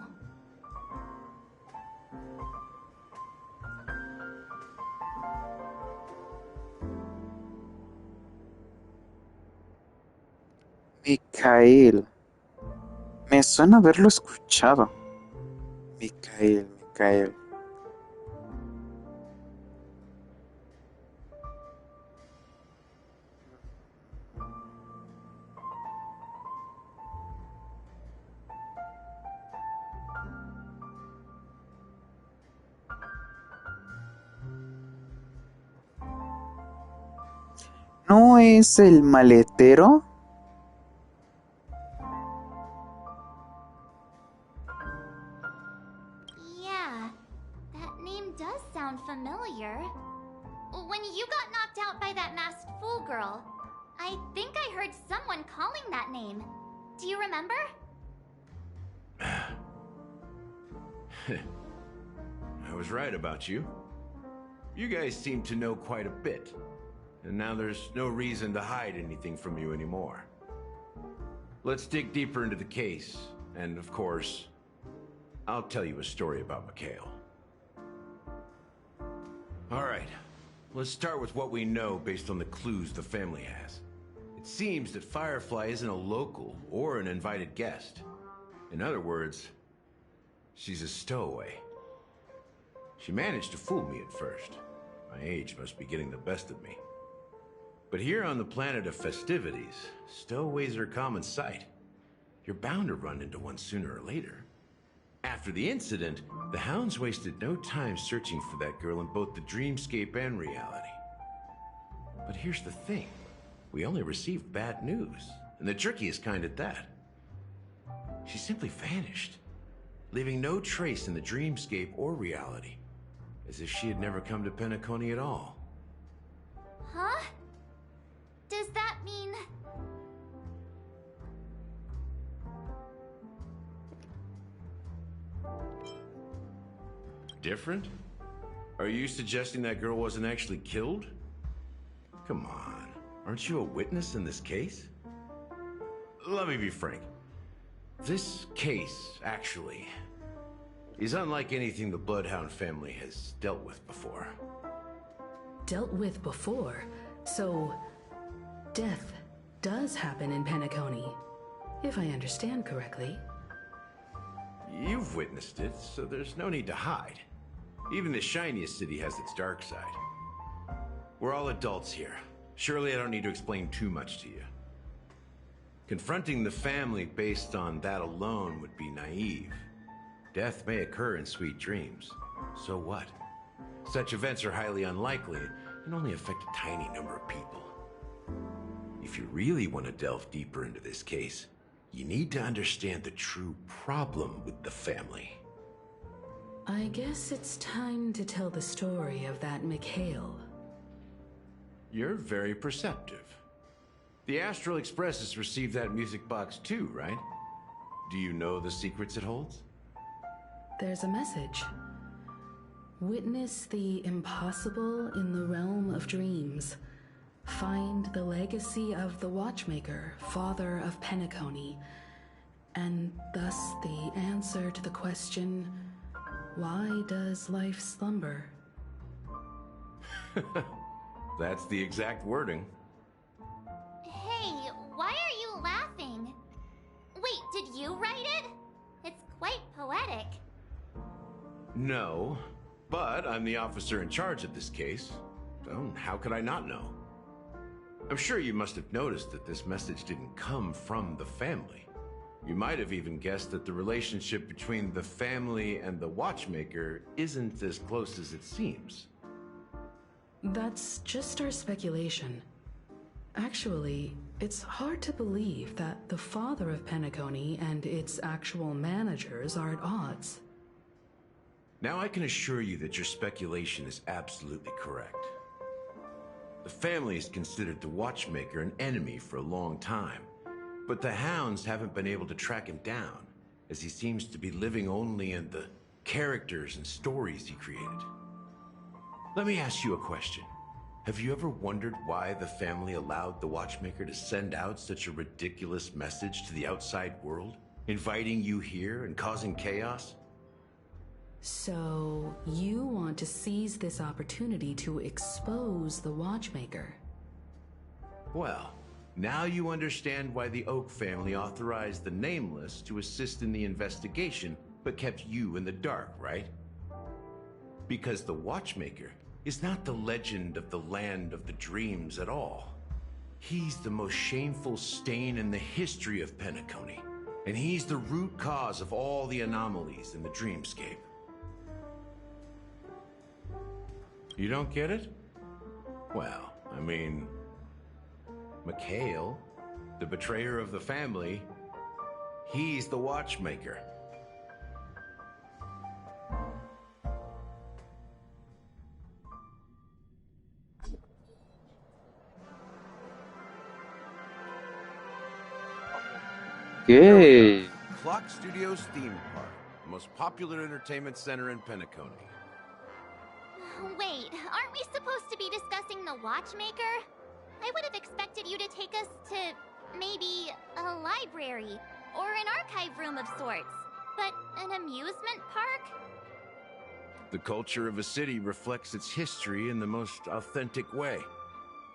Mikhail. Me suena haberlo escuchado. Mikhail. ¿No es el maletero? Yeah, that name does sound familiar. When you got knocked out by that masked fool girl, I think I heard someone calling that name. Do you remember? I was right about you. You guys seem to know quite a bit. And now there's no reason to hide anything from you anymore. Let's dig deeper into the case. And of course, I'll tell you a story about Mikhail. All right, let's start with what we know based on the clues the family has. It seems that Firefly isn't a local or an invited guest. In other words, she's a stowaway. She managed to fool me at first. My age must be getting the best of me. But here on the planet of festivities, stowaways are a common sight. You're bound to run into one sooner or later. After the incident, the hounds wasted no time searching for that girl in both the dreamscape and reality. But here's the thing. We only received bad news, and the trickiest kind at that. She simply vanished, leaving no trace in the dreamscape or reality, as if she had never come to Penacony at all. Huh? Does that mean... Different? Are you suggesting that girl wasn't actually killed? Come on, aren't you a witness in this case? Let me be frank. This case, actually, is unlike anything the Bloodhound family has dealt with before. dealt with before. So, death does happen in Penacony, if I understand correctly. You've witnessed it, so there's no need to hide. Even the shiniest city has its dark side. We're all adults here. Surely I don't need to explain too much to you. Confronting the family based on that alone would be naive. Death may occur in sweet dreams. So what? Such events are highly unlikely and only affect a tiny number of people. If you really want to delve deeper into this case, you need to understand the true problem with the family. I guess it's time to tell the story of that Mikhail. You're very perceptive. The Astral Express has received that music box too, right? Do you know the secrets it holds? There's a message. Witness the impossible in the realm of dreams. Find the legacy of the Watchmaker, father of Penacony, and thus the answer to the question, why does life slumber? That's the exact wording. Hey, why are you laughing? Wait, did you write it? It's quite poetic. No, but I'm the officer in charge of this case, so how could I not know? I'm sure you must have noticed that this message didn't come from the family. You might have even guessed that the relationship between the family and the Watchmaker isn't as close as it seems. That's just our speculation. Actually, it's hard to believe that the father of Penacony and its actual managers are at odds. Now I can assure you that your speculation is absolutely correct. The family has considered the Watchmaker an enemy for a long time, but the Hounds haven't been able to track him down, as he seems to be living only in the characters and stories he created. Let me ask you a question. Have you ever wondered why the family allowed the Watchmaker to send out such a ridiculous message to the outside world, inviting you here and causing chaos? So, you want to seize this opportunity to expose the Watchmaker? Well, now you understand why the Oak family authorized the Nameless to assist in the investigation, but kept you in the dark, right? Because the Watchmaker is not the legend of the Land of the Dreams at all. He's the most shameful stain in the history of Penacony, and he's the root cause of all the anomalies in the dreamscape. You don't get it? Well, I mean, Mikhail, the betrayer of the family, he's the Watchmaker. Okay. Clock Studios theme park, the most popular entertainment center in Penacony. Wait, aren't we supposed to be discussing the Watchmaker? I would have expected you to take us to maybe a library or an archive room of sorts. But an amusement park? The culture of a city reflects its history in the most authentic way.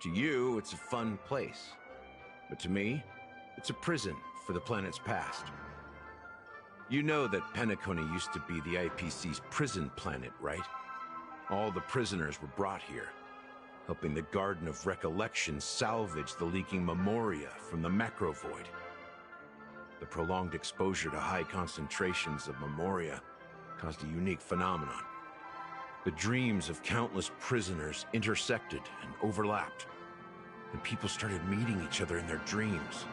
To you, it's a fun place. But to me, it's a prison for the planet's past. You know that Penacony used to be the IPC's prison planet, right? All the prisoners were brought here, helping the Garden of Recollection salvage the leaking memoria from the macro void. The prolonged exposure to high concentrations of memoria caused a unique phenomenon. The dreams of countless prisoners intersected and overlapped, and people started meeting each other in their dreams,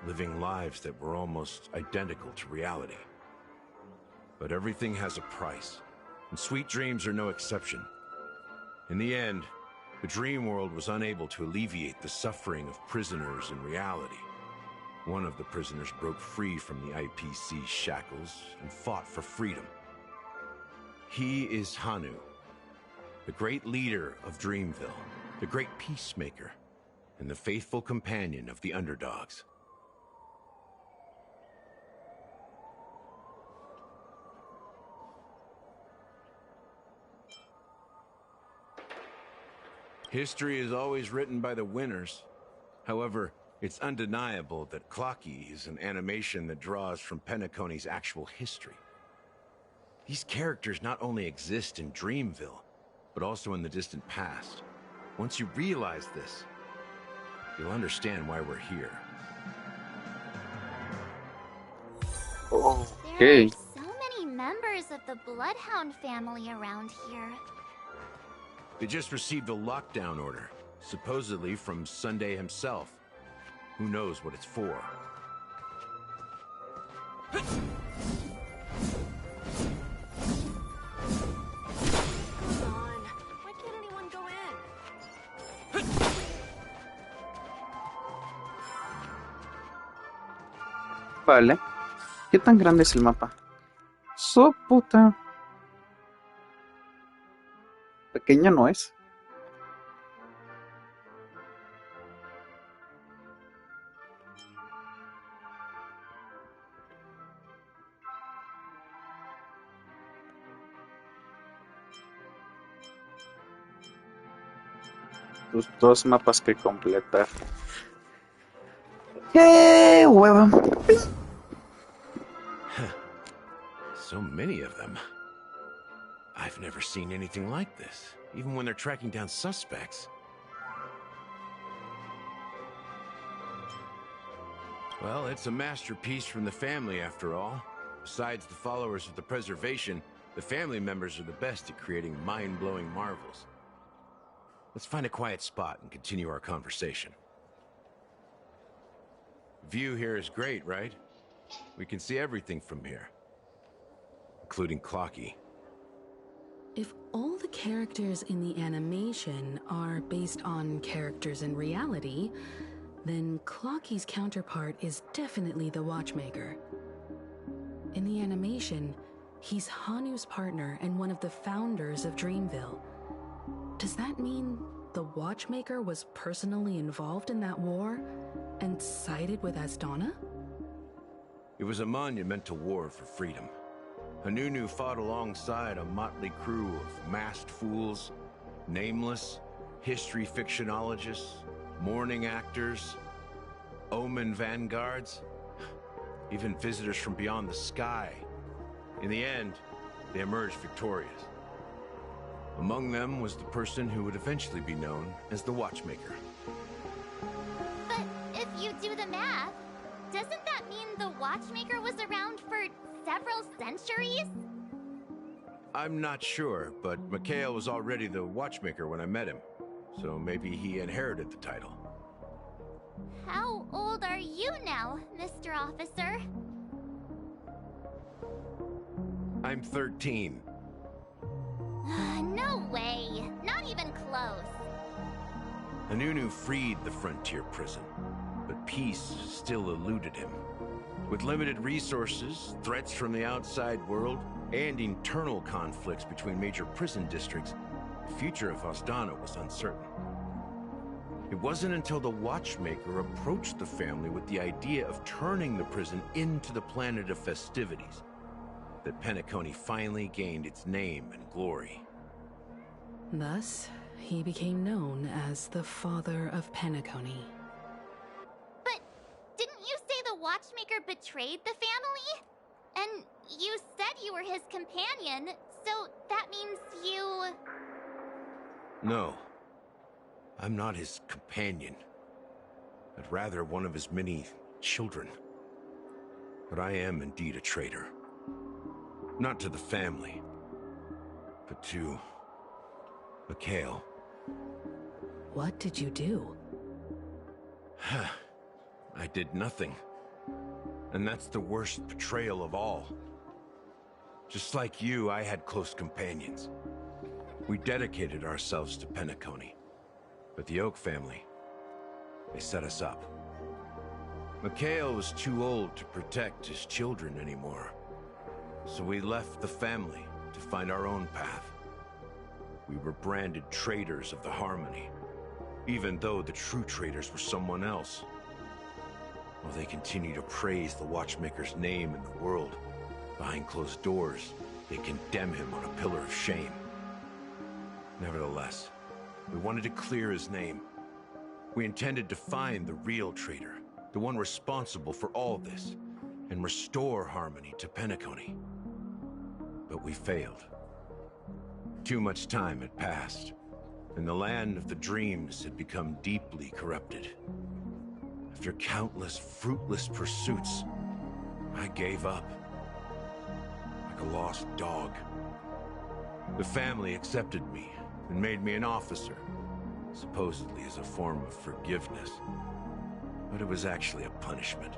living lives that were almost identical to reality. But everything has a price, and sweet dreams are no exception. In the end, the dream world was unable to alleviate the suffering of prisoners in reality. One of the prisoners broke free from the IPC's shackles and fought for freedom. He is Hanu, the great leader of Dreamville, the great peacemaker, and the faithful companion of the underdogs. History is always written by the winners. However, it's undeniable that Clocky is an animation that draws from Penacony's actual history. These characters not only exist in Dreamville, but also in the distant past. Once you realize this, you'll understand why we're here. There are so many members of the Bloodhound family around here. They just received a lockdown order, supposedly from Sunday himself. Who knows what it's for? Vale. ¿Qué tan grande es el mapa? ¡So puta! Pequeño no es. Tus 2 mapas que completar. ¡Qué hueva! So many of them. I've never seen anything like this, even when they're tracking down suspects. Well, it's a masterpiece from the family, after all. Besides the followers of the preservation, the family members are the best at creating mind-blowing marvels. Let's find a quiet spot and continue our conversation. View here is great, right? We can see everything from here, including Clocky. If all the characters in the animation are based on characters in reality, then Clocky's counterpart is definitely the Watchmaker. In the animation, he's Hanu's partner and one of the founders of Dreamville. Does that mean the Watchmaker was personally involved in that war and sided with Asdana? It was a monumental war for freedom. Hanunu fought alongside a motley crew of masked fools, nameless, history fictionologists, mourning actors, omen vanguards, even visitors from beyond the sky. In the end, they emerged victorious. Among them was the person who would eventually be known as the Watchmaker. But if you do the math, doesn't that mean the Watchmaker was around for several centuries? I'm not sure, but Mikhail was already the Watchmaker when I met him, so maybe he inherited the title. How old are you now, Mr. Officer? I'm 13. No way. Not even close. Hanunu freed the frontier prison, but peace still eluded him. With limited resources, threats from the outside world, and internal conflicts between major prison districts, the future of Asdana was uncertain. It wasn't until the Watchmaker approached the family with the idea of turning the prison into the planet of festivities that Penacony finally gained its name and glory. Thus, he became known as the Father of Penacony. But didn't you say the Watchmaker betrayed the family? And you said you were his companion, so that means you... No. I'm not his companion, but rather one of his many children. But I am indeed a traitor. Not to the family, but to Mikhail. What did you do? I did nothing. And that's the worst betrayal of all. Just like you, I had close companions. We dedicated ourselves to Penacony. But the Oak family, they set us up. Mikhail was too old to protect his children anymore. So we left the family to find our own path. We were branded traitors of the Harmony, even though the true traitors were someone else. While they continue to praise the Watchmaker's name in the world, behind closed doors, they condemn him on a pillar of shame. Nevertheless, We wanted to clear his name. We intended to find the real traitor, the one responsible for all this, and restore harmony to Penacony. But we failed. Too much time had passed, and the land of the dreams had become deeply corrupted. After countless fruitless pursuits, I gave up. Like a lost dog. The family accepted me and made me an officer, supposedly as a form of forgiveness. But it was actually a punishment.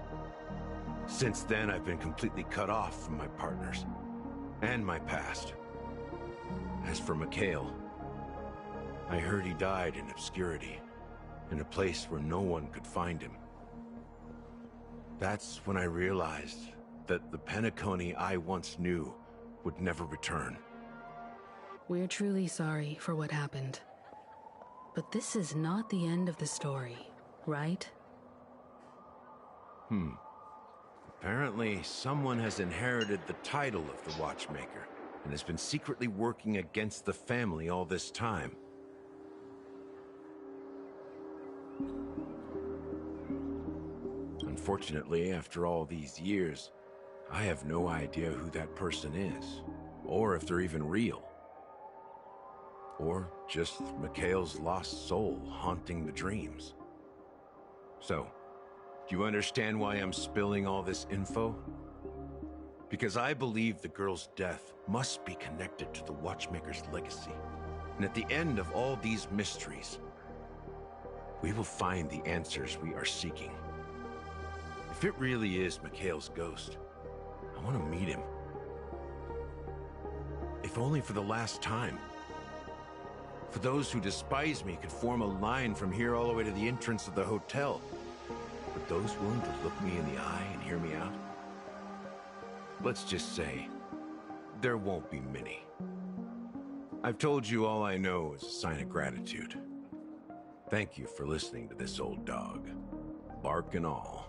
Since then, I've been completely cut off from my partners and my past. As for Mikhail, I heard he died in obscurity, in a place where no one could find him. That's when I realized that the Penacony I once knew would never return. We're truly sorry for what happened. But this is not the end of the story, right? Apparently, someone has inherited the title of the Watchmaker and has been secretly working against the family all this time. Unfortunately, after all these years, I have no idea who that person is, or if they're even real. Or just Mikhail's lost soul haunting the dreams. So, do you understand why I'm spilling all this info? Because I believe the girl's death must be connected to the Watchmaker's legacy. And at the end of all these mysteries, we will find the answers we are seeking. If it really is Mikhail's ghost, I want to meet him. If only for the last time. For those who despise me could form a line from here all the way to the entrance of the hotel. But those willing to look me in the eye and hear me out? Let's just say, there won't be many. I've told you all I know is a sign of gratitude. Thank you for listening to this old dog. Bark and all.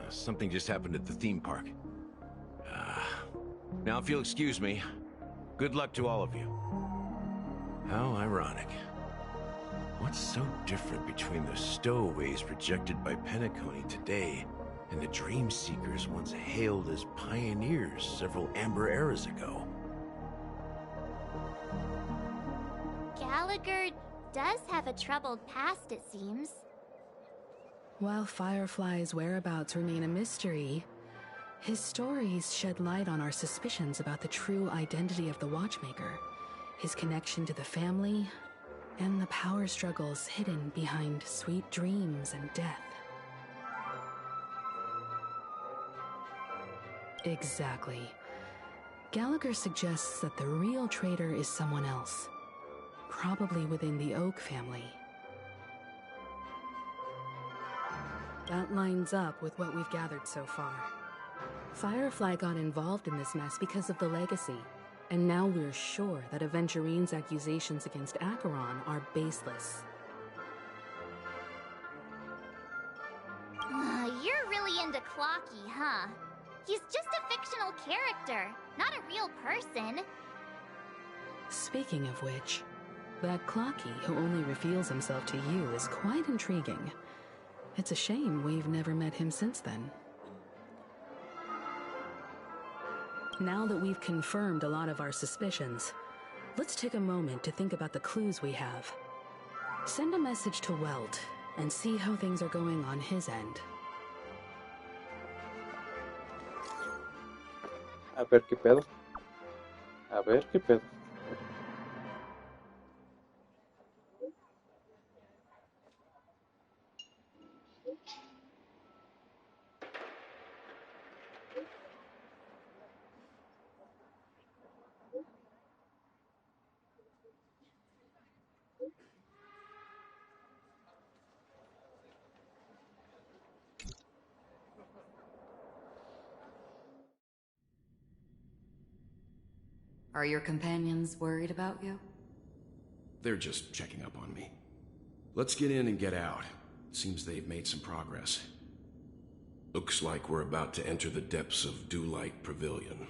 Something just happened at the theme park. Now if you'll excuse me, good luck to all of you. How ironic. What's so different between the stowaways rejected by Penacony today and the dream seekers once hailed as pioneers several amber eras ago? Gallagher does have a troubled past, it seems. While Firefly's whereabouts remain a mystery, his stories shed light on our suspicions about the true identity of the Watchmaker, his connection to the family, and the power struggles hidden behind sweet dreams and death. Exactly. Gallagher suggests that the real traitor is someone else, probably within the Oak family. That lines up with what we've gathered so far. Firefly got involved in this mess because of the legacy, and now we're sure that Aventurine's accusations against Acheron are baseless. You're really into Clocky, huh? He's just a fictional character, not a real person. Speaking of which, that Clocky who only reveals himself to you is quite intriguing. It's a shame we've never met him since then. Now that we've confirmed a lot of our suspicions, let's take a moment to think about the clues we have. Send a message to Welt and see how things are going on his end. A ver qué pedo. A ver qué pedo. Are your companions worried about you? They're just checking up on me. Let's get in and get out. Seems they've made some progress. Looks like we're about to enter the depths of Dewlight Pavilion.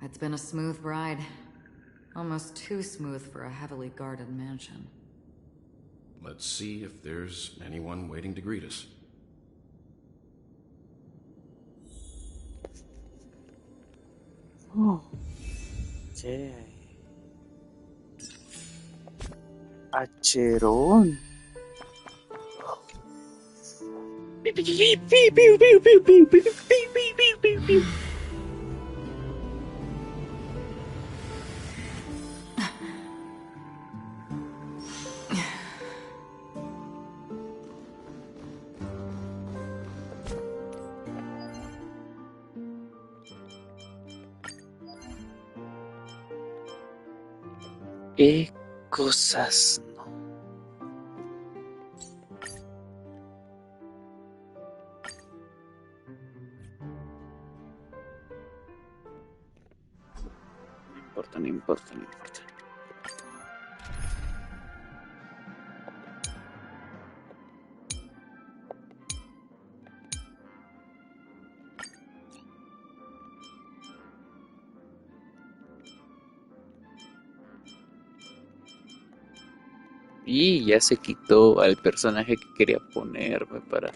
It's been a smooth ride. Almost too smooth for a heavily guarded mansion. Let's see if there's anyone waiting to greet us. Oh. Yeah. Acherón. ¿Qué cosas no? No importa, no importa, no importa. Y ya se quitó al personaje que quería ponerme para...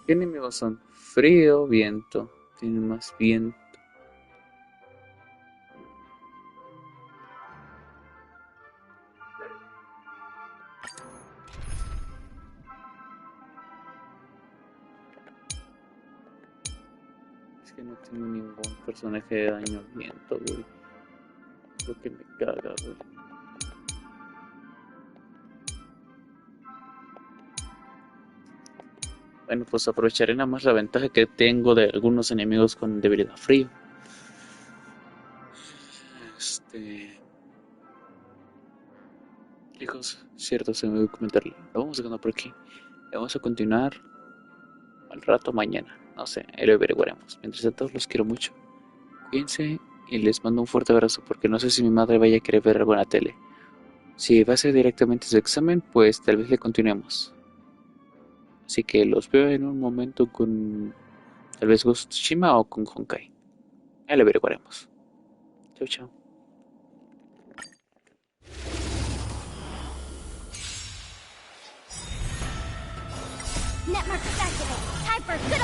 ¿Qué enemigos son? Frío, viento. Tiene más viento. Es que no tengo ningún personaje de daño al viento, güey. Lo que me caga, güey. Bueno, pues aprovecharé nada más la ventaja que tengo de algunos enemigos con debilidad a frío. Chicos, cierto, se me olvidó comentarlo. Lo vamos dejando por aquí. Vamos a continuar al rato mañana. No sé, ahí lo averiguaremos. Mientras tanto, los quiero mucho. Cuídense y les mando un fuerte abrazo porque no sé si mi madre vaya a querer ver algo en la tele. Si va a ser directamente su examen, pues tal vez le continuemos. Así que los veo en un momento con tal vez Ghost of Tsushima o con Honkai. Ya lo averiguaremos. Chau, chau. Netmark activate. Time for good